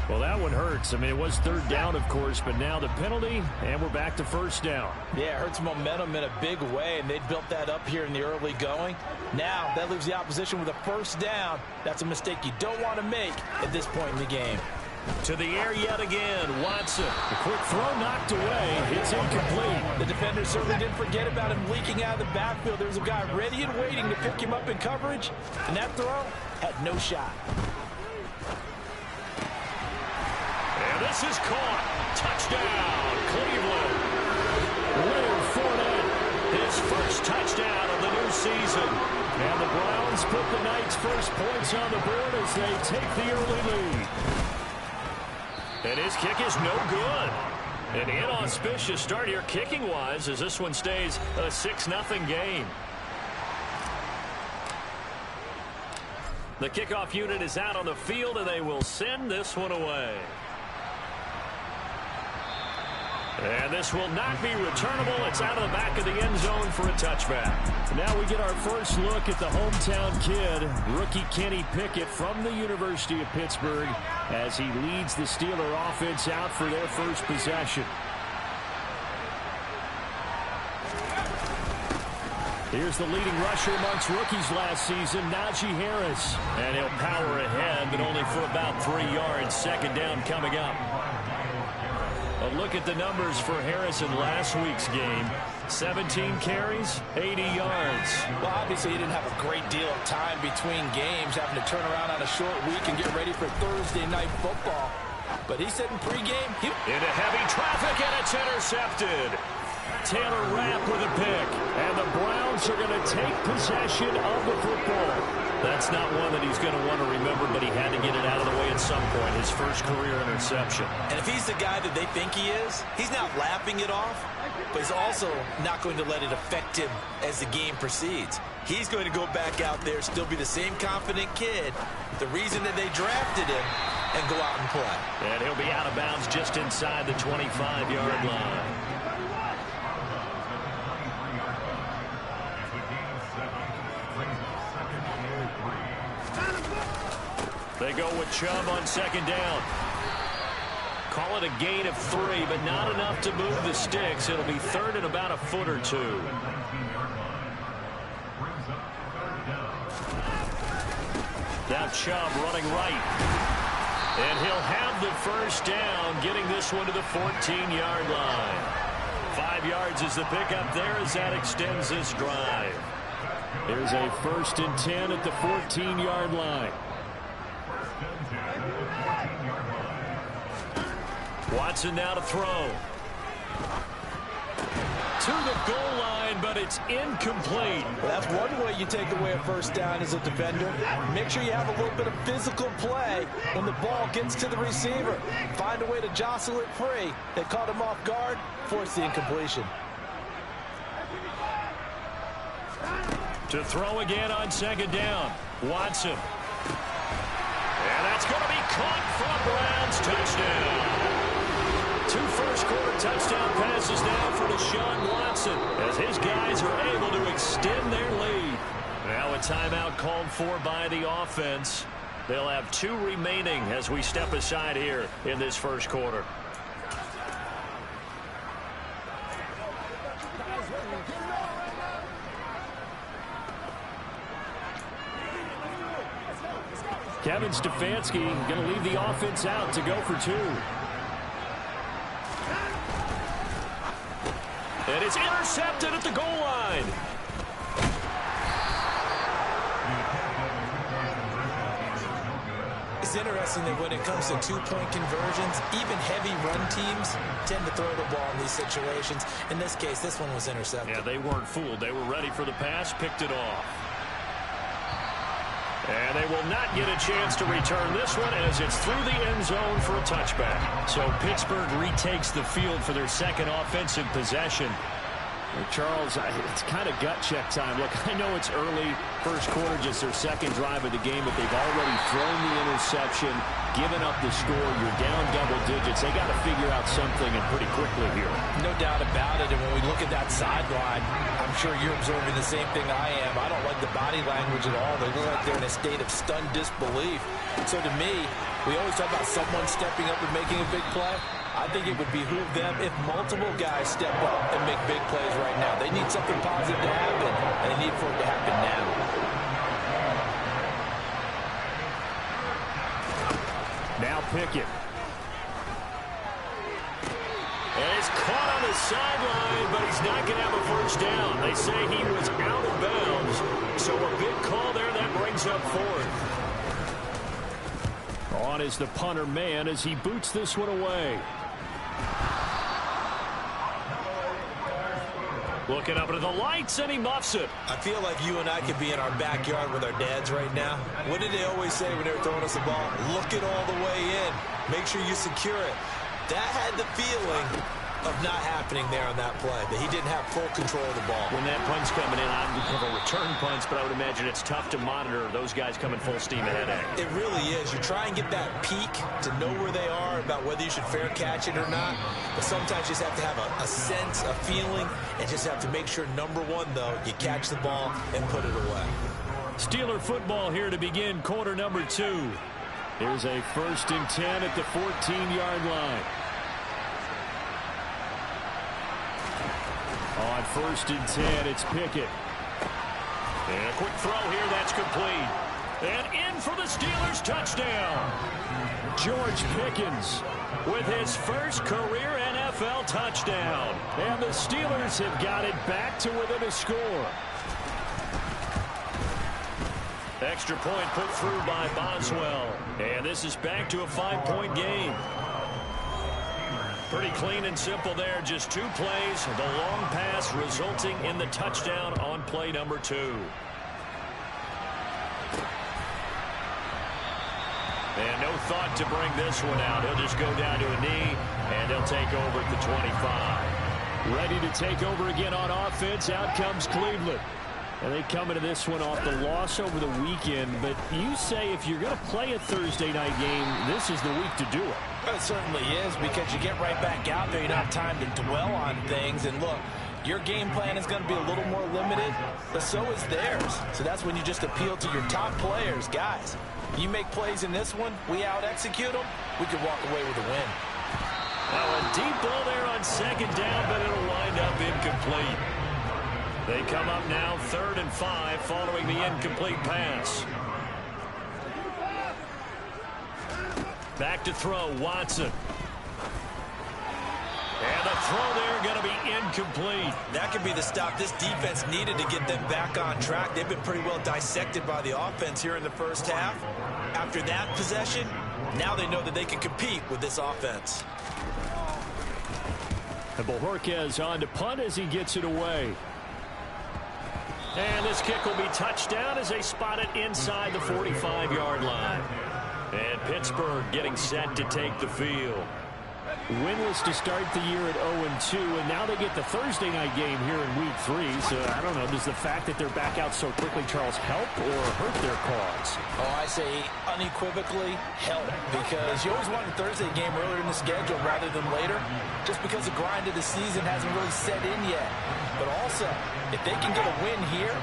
Well, that one hurts. I mean, it was 3rd down, of course, but now the penalty, and we're back to 1st down. Yeah, it hurts momentum in a big way, and they built that up here in the early going. Now, that leaves the opposition with a 1st down. That's a mistake you don't want to make at this point in the game. To the air yet again, Watson. The quick throw knocked away. It's incomplete. The defender certainly didn't forget about him leaking out of the backfield. There was a guy ready and waiting to pick him up in coverage, and that throw had no shot. And this is caught. Touchdown, Cleveland. Leonard Fournette. His first touchdown of the new season. And the Browns put the Knights' first points on the board as they take the early lead. And his kick is no good. An inauspicious start here kicking-wise as this one stays a 6-0 game. The kickoff unit is out on the field, and they will send this one away. And this will not be returnable. It's out of the back of the end zone for a touchback. Now we get our first look at the hometown kid, rookie Kenny Pickett from the University of Pittsburgh, as he leads the Steeler offense out for their first possession. Here's the leading rusher amongst rookies last season, Najee Harris. And he'll power ahead, but only for about 3 yards. 2nd down coming up. A look at the numbers for Harris in last week's game. 17 carries, 80 yards. Well, obviously he didn't have a great deal of time between games, having to turn around on a short week and get ready for Thursday night football. But he said in pregame, into heavy traffic, and it's intercepted. Taylor Rapp with a pick. And the Browns are going to take possession of the football. That's not one that he's going to want to remember, but he had to get it out of the way at some point. His first career interception. And if he's the guy that they think he is, he's not laughing it off, but he's also not going to let it affect him as the game proceeds. He's going to go back out there, still be the same confident kid, the reason that they drafted him, and go out and play. And he'll be out of bounds just inside the 25-yard line. They go with Chubb on 2nd down. Call it a gain of 3, but not enough to move the sticks. It'll be 3rd and about a foot or 2. Now Chubb running right. And he'll have the 1st down, getting this one to the 14-yard line. 5 yards is the pickup there as that extends this drive. There's a 1st and 10 at the 14-yard line. Watson now to throw. To the goal line, but it's incomplete. Well, that's one way you take away a 1st down as a defender. Make sure you have a little bit of physical play when the ball gets to the receiver. Find a way to jostle it free. They caught him off guard, forced the incompletion. To throw again on 2nd down. Watson. And that's going to be caught for a Browns touchdown. 2 first-quarter touchdown passes now for Deshaun Watson as his guys are able to extend their lead. Now a timeout called for by the offense. They'll have 2 remaining as we step aside here in this first quarter. Kevin Stefanski going to leave the offense out to go for 2. And it's intercepted at the goal line. It's interesting that when it comes to two-point conversions, even heavy run teams tend to throw the ball in these situations. In this case, this one was intercepted. Yeah, they weren't fooled. They were ready for the pass, picked it off. And they will not get a chance to return this one as it's through the end zone for a touchback. So Pittsburgh retakes the field for their second offensive possession. Charles, it's kind of gut check time. Look, I know it's early, first quarter, just their second drive of the game, but they've already thrown the interception, given up the score. You're down double digits. They got to figure out something, and pretty quickly here. No doubt about it. And when we look at that sideline, I'm sure you're observing the same thing I am. I don't like the body language at all. They look like they're in a state of stunned disbelief. So to me, we always talk about someone stepping up and making a big play. I think it would behoove them if multiple guys step up and make big plays right now. They need something positive to happen, and they need for it to happen now. Now Pickett. And it's caught on the sideline, but he's not going to have a first down. They say he was out of bounds. So a big call there that brings up 4th. On is the punter man as he boots this one away. Looking up into the lights, and he muffs it. I feel like you and I could be in our backyard with our dads right now. What did they always say when they were throwing us the ball? Look it all the way in. Make sure you secure it. That had the feeling of not happening there on that play, that he didn't have full control of the ball. When that punt's coming in, I'm looking for return punts, but I would imagine it's tough to monitor those guys coming full steam ahead. It really is. You try and get that peek to know where they are, about whether you should fair catch it or not, but sometimes you just have to have a sense, a feeling, and just have to make sure, number one, though, you catch the ball and put it away. Steeler football here to begin quarter number 2. Here's a 1st and 10 at the 14-yard line. On 1st and 10, it's Pickett. And a quick throw here, that's complete. And in for the Steelers, touchdown. George Pickens with his first career NFL touchdown. And the Steelers have got it back to within a score. Extra point put through by Boswell. And this is back to a 5-point game. Pretty clean and simple there. Just 2 plays. The long pass resulting in the touchdown on play number 2. And no thought to bring this one out. He'll just go down to a knee, and he'll take over at the 25. Ready to take over again on offense. Out comes Cleveland. And they come into this one off the loss over the weekend. But you say if you're going to play a Thursday night game, this is the week to do it. It certainly is, because you get right back out there. You don't have time to dwell on things. And look, your game plan is going to be a little more limited, but so is theirs. So that's when you just appeal to your top players. Guys, you make plays in this one, we out-execute them, we could walk away with a win. Now a deep ball there on 2nd down, but it'll wind up incomplete. They come up now 3rd and 5 following the incomplete pass. Back to throw, Watson. And the throw there going to be incomplete. That could be the stop this defense needed to get them back on track. They've been pretty well dissected by the offense here in the first half. After that possession, now they know that they can compete with this offense. And Bojorquez on to punt as he gets it away. And this kick will be touchdown as they spot it inside the 45-yard line. And Pittsburgh getting set to take the field. Winless to start the year at 0-2, and now they get the Thursday night game here in Week 3. So, I don't know, does the fact that they're back out so quickly, Charles, help or hurt their cause? Oh, I say unequivocally help, because you always want a Thursday game earlier in the schedule rather than later, just because the grind of the season hasn't really set in yet. But also, if they can get a win here,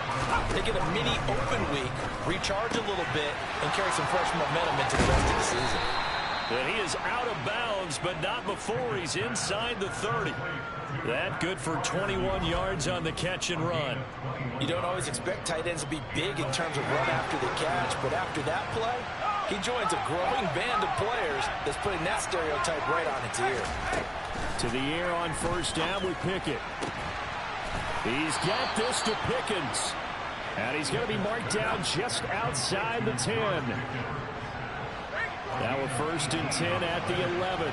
they get a mini open week, recharge a little bit, and carry some fresh momentum into the rest of the season. And he is out of bounds, but not before he's inside the 30. That good for 21 yards on the catch and run. You don't always expect tight ends to be big in terms of run after the catch, but after that play, He joins a growing band of players that's putting that stereotype right on its ear. To the air on first down with Pickett. He's got this to Pickens. And he's going to be marked down just outside the 10. Now a 1st and 10 at the 11.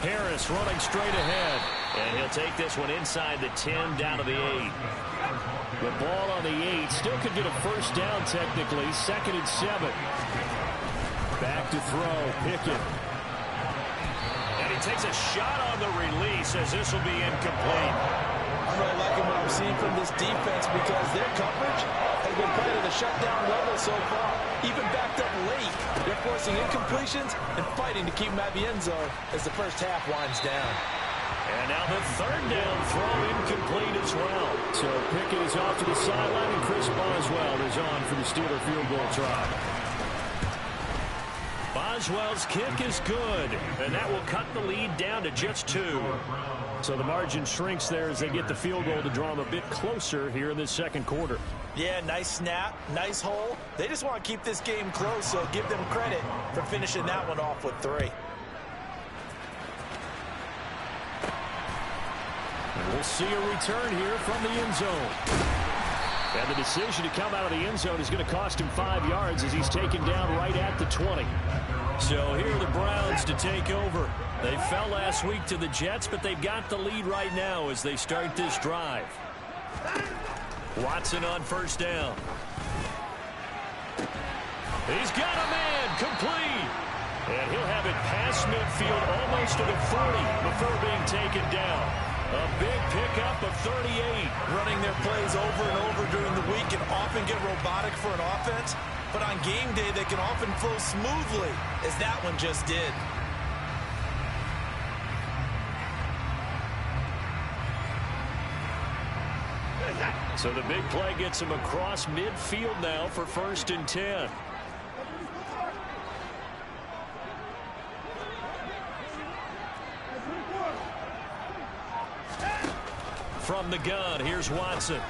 Harris running straight ahead. And he'll take this one inside the 10 down to the 8. The ball on the 8 still could get a first down technically. 2nd and 7. Back to throw, Pickett. And he takes a shot on the release as this will be incomplete. I'm really liking what I'm seeing from this defense because their coverage has been playing at a shutdown level so far. Even backed up late, they're forcing incompletions and fighting to keep them at the end zone as the first half winds down. And now the 3rd down throw incomplete as well. So Pickett is off to the sideline and Chris Boswell is on for the Steeler field goal try. Boswell's kick is good, and that will cut the lead down to just 2. So the margin shrinks there as they get the field goal to draw them a bit closer here in this 2nd quarter. Yeah, nice snap, nice hole. They just want to keep this game close, so give them credit for finishing that one off with 3. And we'll see a return here from the end zone. And the decision to come out of the end zone is going to cost him 5 yards as he's taken down right at the 20. So here are the Browns to take over. They fell last week to the Jets, but they've got the lead right now as they start this drive. Watson on first down. He's got a man, complete. And he'll have it past midfield almost to the 40 before being taken down. A big pickup of 38. Running their plays over and over during the week can often get robotic for an offense, but on game day they can often flow smoothly, as that one just did. So the big play gets him across midfield now for 1st and 10. From the gun, here's Watson.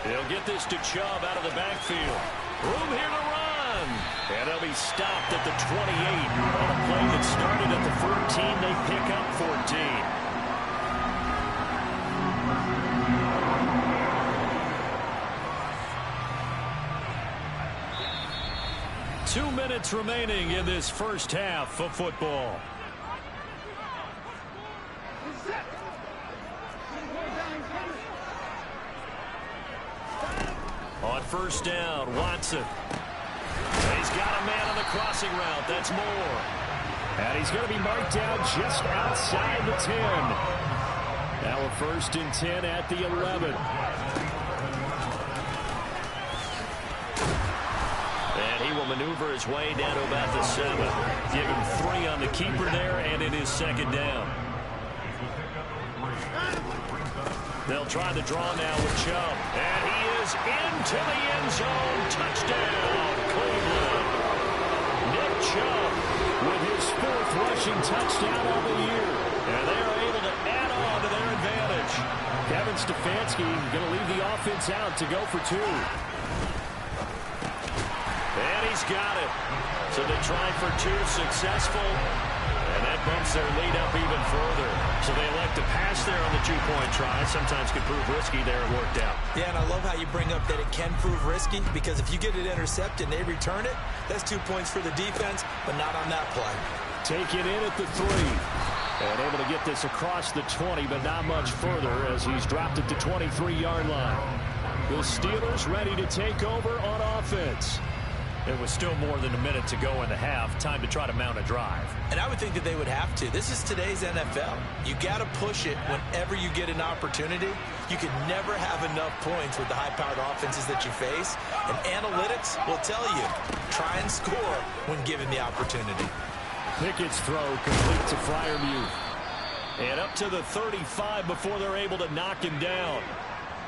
He'll get this to Chubb out of the backfield. Room here to run. And he'll be stopped at the 28. On a play that started at the 14, they pick up 14. 2 minutes remaining in this first half of football. On first down, Watson. He's got a man on the crossing route. That's Moore. And he's going to be marked down just outside the 10. Now a 1st and 10 at the 11. And he will maneuver his way down to about the 7. Give him 3 on the keeper there, and it is 2nd down. They'll try the draw now with Chubb. And he is into the end zone. Touchdown, Cleveland. Nick Chubb with his 4th rushing touchdown of the year. And they are able to add on to their advantage. Kevin Stefanski going to leave the offense out to go for 2. And he's got it. So they try for 2, successful. And that bumps their lead up even further. So they elect to pass there on the 2-point try. Sometimes could prove risky there. It worked out. Yeah, and I love how you bring up that it can prove risky, because if you get it intercepted and they return it, that's 2 points for the defense, but not on that play. Take it in at the 3. And able to get this across the 20, but not much further as he's dropped at the 23-yard line. The Steelers ready to take over on offense. It was still more than a minute to go in the half. Time to try to mount a drive. And I would think that they would have to. This is today's NFL. You got to push it whenever you get an opportunity. You can never have enough points with the high-powered offenses that you face. And analytics will tell you, try and score when given the opportunity. Pickett's throw complete to Freiermuth. And up to the 35 before they're able to knock him down.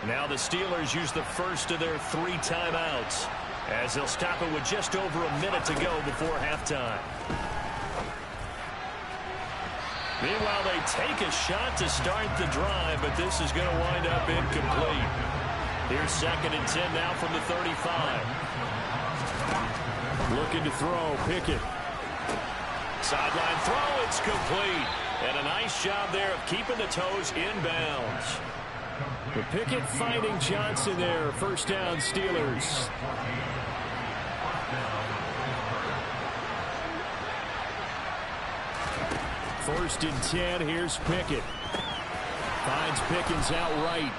Now the Steelers use the first of their 3 timeouts, as they'll stop it with just over a minute to go before halftime. Meanwhile, they take a shot to start the drive, but this is going to wind up incomplete. Here's 2nd and 10 now from the 35. Looking to throw, Pickett. Sideline throw, it's complete. And a nice job there of keeping the toes inbounds. But Pickett finding Johnson there. First down, Steelers. First and 10, here's Pickett. Finds Pickens out right.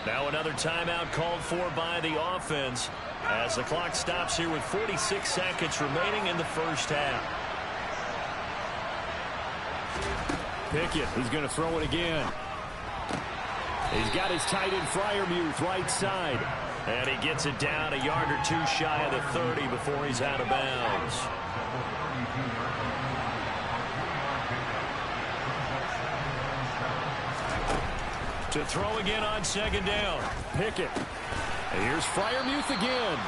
Now another timeout called for by the offense as the clock stops here with 46 seconds remaining in the first half. Pickett, he's going to throw it again. He's got his tight end Freiermuth right side. And he gets it down a yard or two shy of the 30 before he's out of bounds. To throw again on 2nd down. Pickett. And here's Freiermuth again.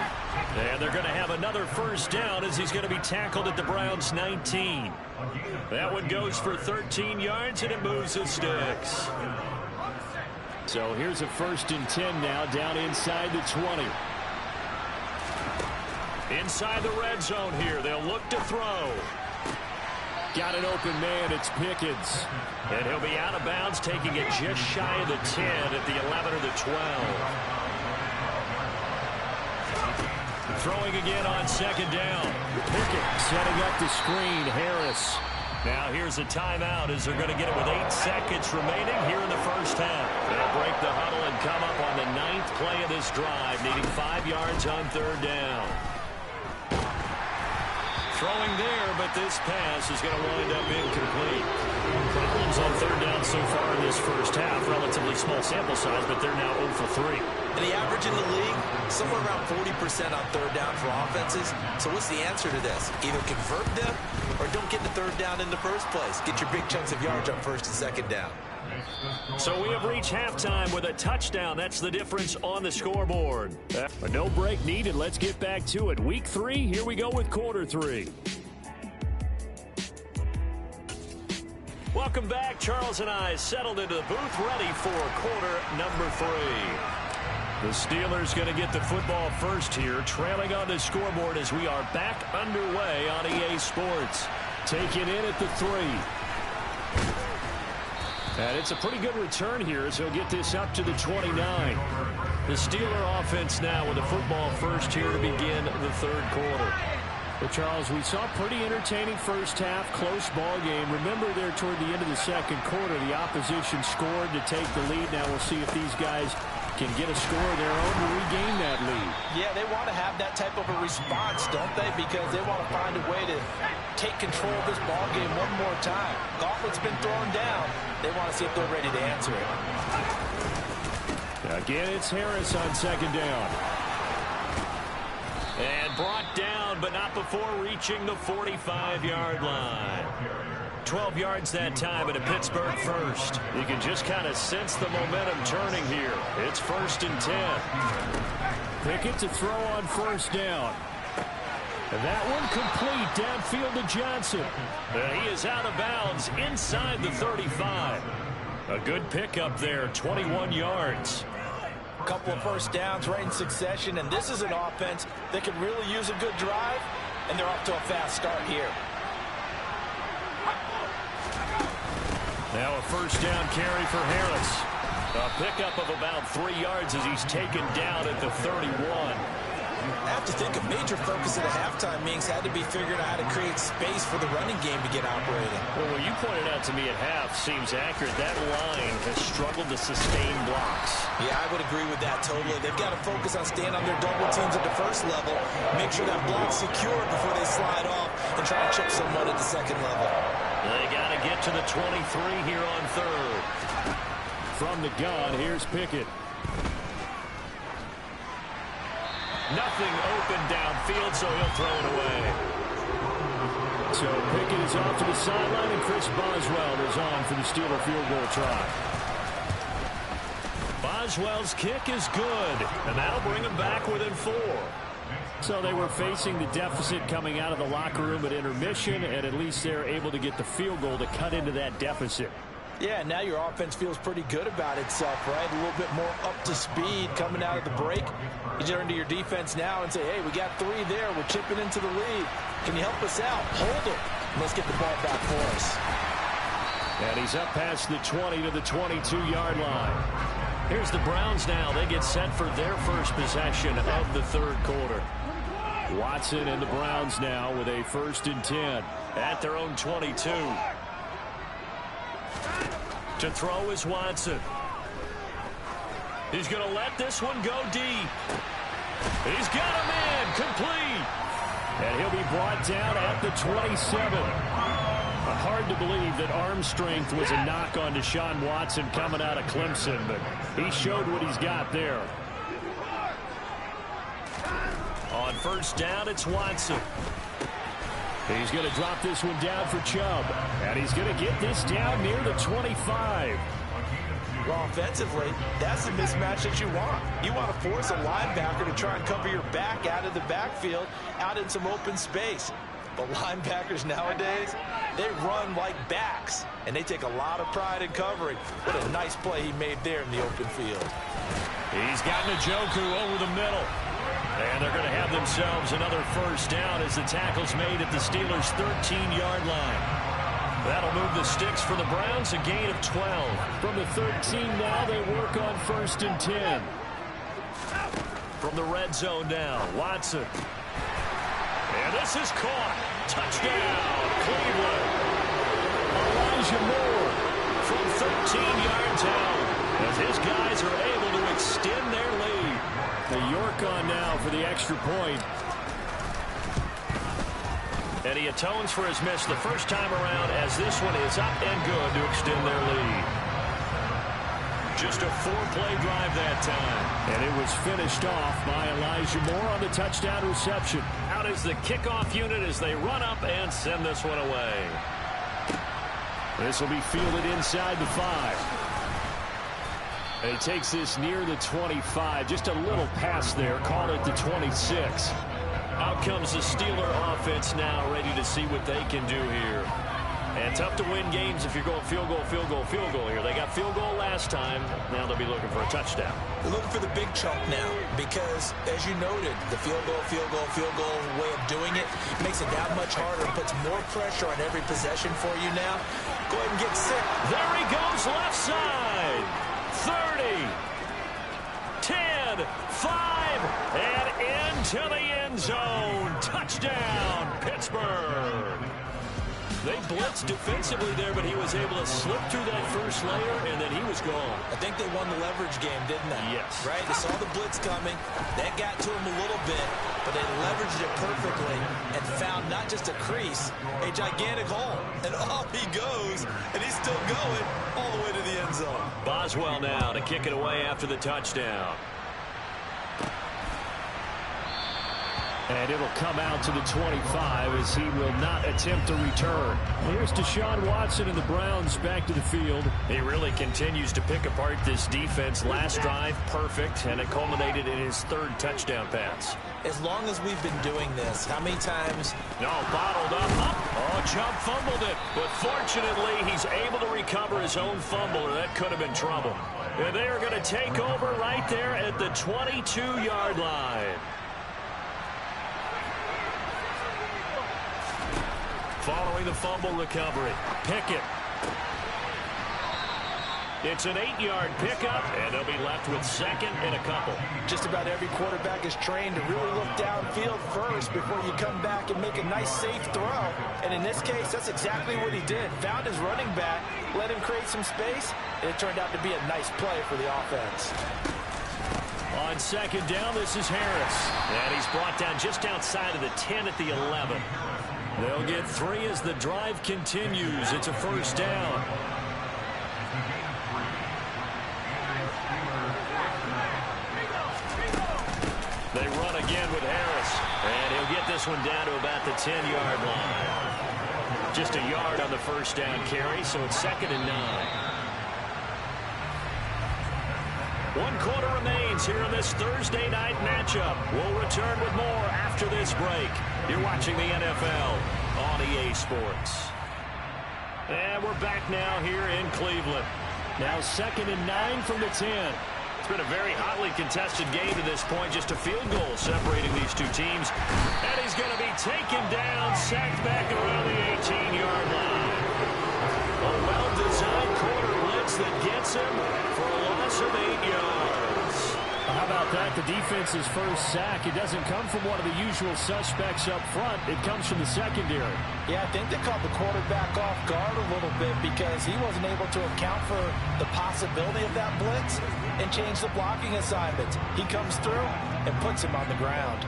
And they're going to have another first down as he's going to be tackled at the Browns' 19. That one goes for 13 yards, and it moves the sticks. So here's a 1st and 10 now down inside the 20. Inside the red zone here. They'll look to throw. Got an open man. It's Pickens. And he'll be out of bounds, taking it just shy of the 10 at the 11 or the 12. Throwing again on 2nd down. Pickett setting up the screen. Harris. Now here's a timeout as they're going to get it with 8 seconds remaining here in the first half. They'll break the huddle and come up on the 9th play of this drive, needing 5 yards on 3rd down. Throwing there, but this pass is going to wind up incomplete. Problems on 3rd down so far in this first half. Relatively small sample size, but they're now 0 for 3. And the average in the league, somewhere around 40% on 3rd down for offenses. So what's the answer to this? Either convert them or don't get the 3rd down in the first place. Get your big chunks of yards on 1st and 2nd down. So we have reached halftime with a touchdown. That's the difference on the scoreboard. No break needed. Let's get back to it. Week 3, here we go with quarter 3. Welcome back. Charles and I settled into the booth, ready for quarter number 3. The Steelers going to get the football first here, trailing on the scoreboard as we are back underway on EA Sports. Taking in at the 3. And it's a pretty good return here as he'll get this up to the 29. The Steeler offense now with the football first here to begin the 3rd quarter. Well, Charles, we saw a pretty entertaining first half, close ball game. Remember there toward the end of the 2nd quarter, the opposition scored to take the lead. Now we'll see if these guys can get a score of their own to regain that lead. Yeah, they want to have that type of a response, don't they? Because they want to find a way to take control of this ball game one more time. Gauntlet's been thrown down. They want to see if they're ready to answer it. Again, it's Harris on 2nd down. And brought down, but not before reaching the 45-yard line. 12 yards that time, and a Pittsburgh first. You can just kind of sense the momentum turning here. It's 1st and 10. Pickett to throw on 1st down. And that one complete downfield to Johnson. He is out of bounds inside the 35. A good pickup there, 21 yards. A couple of first downs right in succession, and this is an offense that can really use a good drive, and they're off to a fast start here. Now a first down carry for Harris. A pickup of about 3 yards as he's taken down at the 31. I have to think a major focus at the halftime meetings had to be figuring out how to create space for the running game to get operating. Well, what you pointed out to me at half seems accurate. That line has struggled to sustain blocks. Yeah, I would agree with that totally. They've got to focus on staying on their double teams at the first level, make sure that block's secure before they slide off and try to chip someone at the second level. They got to get to the 23 here on 3rd. From the gun, here's Pickett. Nothing open downfield, so he'll throw it away. So Pickett is off to the sideline, and Chris Boswell is on for the Steeler field goal try. Boswell's kick is good, and that'll bring him back within 4. So they were facing the deficit coming out of the locker room at intermission, and at least they're able to get the field goal to cut into that deficit. Yeah, now your offense feels pretty good about itself, right? A little bit more up to speed coming out of the break. You turn to your defense now and say, hey, we got 3 there. We're chipping into the lead. Can you help us out? Hold it. Let's get the ball back for us. And he's up past the 20 to the 22-yard line. Here's the Browns now. They get set for their first possession of the third quarter. Watson and the Browns now with a 1st and 10 at their own 22. To throw is Watson. He's going to let this one go deep. He's got him in, complete. And he'll be brought down at the 27. Hard to believe that arm strength was a knock on Deshaun Watson coming out of Clemson, but he showed what he's got there. On 1st down, it's Watson. He's going to drop this one down for Chubb. And he's going to get this down near the 25. Well, offensively, that's the mismatch that you want. You want to force a linebacker to try and cover your back out of the backfield, out in some open space. But linebackers nowadays, they run like backs, and they take a lot of pride in covering. What a nice play he made there in the open field. He's got Njoku over the middle. And they're going to have themselves another 1st down as the tackle's made at the Steelers' 13-yard line. That'll move the sticks for the Browns, a gain of 12. From the 13 now, they work on 1st and 10. From the red zone now, Watson. And this is caught. Touchdown, Cleveland. Elijah Moore from 13 yards out as his guys are able to extend their lead. The York on now for the extra point. And he atones for his miss the first time around as this one is up and good to extend their lead. Just a 4-play drive that time. And it was finished off by Elijah Moore on the touchdown reception. Out is the kickoff unit as they run up and send this one away. This will be fielded inside the 5. And he takes this near the 25. Just a little pass there. Call it the 26. Out comes the Steeler offense now, ready to see what they can do here. And tough to win games if you're going field goal, field goal, field goal here. They got field goal last time. Now they'll be looking for a touchdown. They're looking for the big chunk now because, as you noted, the field goal way of doing it makes it that much harder and puts more pressure on every possession for you now. Go ahead and get set. There he goes left side. 30, 10, 5, and into the end zone. Touchdown, Pittsburgh. They blitzed defensively there, but he was able to slip through that first layer, and then he was gone. I think they won the leverage game, didn't they? Yes. Right? They saw the blitz coming. That got to him a little bit, but they leveraged it perfectly and found not just a crease, a gigantic hole. And off he goes, and he's still going all the way to the end zone. Boswell now to kick it away after the touchdown. And it'll come out to the 25 as he will not attempt a return. Here's Deshaun Watson and the Browns back to the field. He really continues to pick apart this defense. Last drive, perfect, and it culminated in his 3rd touchdown pass. As long as we've been doing this, how many times? No, bottled up. Oh, Chubb fumbled it. But fortunately, he's able to recover his own fumble, or that could have been trouble. And they are going to take over right there at the 22-yard line. Following the fumble recovery, Pickett. It's an 8-yard pickup, and they'll be left with 2nd and a couple. Just about every quarterback is trained to really look downfield first before you come back and make a nice, safe throw. And in this case, that's exactly what he did. Found his running back, let him create some space, and it turned out to be a nice play for the offense. On 2nd down, this is Harris. And he's brought down just outside of the 10 at the 11. They'll get 3 as the drive continues. It's a 1st down. They run again with Harris. And he'll get this one down to about the 10-yard line. Just a yard on the 1st down carry, so it's 2nd and 9. 1 quarter remains here in this Thursday night matchup. We'll return with more after this break. You're watching the NFL on EA Sports. And we're back now here in Cleveland. Now 2nd and 9 from the 10. It's been a very hotly contested game to this point. Just a field goal separating these two teams. And he's going to be taken down, sacked back around the 18-yard line. A well-designed corner blitz that gets him for a loss of 8 yards. How about that? The defense's first sack. It doesn't come from one of the usual suspects up front. It comes from the secondary. Yeah, I think they caught the quarterback off guard a little bit because he wasn't able to account for the possibility of that blitz and change the blocking assignments. He comes through and puts him on the ground.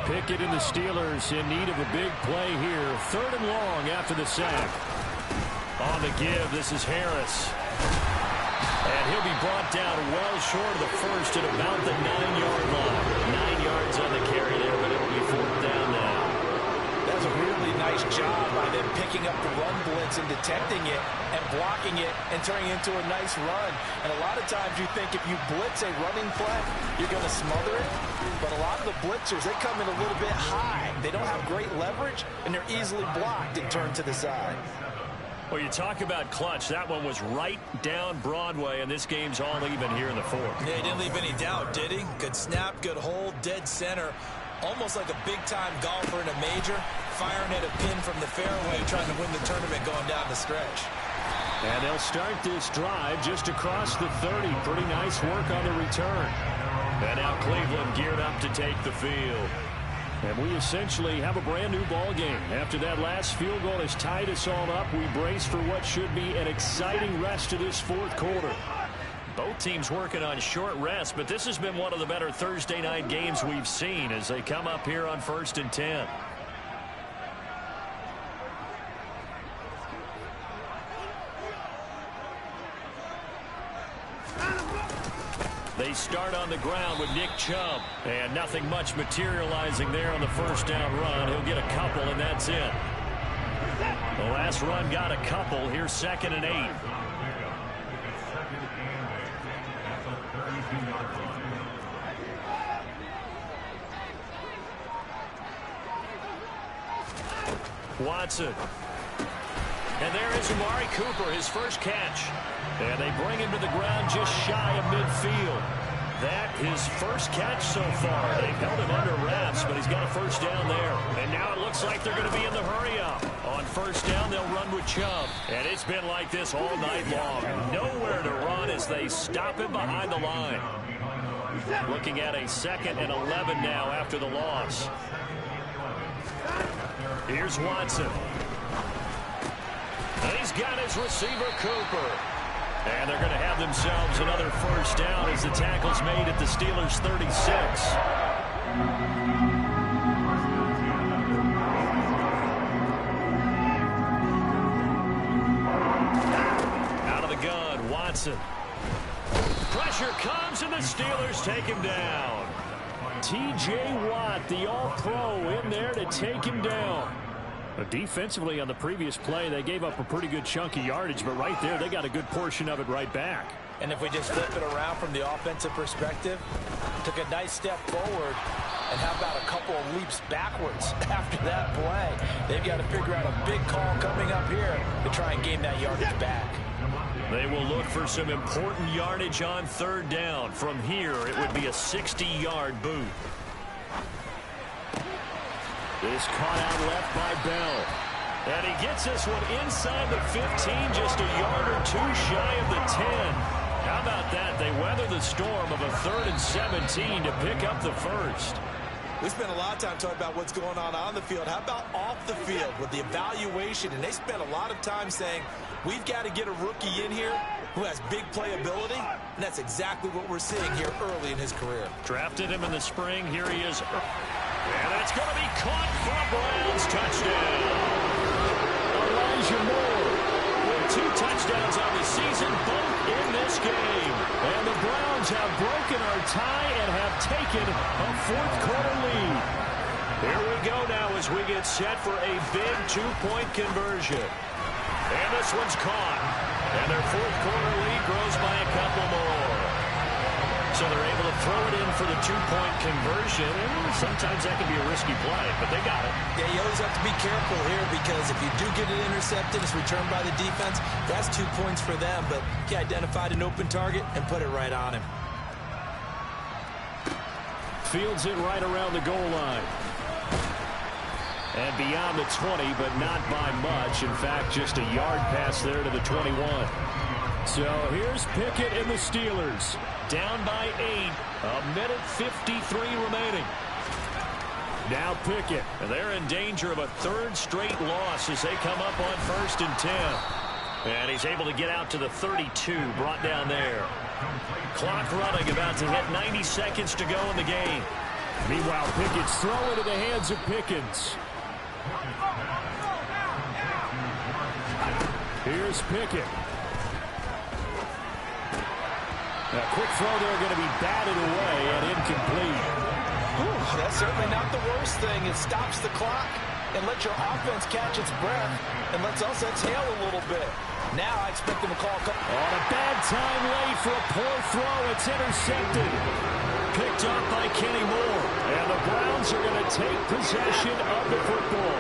Pickett and the Steelers in need of a big play here. 3rd and long after the sack. On the give, this is Harris. And he'll be brought down well short of the first at about the 9-yard line. 9 yards on the carry there, but it'll be 4th down now. That's a really nice job by them picking up the run blitz and detecting it and blocking it and turning it into a nice run. And a lot of times you think if you blitz a running play, you're going to smother it. But a lot of the blitzers, they come in a little bit high. They don't have great leverage, and they're easily blocked and turned to the side. Well, you talk about clutch. That one was right down Broadway, and this game's all even here in the 4th. Yeah, he didn't leave any doubt, did he? Good snap, good hold, dead center. Almost like a big-time golfer in a major, firing at a pin from the fairway, trying to win the tournament going down the stretch. And they'll start this drive just across the 30. Pretty nice work on the return. And now Cleveland geared up to take the field. And we essentially have a brand-new ball game. After that last field goal has tied us all up, we brace for what should be an exciting rest to this 4th quarter. Both teams working on short rest, but this has been one of the better Thursday night games we've seen as they come up here on 1st and 10. They start on the ground with Nick Chubb. And nothing much materializing there on the 1st down run. He'll get a couple, and that's it. The last run got a couple. Here's 2nd and 8. Watson. And there is Amari Cooper, his first catch. And they bring him to the ground just shy of midfield. That his first catch so far. They've held him under wraps, but he's got a 1st down there. And now it looks like they're going to be in the hurry-up. On 1st down, they'll run with Chubb. And it's been like this all night long. Nowhere to run as they stop him behind the line. Looking at a 2nd and 11 now after the loss. Here's Watson. And he's got his receiver, Cooper. And they're going to have themselves another 1st down as the tackle's made at the Steelers' 36. Out of the gun, Watson. Pressure comes, and the Steelers take him down. T.J. Watt, the All-Pro, in there to take him down. But defensively on the previous play, they gave up a pretty good chunk of yardage, but right there, they got a good portion of it right back. And if we just flip it around from the offensive perspective, took a nice step forward, and how about a couple of leaps backwards after that play? They've got to figure out a big call coming up here to try and gain that yardage back. They will look for some important yardage on 3rd down. From here, it would be a 60-yard boot. This caught out left by Bell. And he gets this one inside the 15, just a yard or 2 shy of the 10. How about that? They weather the storm of a 3rd and 17 to pick up the 1st. We spent a lot of time talking about what's going on the field. How about off the field with the evaluation? And they spent a lot of time saying, we've got to get a rookie in here who has big playability. And that's exactly what we're seeing here early in his career. Drafted him in the spring. Here he is. And that's going to be caught for a Browns touchdown. Elijah Moore with 2 touchdowns on the season, both in this game. And the Browns have broken our tie and have taken a 4th quarter lead. Here we go now as we get set for a big 2-point conversion. And this one's caught. And their 4th quarter lead grows by a couple more. So So they're able to throw it in for the two-point conversion. And sometimes that can be a risky play, but they got it. Yeah, you always have to be careful here because if you do get it intercepted, it's returned by the defense. That's 2 points for them, but he identified an open target and put it right on him. Fields it right around the goal line. And beyond the 20, but not by much. In fact, just a yard pass there to the 21. So here's Pickett and the Steelers. Down by 8. A minute 53 remaining. Now Pickett. And they're in danger of a third straight loss as they come up on 1st and 10. And he's able to get out to the 32. Brought down there. Clock running, about to hit 90 seconds to go in the game. Meanwhile, Pickett's throw into the hands of Pickens. Here's Pickett. A quick throw there going to be batted away and incomplete. Ooh, that's certainly not the worst thing. It stops the clock and lets your offense catch its breath and lets us exhale a little bit. Now I expect them to call a couple. On a bad time late for a poor throw. It's intercepted. Picked up by Kenny Moore. And the Browns are going to take possession of the football.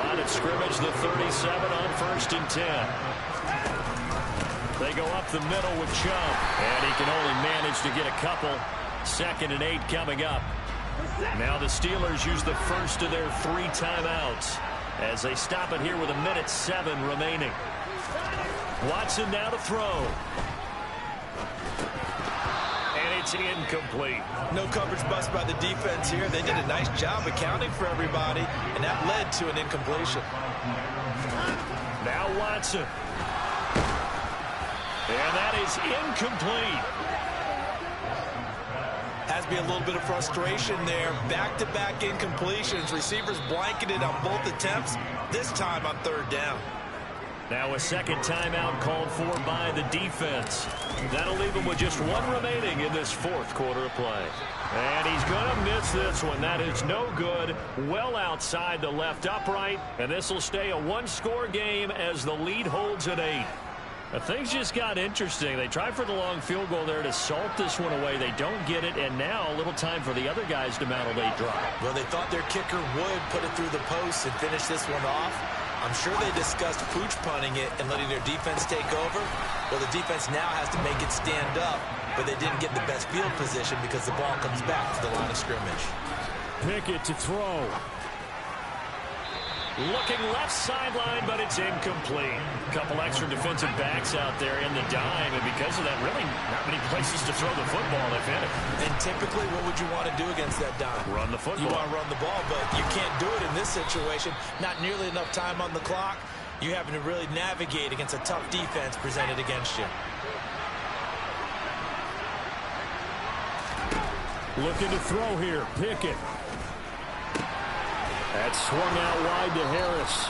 Line of scrimmage, the 37 on 1st and 10. They go up the middle with Chubb. And he can only manage to get a couple. 2nd and 8 coming up. Now the Steelers use the first of their 3 timeouts as they stop it here with a minute 7 remaining. Watson now to throw. And it's incomplete. No coverage bust by the defense here. They did a nice job accounting for everybody, and that led to an incompletion. Now Watson. And that is incomplete. Has to be a little bit of frustration there. Back-to-back incompletions. Receivers blanketed on both attempts, this time on 3rd down. Now a second timeout called for by the defense. That'll leave him with just 1 remaining in this 4th quarter of play. And he's going to miss this one. That is no good. Well outside the left upright. And this will stay a 1-score game as the lead holds at 8. Things just got interesting. They tried for the long field goal there to salt this one away. They don't get it, and now a little time for the other guys to mount a late drive. Well, they thought their kicker would put it through the post and finish this one off. I'm sure they discussed pooch punting it and letting their defense take over. Well, the defense now has to make it stand up, but they didn't get the best field position because the ball comes back to the line of scrimmage. Pickett to throw. Looking left sideline, but it's incomplete. A couple extra defensive backs out there in the dime, and because of that, really not many places to throw the football, if any. And typically, what would you want to do against that dime? Run the football. You want to run the ball, but you can't do it in this situation. Not nearly enough time on the clock. You're having to really navigate against a tough defense presented against you. Looking to throw here, Pickett. That swung out wide to Harris.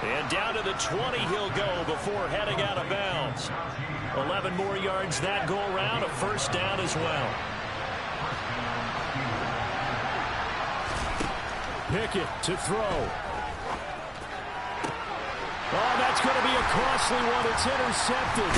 And down to the 20 he'll go before heading out of bounds. 11 more yards that go around, a 1st down as well. Pickett to throw. Oh, that's going to be a costly one. It's intercepted.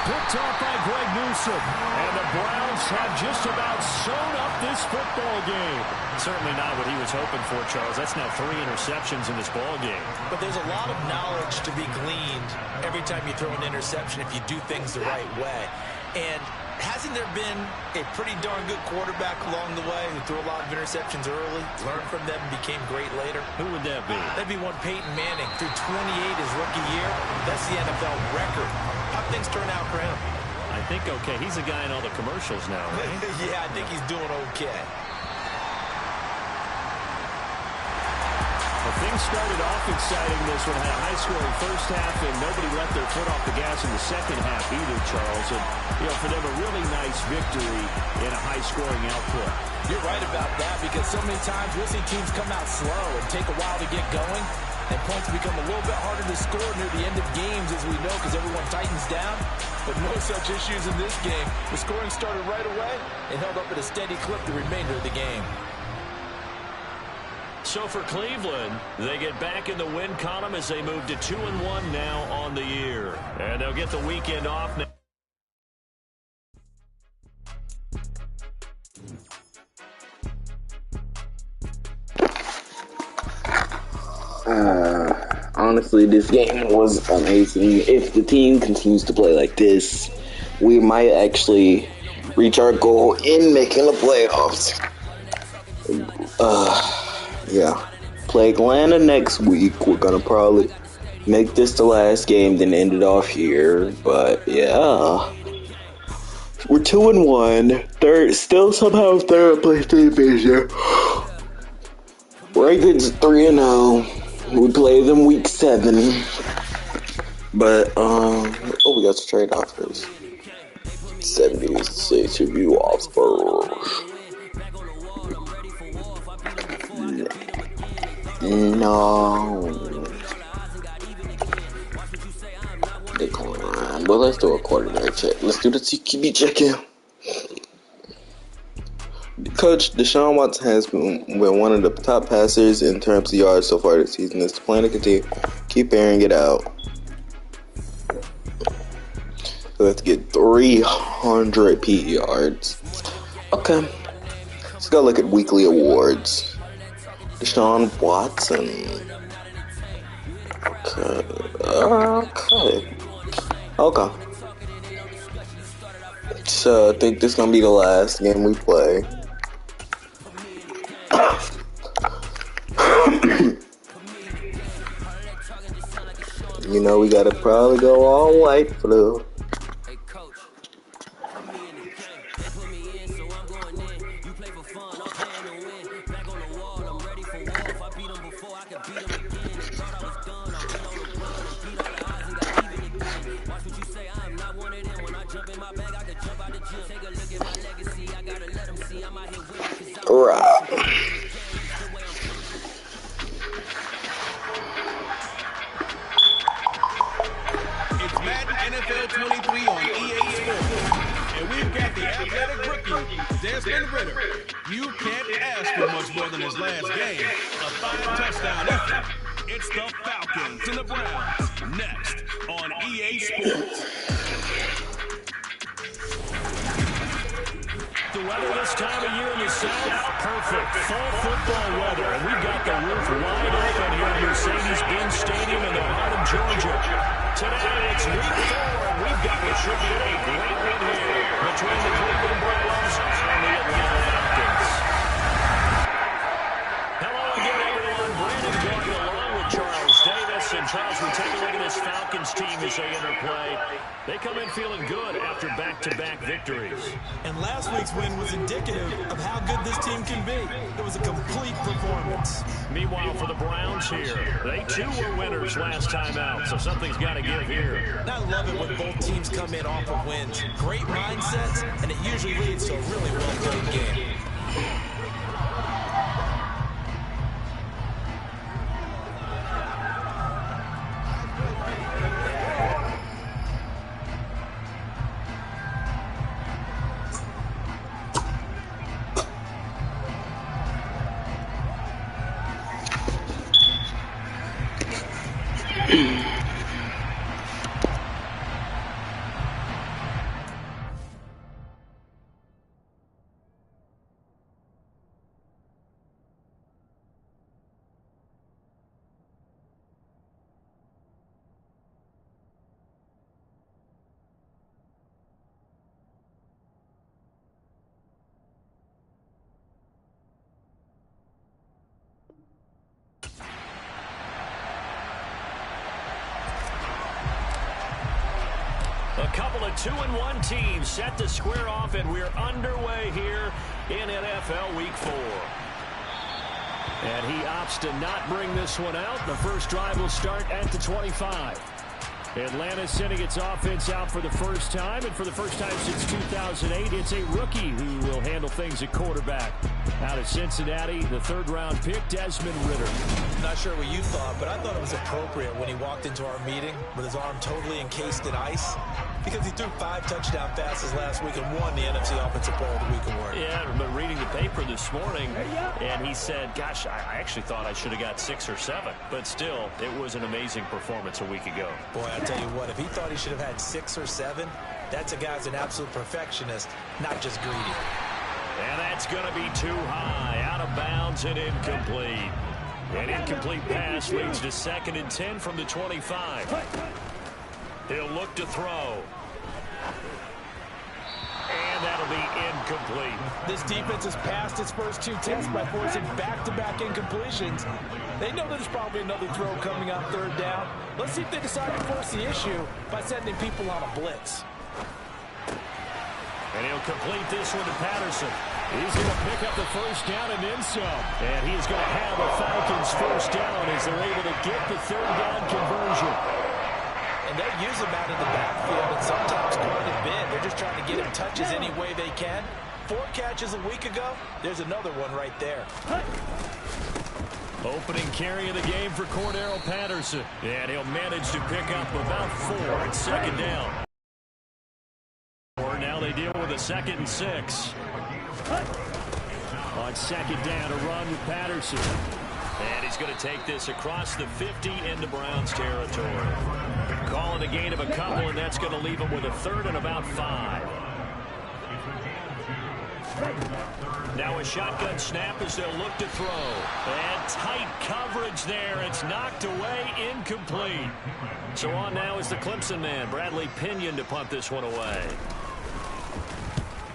Picked off by Greg Newsome. And the Browns have just about sewn up this football game. Certainly not what he was hoping for, Charles. That's now 3 interceptions in this ball game. But there's a lot of knowledge to be gleaned every time you throw an interception if you do things the right way. And hasn't there been a pretty darn good quarterback along the way who threw a lot of interceptions early, learned from them, and became great later? Who would that be? That'd be one Peyton Manning. Threw 28 his rookie year. That's the NFL record. How'd things turn out for him? I think okay. He's a guy in all the commercials now, right? Yeah, I think he's doing okay. Well, things started off exciting. This one had a high-scoring first half, and nobody let their foot off the gas in the second half either, Charles. And, for them, a really nice victory in a high-scoring output. You're right about that because so many times we'll see teams come out slow and take a while to get going, and points become a little bit harder to score near the end of games, as we know, because everyone tightens down. But no such issues in this game. The scoring started right away and held up at a steady clip the remainder of the game. So for Cleveland, they get back in the win column as they move to 2-1 now on the year. And they'll get the weekend off now. honestly, this game was amazing. If the team continues to play like this, we might actually reach our goal in making the playoffs. Yeah. Play Atlanta next week. We're gonna probably make this the last game, then end it off here. But yeah. We're 2-1. Third, still somehow third place division. Ravens 3-0. We play them week 7. But we got to trade offers. 76 review offers. No. Decline. Well, let's do a coordinator check. Let's do the TQB check-in. Coach Deshaun Watson has been one of the top passers in terms of yards so far this season. Is the plan to continue keep airing it out? We have to get 300 PE yards. Okay. Let's go look at weekly awards. Deshaun Watson. Okay. So I think this is gonna be the last game we play. You know we gotta probably go all white for the. It's Madden NFL 23 on EA Sports. And we've got the athletic rookie, Desmond Ridder. You can't ask for much more than his last game. A 5-touchdown effort. It's the Falcons and the Browns. Next on EA Sports. The weather this time of year in the South, perfect. Fall football weather, and we've got the roof wide open here at Mercedes-Benz Stadium in the heart of Georgia. Today, it's week 4, and we've got what should be a great win here between the Cleveland Browns and the Atlanta Falcons. Hello again, everyone. Brandon Gordon along with Charles Davis. And Charles, we take a look at this Falcons team as they interplay. They come in feeling good after back-to-back victories. And last week's win was indicative of how good this team can be. It was a complete performance. Meanwhile, for the Browns here, they too were winners last time out, so something's got to give here. And I love it when both teams come in off of wins. Great mindsets, and it usually leads to a really well-played game. A couple of 2-1 teams set to square off, and we're underway here in NFL Week 4. And he opts to not bring this one out. The first drive will start at the 25. Atlanta sending its offense out for the first time, and for the first time since 2008, it's a rookie who will handle things at quarterback. Out of Cincinnati, the third-round pick, Desmond Ridder. Not sure what you thought, but I thought it was appropriate when he walked into our meeting with his arm totally encased in ice, because he threw 5 touchdown passes last week and won the NFC Offensive Player of the Week award. Yeah, I remember reading the paper this morning, and he said, gosh, I actually thought I should have got 6 or 7. But still, it was an amazing performance a week ago. Boy, I tell you what, if he thought he should have had 6 or 7, that's a guy who's an absolute perfectionist, not just greedy. And that's going to be too high, out of bounds and incomplete. An incomplete pass leads to 2nd and 10 from the 25. He'll look to throw. And that'll be incomplete. This defense has passed its first 2 tests by forcing back-to-back incompletions. They know there's probably another throw coming on 3rd down. Let's see if they decide to force the issue by sending people on a blitz. And he'll complete this one to Patterson. He's going to pick up the first down and then some. And he's going to have the Falcons first down as they're able to get the 3rd down conversion. And they use him out in the backfield, and sometimes quite a bit. They're just trying to get him touches any way they can. 4 catches a week ago. There's another one right there. Opening carry of the game for Cordero Patterson. And he'll manage to pick up about 4 at 2nd down. Now they deal with a 2nd and 6. On 2nd down, a run with Patterson. And he's going to take this across the 50 into Browns territory. Call it a gain of a couple, and that's going to leave him with a 3rd and about 5. Now a shotgun snap as they'll look to throw. And tight coverage there. It's knocked away, incomplete. So on now is the Clemson man, Bradley Pinion, to punt this one away.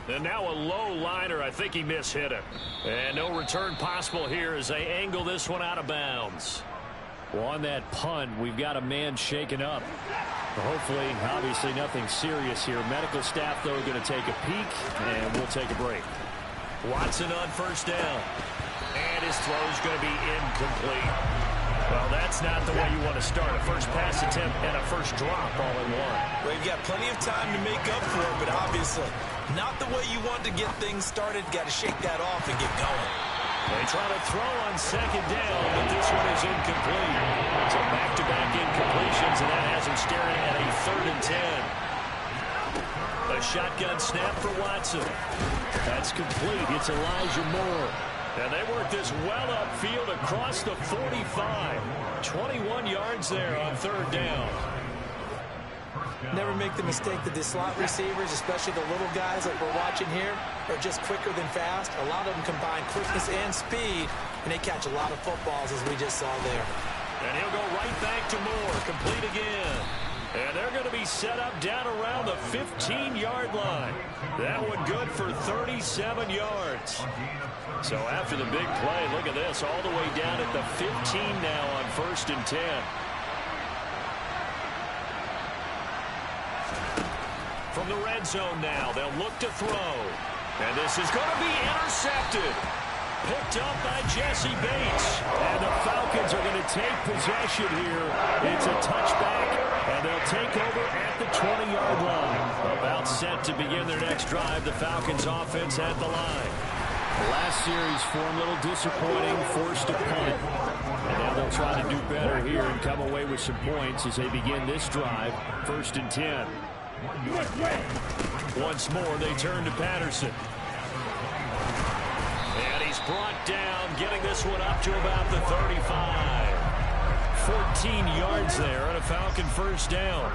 And now a low liner. I think he mishit it. And no return possible here as they angle this one out of bounds. Well, on that punt, we've got a man shaken up. Hopefully, obviously nothing serious here. Medical staff, though, going to take a peek, and we'll take a break. Watson on 1st down. And his throw is going to be incomplete. Well, that's not the way you want to start. A first pass attempt and a first drop all in one. Well, you've got plenty of time to make up for it, but obviously not the way you want to get things started. Got to shake that off and get going. They try to throw on 2nd down, but this one is incomplete. So back-to-back incompletions, and that has him staring at a 3rd and 10. A shotgun snap for Watson. That's complete. It's Elijah Moore. And they work this well upfield across the 45. 21 yards there on 3rd down. Never make the mistake that the slot receivers, especially the little guys like we're watching here, are just quicker than fast. A lot of them combine quickness and speed, and they catch a lot of footballs, as we just saw there. And he'll go right back to Moore, complete again. And they're going to be set up down around the 15-yard line. That one good for 37 yards. So after the big play, look at this, all the way down at the 15 now on 1st and 10. From the red zone now, they'll look to throw. And this is going to be intercepted. Picked up by Jesse Bates. And the Falcons are going to take possession here. It's a touchback, and they'll take over at the 20-yard line. About set to begin their next drive. The Falcons offense at the line. Last series for them, a little disappointing, forced to punt. And now they'll try to do better here and come away with some points as they begin this drive. 1st and 10. Once more, they turn to Patterson. And he's brought down, getting this one up to about the 35. 14 yards there and a Falcon first down.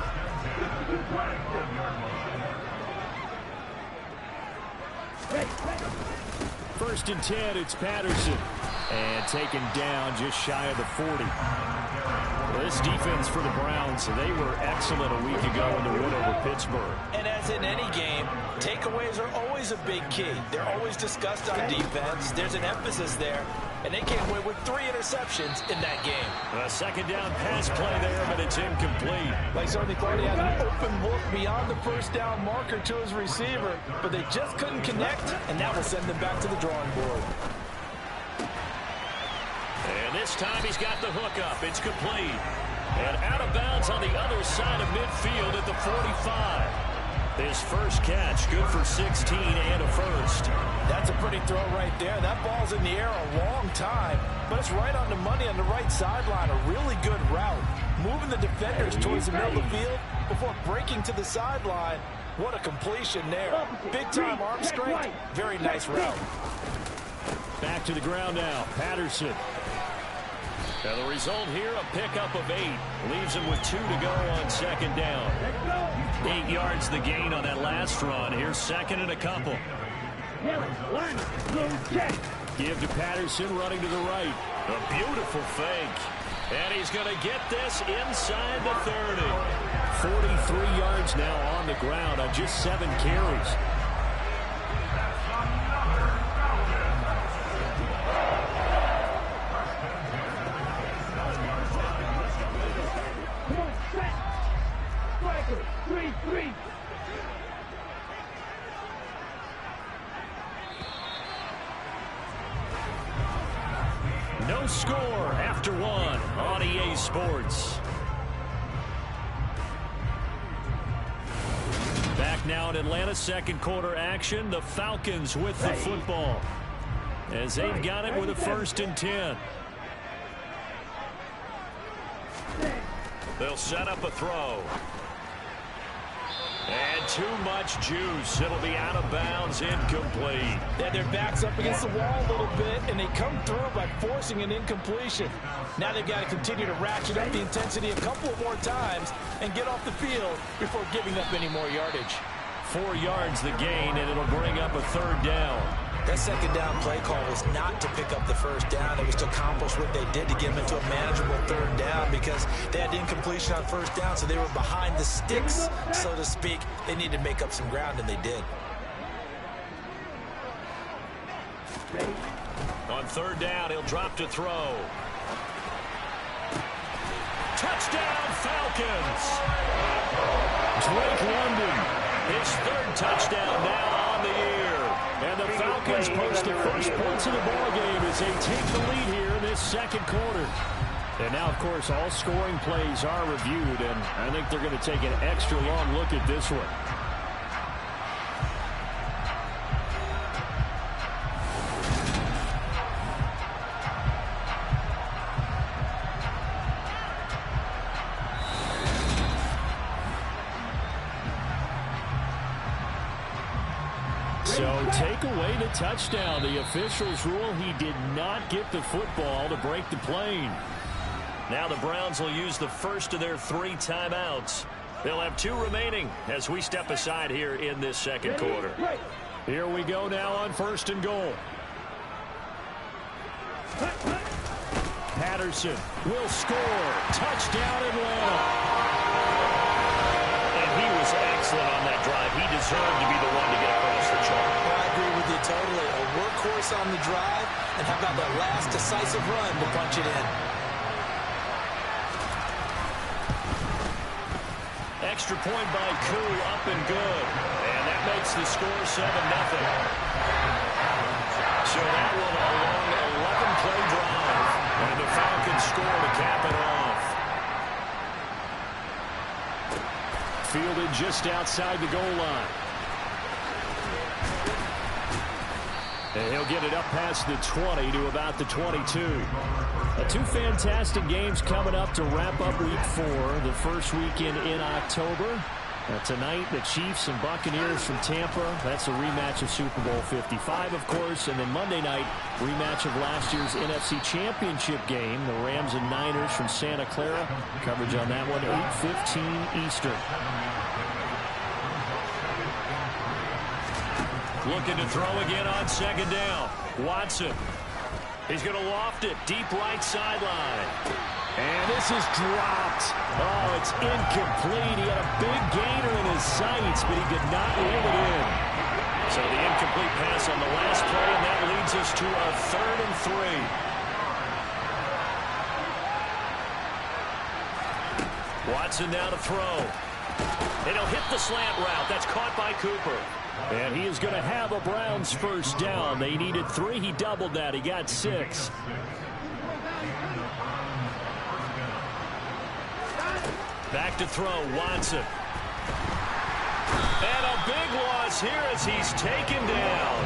First and 10, it's Patterson. And taken down just shy of the 40. This defense for the Browns, they were excellent a week ago in the win over Pittsburgh. And as in any game, takeaways are always a big key. They're always discussed on defense. There's an emphasis there. And they came away with 3 interceptions in that game. A 2nd down pass play there, but it's incomplete. They certainly thought he had an open look beyond the first down marker to his receiver, but they just couldn't connect, and that will send them back to the drawing board. And this time he's got the hook up. It's complete. And out of bounds on the other side of midfield at the 45. His first catch, good for 16 and a first. That's a pretty throw right there. That ball's in the air a long time, but it's right on the money on the right sideline. A really good route. Moving the defenders towards the middle of the field before breaking to the sideline. What a completion there. Big-time arm strength. Very nice route. Back to the ground now. Patterson. And the result here, a pickup of 8. Leaves him with 2 to go on 2nd down. 8 yards the gain on that last run. Here's 2nd and a couple. Give to Patterson running to the right. A beautiful fake. And he's going to get this inside the 30. 43 yards now on the ground on just 7 carries. No score after 1 on EA Sports. Back now in Atlanta, second quarter action. The Falcons with the football as they've got it with a 1st and 10. They'll set up a throw. And too much juice. It'll be out of bounds, incomplete. They had their backs up against the wall a little bit, and they come through by forcing an incompletion. Now they've got to continue to ratchet up the intensity a couple of more times and get off the field before giving up any more yardage. 4 yards the gain, and it'll bring up a 3rd down. That second down play call was not to pick up the 1st down. It was to accomplish what they did to get them into a manageable 3rd down because they had incompletion on 1st down, so they were behind the sticks, so to speak. They needed to make up some ground, and they did. On 3rd down, he'll drop to throw. Touchdown, Falcons! Drake London, his 3rd touchdown now on the year. And the Falcons post the first points of the ballgame as they take the lead here in this second quarter. And now, of course, all scoring plays are reviewed, and I think they're going to take an extra long look at this one. So take away the touchdown. The officials rule he did not get the football to break the plane. Now the Browns will use the first of their 3 timeouts. They'll have 2 remaining as we step aside here in this second quarter. Here we go now on 1st and goal. Patterson will score. Touchdown Atlanta. And he was excellent on that drive. He deserved to be the one to get across the chalk. Well, I agree with you totally. A workhorse on the drive, and how about that last decisive run to punch it in? Extra point by Koo, up and good. And that makes the score 7-0. So that one a long 11-play drive. And the Falcons score to cap it off. Fielded just outside the goal line. And he'll get it up past the 20 to about the 22. 2 fantastic games coming up to wrap up Week 4, the first weekend in October. Tonight, the Chiefs and Buccaneers from Tampa. That's a rematch of Super Bowl 55, of course. And then Monday night, rematch of last year's NFC Championship game, the Rams and Niners from Santa Clara. Coverage on that one, 8:15 Eastern. Looking to throw again on 2nd down. Watson. He's going to loft it deep right sideline. And this is dropped. Oh, it's incomplete. He had a big gainer in his sights, but he did not reel it in. So the incomplete pass on the last play, and that leads us to a 3rd and 3. Watson now to throw. And he'll hit the slant route. That's caught by Cooper. And he is going to have a Browns 1st down. They needed 3. He doubled that. He got 6. Back to throw, Watson. And a big loss here as he's taken down.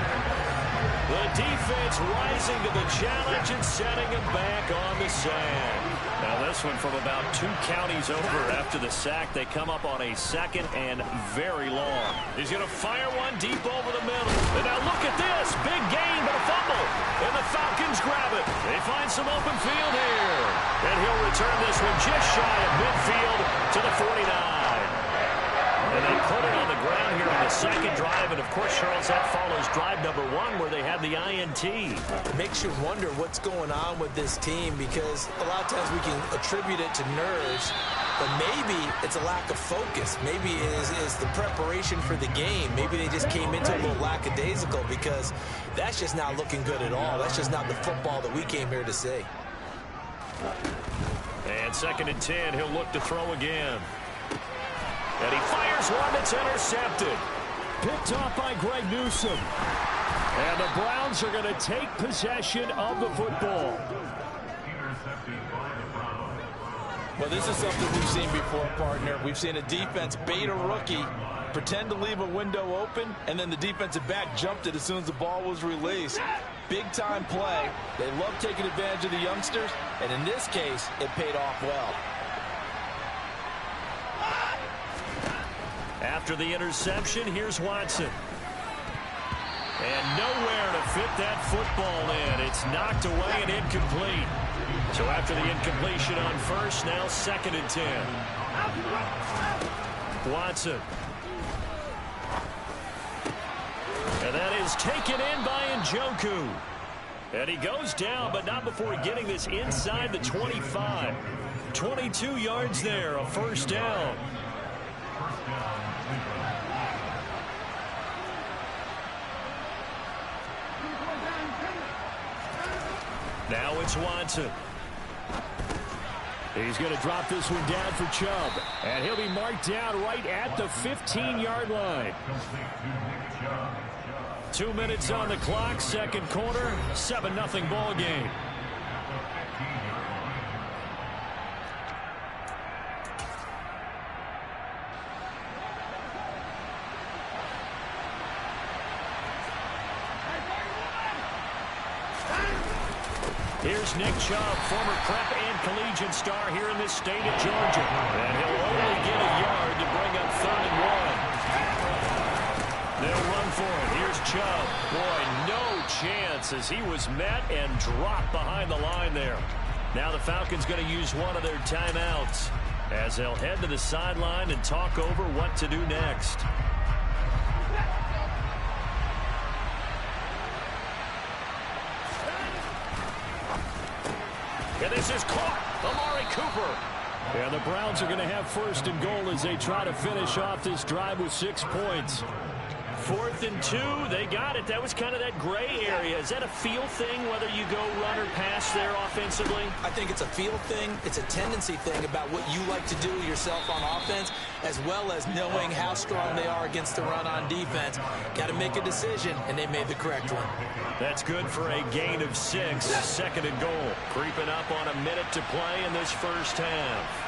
The defense rising to the challenge and setting him back on the sand. Now this one from about 2 counties over after the sack. They come up on a 2nd and very long. He's going to fire one deep over the middle. And now look at this. Big gain, but a fumble. And the Falcons grab it. They find some open field here. And he'll return this one just shy of midfield to the 49. And they put it on the ground here on the second drive, and of course, Charles, that follows drive number 1 where they had the INT. It makes you wonder what's going on with this team, because a lot of times we can attribute it to nerves, but maybe it's a lack of focus. Maybe it is the preparation for the game. Maybe they just came into a little lackadaisical, because that's just not looking good at all. That's just not the football that we came here to see. And 2nd and 10, he'll look to throw again. And he fires one that's intercepted. Picked off by Greg Newsome. And the Browns are going to take possession of the football. Well, this is something we've seen before, partner. We've seen a defense bait a rookie, pretend to leave a window open, and then the defensive back jumped it as soon as the ball was released. Big-time play. They love taking advantage of the youngsters, and in this case, it paid off well. After the interception, here's Watson. And nowhere to fit that football in. It's knocked away and incomplete. So after the incompletion on first, now 2nd and 10. Watson. And that is taken in by Njoku. And he goes down, but not before getting this inside the 25. 22 yards there, a first down. Now it's Watson. He's going to drop this one down for Chubb. And he'll be marked down right at the 15-yard line. 2 minutes on the clock, second quarter, 7-0 ball game. Here's Nick Chubb, former prep and collegiate star here in this state of Georgia. And he'll only get a yard to bring up 3rd and 1. They'll run for it. Here's Chubb. Boy, no chance as he was met and dropped behind the line there. Now the Falcons going to use one of their timeouts as they'll head to the sideline and talk over what to do next. And this is caught. Amari Cooper. And the Browns are going to have 1st and goal as they try to finish off this drive with 6 points. 4th and 2. They got it. That was kind of that gray area. Is that a feel thing, whether you go run or pass there offensively? I think it's a feel thing. It's a tendency thing about what you like to do yourself on offense, as well as knowing how strong they are against the run on defense. Got to make a decision, and they made the correct one. That's good for a gain of 6. 2nd and goal. Creeping up on a minute to play in this first half.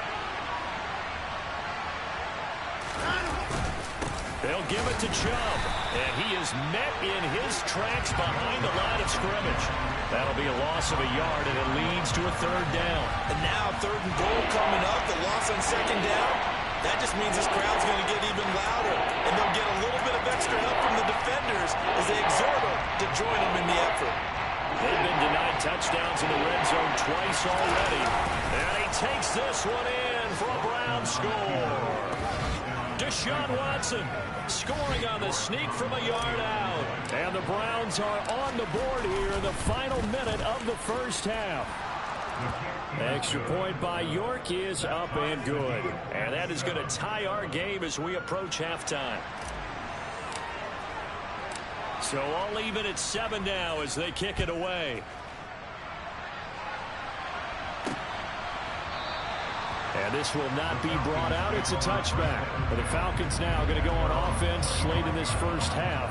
They'll give it to Chubb, and he is met in his tracks behind the line of scrimmage. That'll be a loss of a yard, and it leads to a 3rd down. And now 3rd and goal coming up, the loss on 2nd down. That just means this crowd's going to get even louder, and they'll get a little bit of extra help from the defenders as they exhort them to join them in the effort. They've been denied touchdowns in the red zone twice already. And he takes this one in for a Brown score. Deshaun Watson scoring on the sneak from a yard out. And the Browns are on the board here in the final minute of the first half. Extra point by York is up and good. And that is going to tie our game as we approach halftime. So all even at 7 now as they kick it away. And this will not be brought out. It's a touchback. But the Falcons now going to go on offense late in this first half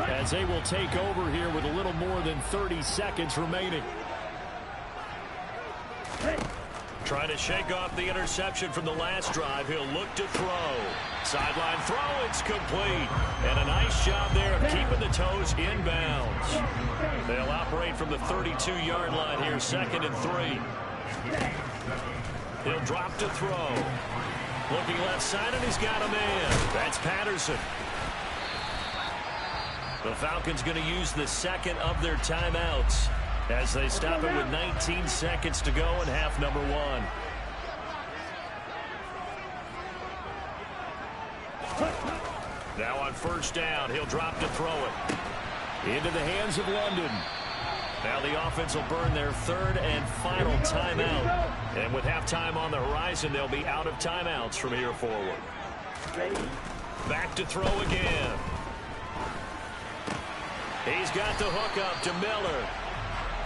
as they will take over here with a little more than 30 seconds remaining. Trying to shake off the interception from the last drive. He'll look to throw. Sideline throw. It's complete. And a nice job there of keeping the toes inbounds. They'll operate from the 32-yard line here. 2nd and 3. He'll drop to throw. Looking left side, and he's got a man. That's Patterson. The Falcons going to use the second of their timeouts as they stop it with 19 seconds to go in half number 1. Now on first down, he'll drop to throw it. Into the hands of London. Now the offense will burn their third and final timeout. And with halftime on the horizon, they'll be out of timeouts from here forward. Back to throw again. He's got the hook up to Miller.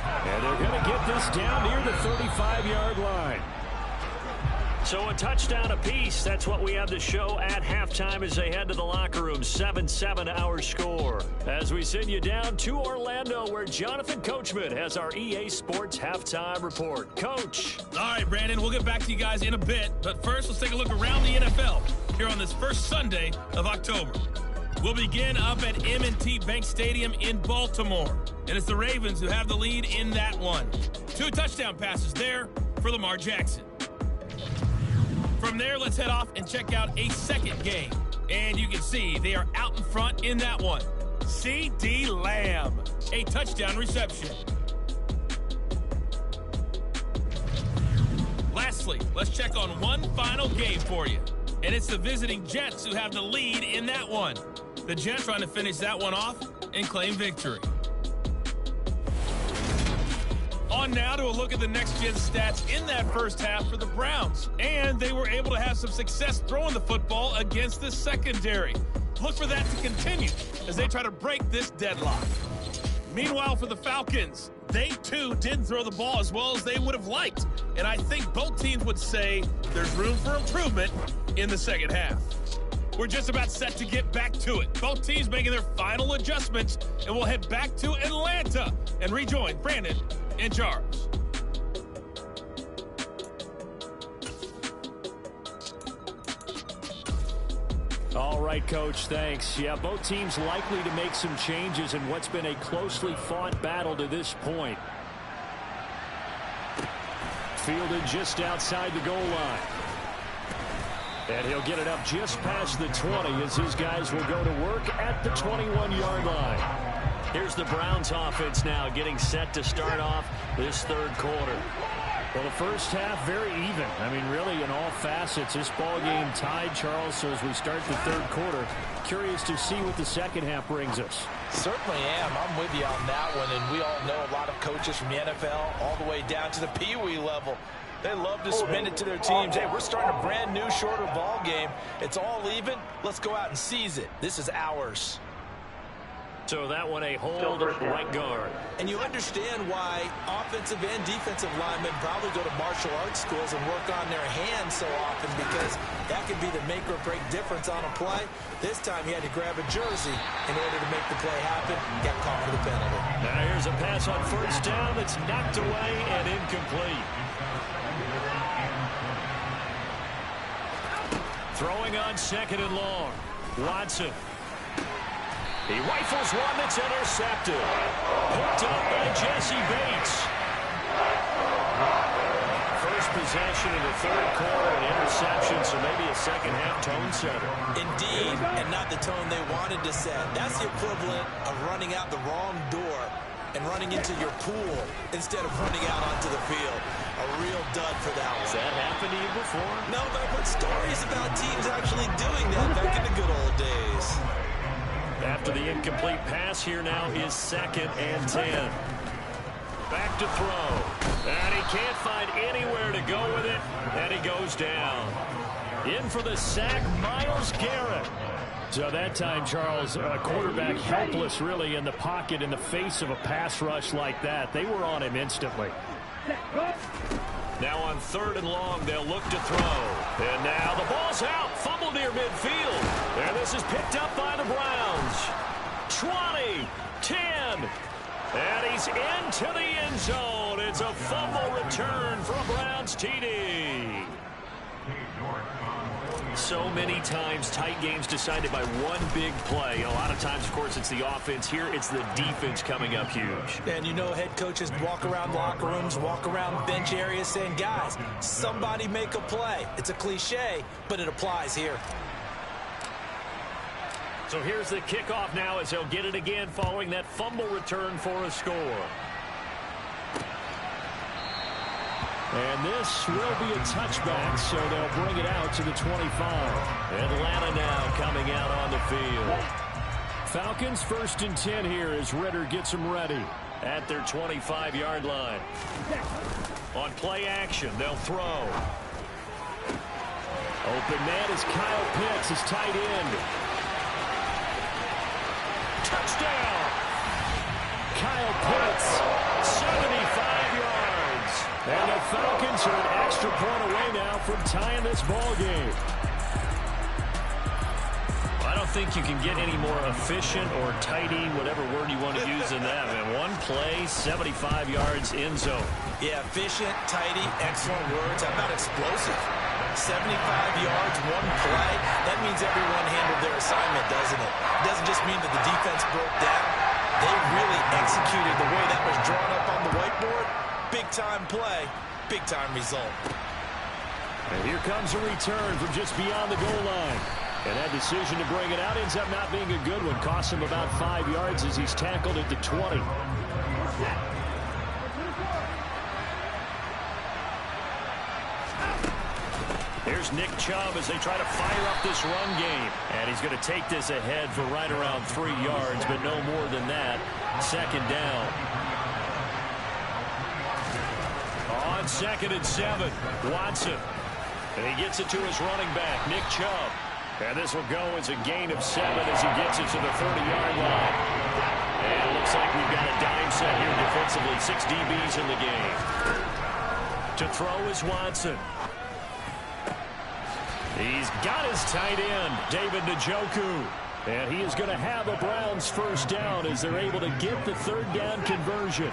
And they're going to get this down near the 35-yard line. So a touchdown apiece. That's what we have to show at halftime as they head to the locker room. 7-7 our score. As we send you down to Orlando, where Jonathan Coachman has our EA Sports halftime report. Coach. All right, Brandon, we'll get back to you guys in a bit. But first, let's take a look around the NFL here on this first Sunday of October. We'll begin up at M&T Bank Stadium in Baltimore. And it's the Ravens who have the lead in that one. 2 touchdown passes there for Lamar Jackson. From there, let's head off and check out a second game. And you can see they are out in front in that one. C.D. Lamb, a touchdown reception. Lastly, let's check on one final game for you. And it's the visiting Jets who have the lead in that one. The Jets trying to finish that one off and claim victory. On now to a look at the next-gen stats in that first half for the Browns. And they were able to have some success throwing the football against the secondary. Look for that to continue as they try to break this deadlock. Meanwhile, for the Falcons, they too didn't throw the ball as well as they would have liked. And I think both teams would say there's room for improvement in the second half. We're just about set to get back to it. Both teams making their final adjustments, and we'll head back to Atlanta and rejoin Brandon and Charles. All right, Coach, thanks. Yeah, both teams likely to make some changes in what's been a closely fought battle to this point. Fielded just outside the goal line. And he'll get it up just past the 20 as his guys will go to work at the 21-yard line. Here's the Browns offense now getting set to start off this third quarter. Well, the first half, very even. I mean, really, in all facets, this ball game tied, Charles. So as we start the third quarter, curious to see what the second half brings us. Certainly am. I'm with you on that one. And we all know a lot of coaches from the NFL all the way down to the Pee Wee level. They love to spin it to their teams. Hey, we're starting a brand new, shorter ball game. It's all even. Let's go out and seize it. This is ours. So that one a hold right guard. And you understand why offensive and defensive linemen probably go to martial arts schools and work on their hands so often, because that could be the make or break difference on a play. This time he had to grab a jersey in order to make the play happen. Got caught for the penalty. Now here's a pass on first down that's knocked away and incomplete. Throwing on second and long. Watson. He rifles one that's intercepted. Picked up by Jesse Bates. First possession in the third quarter, an interception, so maybe a second half tone setter. Indeed, and not the tone they wanted to set. That's the equivalent of running out the wrong door and running into your pool instead of running out onto the field. A real dud for that one. Has that happened to you before? No, but I've heard stories about teams actually doing that back in the good old days. After the incomplete pass, here now is 2nd and 10. Back to throw. And he can't find anywhere to go with it. And he goes down. In for the sack, Myles Garrett. So that time, Charles, quarterback helpless really in the pocket in the face of a pass rush like that. They were on him instantly. Now on 3rd and long, they'll look to throw. And now the ball's out. Fumble near midfield. And this is picked up by the Browns. 20, 10. And he's into the end zone. It's a fumble return for a Browns TD. So many times, tight games decided by one big play. A lot of times, of course, it's the offense. Here, it's the defense coming up huge. And you know, head coaches walk around locker rooms, walk around bench areas saying, guys, somebody make a play. It's a cliche, but it applies here. So here's the kickoff now as they'll get it again following that fumble return for a score. And this will be a touchback, so they'll bring it out to the 25. Atlanta now coming out on the field. Falcons 1st and 10 here as Ritter gets them ready at their 25-yard line. On play action, they'll throw. Open man is Kyle Pitts, his tight end. Touchdown! Kyle Pitts, 75 yards. And the Falcons are an extra point away now from tying this ball game. I don't think you can get any more efficient or tidy, whatever word you want to use in that. Man, one play, 75 yards in zone. Yeah, efficient, tidy, excellent words. How about explosive? 75 yards, one play. That means everyone handled their assignment, doesn't it? It doesn't just mean that the defense broke down. They really executed the way that was drawn up on the whiteboard. Big-time play, big-time result. And here comes a return from just beyond the goal line. And that decision to bring it out ends up not being a good one. Costs him about 5 yards as he's tackled at the 20. Here's Nick Chubb as they try to fire up this run game. And he's going to take this ahead for right around 3 yards, but no more than that. 2nd down. On 2nd and 7, Watson. And he gets it to his running back, Nick Chubb. And this will go as a gain of 7 as he gets it to the 30-yard line. And it looks like we've got a dime set here defensively. 6 DBs in the game. To throw is Watson. He's got his tight end, David Njoku. And he is going to have a Browns 1st down as they're able to get the 3rd down conversion.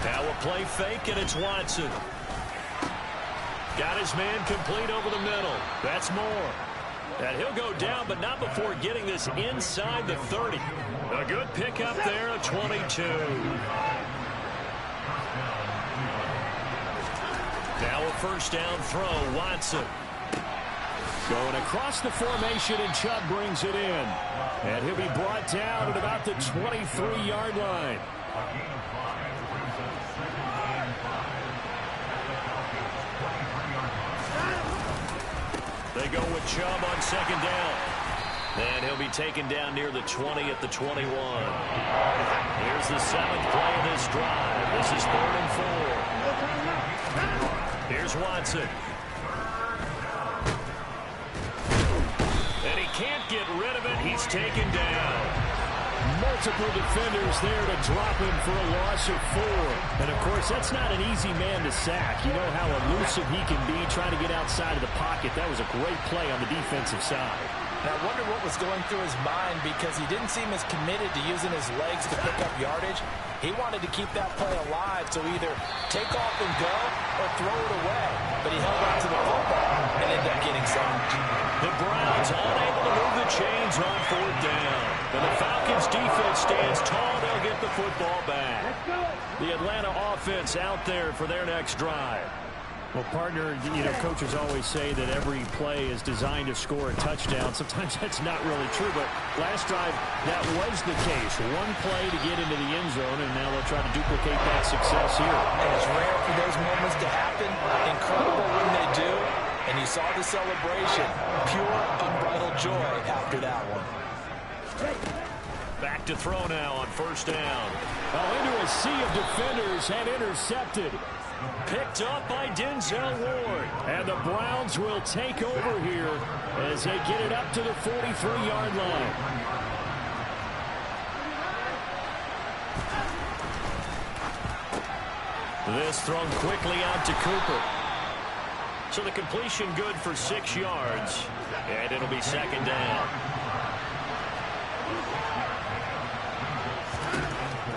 Now a play fake, and it's Watson. Got his man complete over the middle. That's Moore. And he'll go down, but not before getting this inside the 30. A good pickup there, a 22. Now a 1st down throw, Watson. Going across the formation, and Chubb brings it in. And he'll be brought down at about the 23-yard line. They go with Chubb on 2nd down. And he'll be taken down near the 20 at the 21. Here's the 7th play of this drive. This is 3rd and 4. Here's Watson. And he can't get rid of it. He's taken down. Multiple defenders there to drop him for a loss of 4. And, of course, that's not an easy man to sack. You know how elusive he can be trying to get outside of the pocket. That was a great play on the defensive side. And I wonder what was going through his mind, because he didn't seem as committed to using his legs to pick up yardage. He wanted to keep that play alive, so either take off and go or throw it away. But he held on to the football and ended up getting 7. The Browns unable to move the chains on 4th down. And the Falcons defense stands tall. They'll get the football back. The Atlanta offense out there for their next drive. Well, partner, you know, coaches always say that every play is designed to score a touchdown. Sometimes that's not really true, but last drive, that was the case. One play to get into the end zone, and now they'll try to duplicate that success here. And it's rare for those moments to happen. Incredible when they do. And you saw the celebration. Pure, unbridled joy after that one. Back to throw now on 1st down. Oh, into a sea of defenders and intercepted. Picked up by Denzel Ward. And the Browns will take over here as they get it up to the 43-yard line. This thrown quickly out to Cooper. So the completion good for 6 yards. And it'll be 2nd down.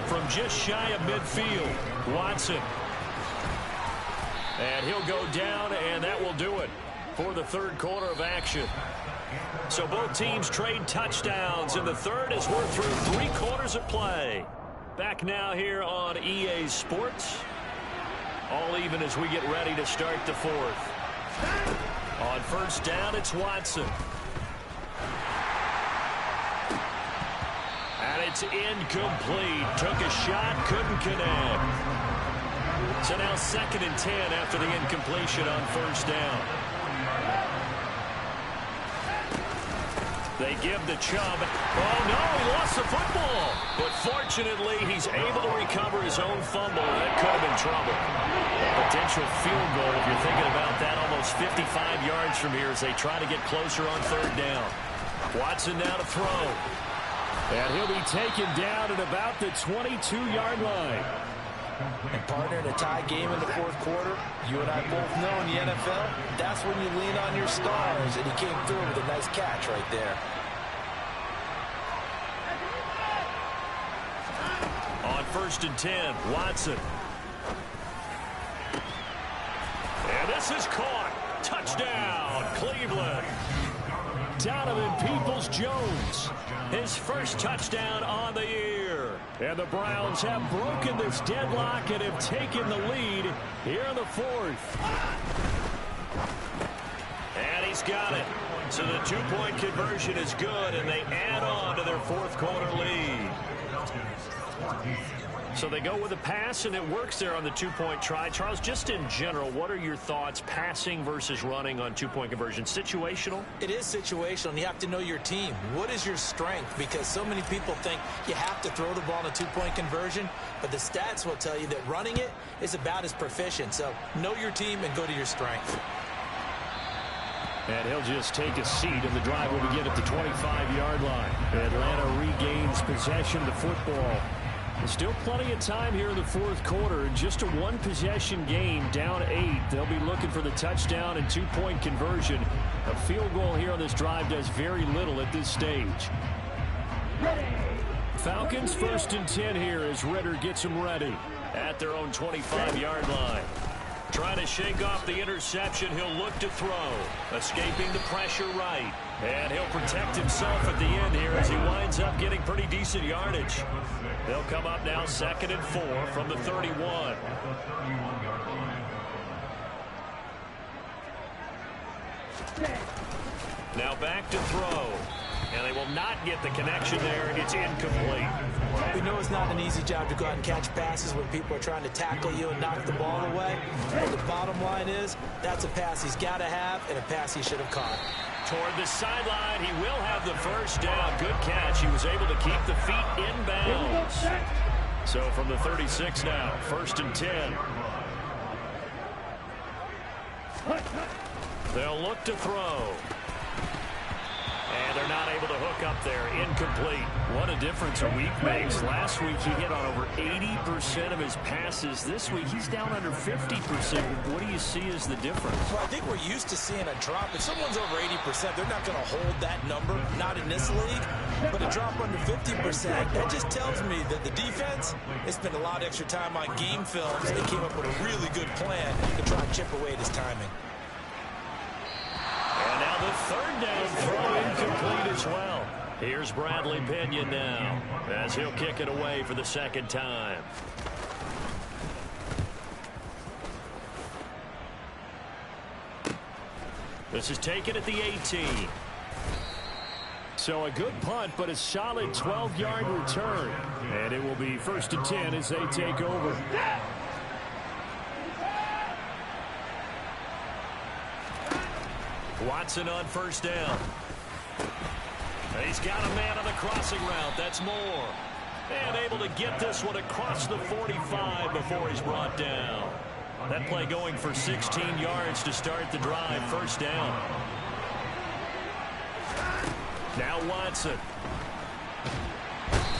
From just shy of midfield, Watson. And he'll go down, and that will do it for the 3rd quarter of action. So both teams trade touchdowns in the 3rd as we're through 3 quarters of play. Back now here on EA Sports. All even as we get ready to start the 4th. On 1st down, it's Watson. it's incomplete. Took a shot, couldn't connect. So now 2nd and 10 after the incompletion on 1st down. They give the Chubb. Oh, no, he lost the football. But fortunately, he's able to recover his own fumble. That could have been trouble. A potential field goal, if you're thinking about that, almost 55 yards from here as they try to get closer on 3rd down. Watson now to throw. And he'll be taken down at about the 22-yard line. And partner, in a tie game in the 4th quarter, you and I both know in the NFL, that's when you lean on your stars, and he came through with a nice catch right there. On 1st and 10, Watson. And this is caught. Touchdown, Cleveland. Donovan Peoples-Jones, his first touchdown on the year. And the Browns have broken this deadlock and have taken the lead here in the 4th. And he's got it. So the 2-point conversion is good, and they add on to their 4th quarter lead. So they go with a pass, and it works there on the 2-point try. Charles, just in general, what are your thoughts passing versus running on 2-point conversion? Situational? It is situational, and you have to know your team. What is your strength? Because so many people think you have to throw the ball in a 2-point conversion, but the stats will tell you that running it is about as proficient. So know your team and go to your strength. And he'll just take a seat, and the drive will begin at the 25-yard line. Atlanta regains possession of the football. There's still plenty of time here in the 4th quarter. In just a 1-possession game, down 8. They'll be looking for the touchdown and 2-point conversion. A field goal here on this drive does very little at this stage. Falcons 1st and 10 here as Ritter gets them ready at their own 25-yard line. Trying to shake off the interception, he'll look to throw. Escaping the pressure right. And he'll protect himself at the end here as he winds up getting pretty decent yardage. They'll come up now 2nd and 4 from the 31. Now back to throw. And they will not get the connection there. It's incomplete. We know it's not an easy job to go out and catch passes when people are trying to tackle you and knock the ball away. But the bottom line is, that's a pass he's got to have and a pass he should have caught. Toward the sideline, he will have the 1st down. Good catch. He was able to keep the feet in bounds. So from the 36 now, 1st and 10. They'll look to throw. And they're not able to hook up there. Incomplete. What a difference a week makes. Last week he hit on over 80% of his passes. This week he's down under 50%. What do you see as the difference? Well, I think we're used to seeing a drop. If someone's over 80%, they're not going to hold that number. Not in this league. But a drop under 50%, that just tells me that the defense has spent a lot of extra time on game films. They came up with a really good plan to try and chip away at his timing. And now the 3rd down throw incomplete as well. Here's Bradley Pinion now as he'll kick it away for the 2nd time. This is taken at the 18. So a good punt, but a solid 12-yard return. And it will be 1st and 10 as they take over. Watson on 1st down. He's got a man on the crossing route. That's Moore. And able to get this one across the 45 before he's brought down. That play going for 16 yards to start the drive. 1st down. Now Watson.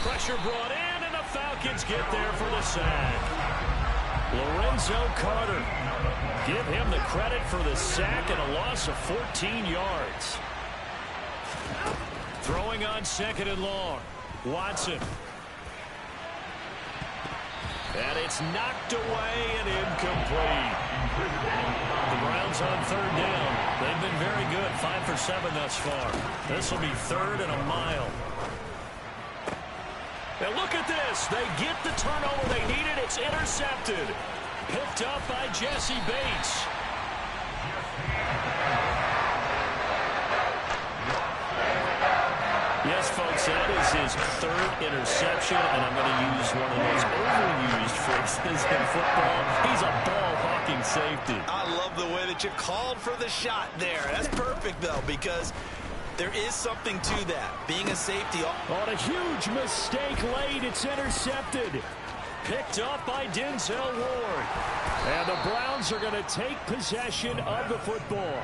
Pressure brought in, and the Falcons get there for the sack. Lorenzo Carter. Give him the credit for the sack and a loss of 14 yards. Throwing on 2nd and long. Watson. And it's knocked away and incomplete. The Browns on 3rd down. They've been very good. 5 for 7 thus far. This will be 3rd and a mile. Now look at this. They get the turnover they needed. It's intercepted. Picked up by Jesse Bates. Yes, folks, folks. That is his third interception, and I'm going to use one of the most overused phrases in football. He's a ball-hawking safety. I love the way that you called for the shot there. That's perfect, though, because there is something to that. Being a safety. On a huge mistake late, it's intercepted. Picked up by Denzel Ward. And the Browns are going to take possession of the football.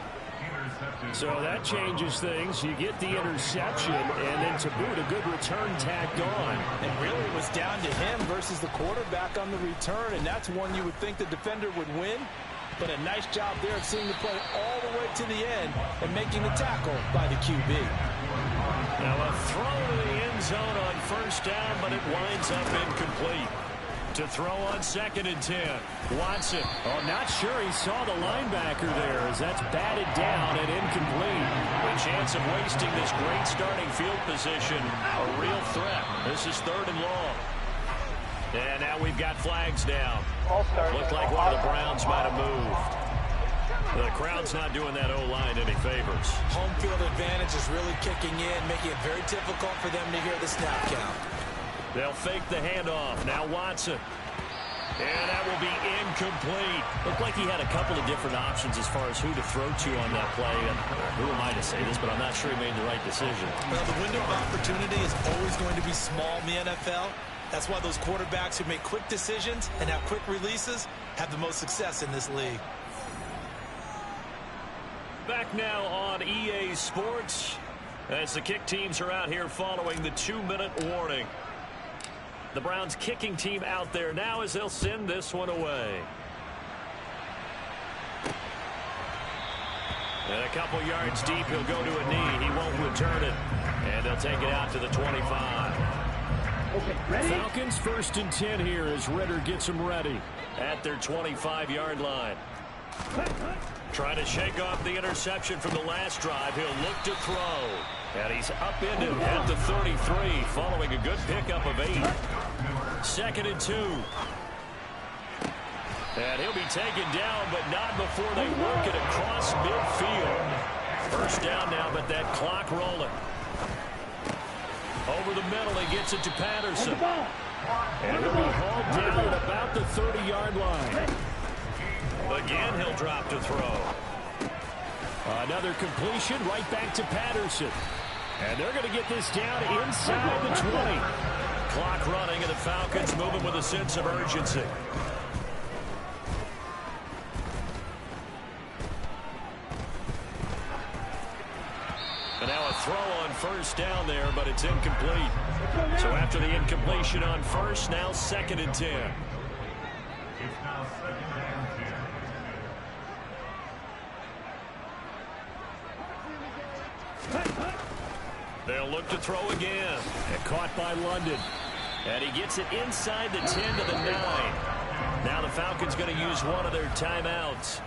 So that changes things. You get the interception, and then to boot, a good return tacked on. And really it was down to him versus the quarterback on the return, and that's one you would think the defender would win. But a nice job there of seeing the play all the way to the end and making the tackle by the QB. Now a throw to the end zone on first down, but it winds up incomplete. To throw on 2nd and 10. Watson. Oh, not sure he saw the linebacker there as that's batted down and incomplete. A chance of wasting this great starting field position. A real threat. This is 3rd and long. And now we've got flags down. Looked like one of the Browns might have moved. The crowd's not doing that O-line any favors. Home field advantage is really kicking in, making it very difficult for them to hear the snap count. They'll fake the handoff. Now Watson. And that will be incomplete. Looked like he had a couple of different options as far as who to throw to on that play. And who am I to say this, but I'm not sure he made the right decision. Well, the window of opportunity is always going to be small in the NFL. That's why those quarterbacks who make quick decisions and have quick releases have the most success in this league. Back now on EA Sports as the kick teams are out here following the 2-minute warning. The Browns kicking team out there now as they'll send this one away. And a couple yards deep, he'll go to a knee. He won't return it. And they'll take it out to the 25. Okay, ready? Falcons 1st and 10 here as Ritter gets them ready. At their 25-yard line. Trying to shake off the interception from the last drive. He'll look to throw. And he's upended at the 33 following a good pickup of 8. 2nd and 2. And he'll be taken down, but not before they work it across midfield. First down now, but that clock rolling. Over the middle, he gets it to Patterson. And he'll be hauled down at about the 30-yard line. Again, he'll drop to throw. Another completion right back to Patterson. And they're going to get this down inside the 20. Clock running, and the Falcons moving with a sense of urgency. And now a throw on first down there, but it's incomplete. So after the incompletion on first, now 2nd and 10. It's now 2nd and 10. They'll look to throw again. And caught by London. And he gets it inside the 10 to the 9. Now the Falcons going to use one of their timeouts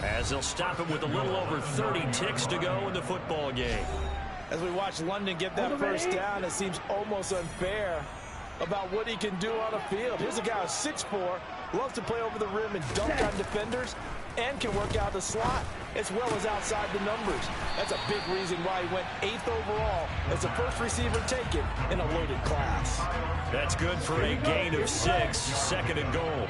as they'll stop him with a little over 30 ticks to go in the football game. As we watch London get that first down, it seems almost unfair about what he can do on a field. Here's a guy who's 6'4", loves to play over the rim and dunk on defenders, and can work out the slot as well as outside the numbers. That's a big reason why he went 8th overall as the first receiver taken in a loaded class. That's good for a gain of 6, 2nd and goal.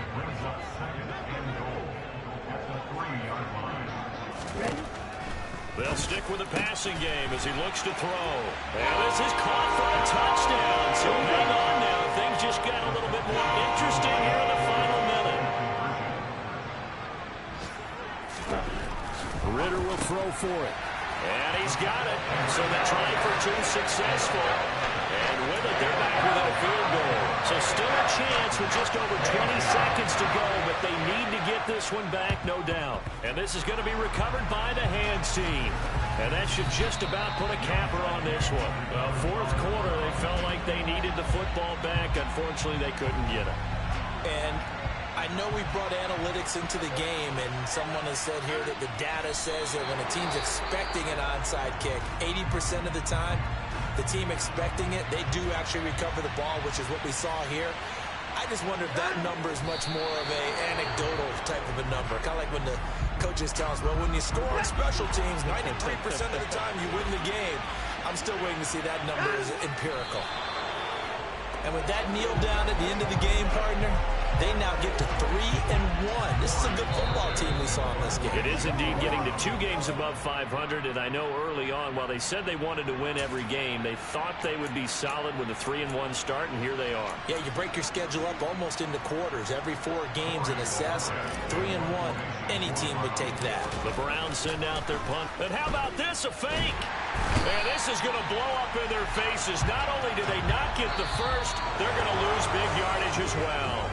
They'll stick with the passing game as he looks to throw. And this is caught for a touchdown. So hang on now. Things just got a little bit more interesting here in the final minute. Ritter will throw for it. And he's got it. So the try for 2 successful. And with it, they're back within a field goal. So still a chance with just over 20 seconds to go, but they need to get this one back, no doubt. And this is going to be recovered by the hands team. And that should just about put a capper on this one. Well, 4th quarter, they felt like they needed the football back. Unfortunately, they couldn't get it. And I know we brought analytics into the game, and someone has said here that the data says that when a team's expecting an onside kick, 80% of the time, the team expecting it, they do actually recover the ball, which is what we saw here. I just wonder if that number is much more of a anecdotal type of a number. Kind of like when the coaches tell us, well, when you score on special teams, 93% of the time you win the game. I'm still waiting to see that number as empirical. And with that kneel down at the end of the game, partner, they now get to 3-1. This is a good football team we saw in this game. It is indeed getting to 2 games above 500, and I know early on, while they said they wanted to win every game, they thought they would be solid with a 3-1 start, and here they are. Yeah, you break your schedule up almost into quarters, every 4 games, and assess 3-1. Any team would take that. The Browns send out their punt. And how about this, a fake? And this is going to blow up in their faces. Not only do they not get the first, they're going to lose big yardage as well.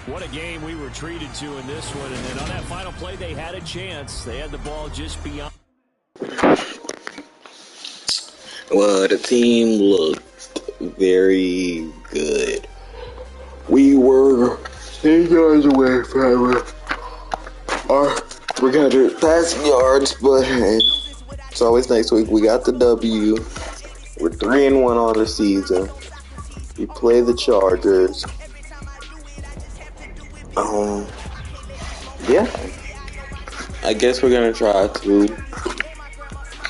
What a game we were treated to in this one. And then on that final play, they had a chance. They had the ball just beyond. Well, the team looked very good. We were 10 yards away from our 300 passing yards, but hey, it's always next week. We got the W. We're 3-1 on the season. We play the Chargers. Yeah. I guess we're gonna try to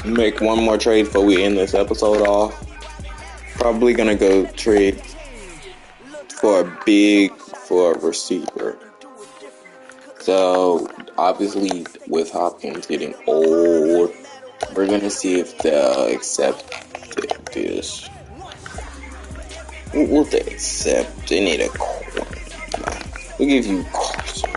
make one more trade before we end this episode off. Probably gonna go trade for a receiver. So obviously with Hopkins getting old, we're gonna see if they'll accept this. Will they accept? They need a corner. We'll give you Carson.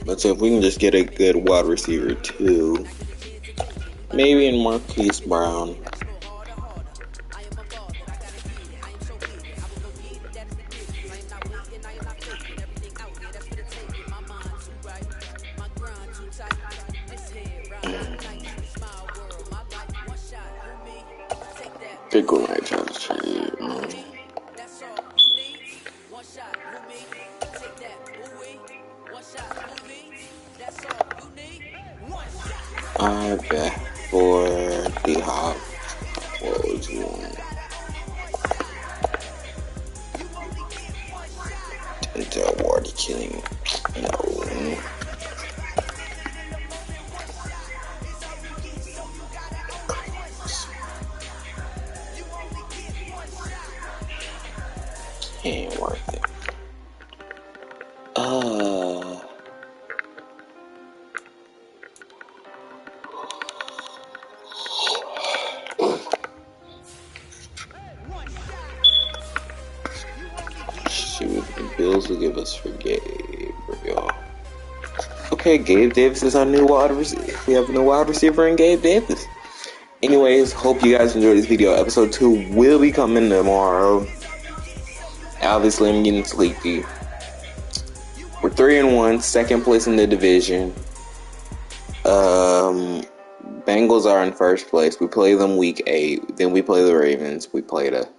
Let's see if we can just get a good wide receiver too. Maybe in Marquise Brown. Big one right trying to trade. I bet for the Hop. What was one? Denzel Ward killing. No. Ain't worth it. Shoot, the Bills will give us for Gabriel. Okay, Gabe Davis is our new wide receiver. We have a new wide receiver in Gabe Davis. Anyways, hope you guys enjoyed this video. Episode 2 will be coming tomorrow. Obviously, I'm getting sleepy. We're 3-1, second place in the division. Bengals are in first place. We play them week 8. Then we play the Ravens. We play the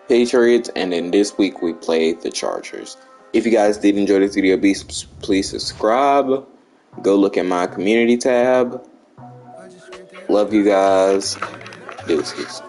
Patriots. And then this week we play the Chargers. If you guys did enjoy this video, please subscribe. Go look at my community tab. Love you guys. Deuces.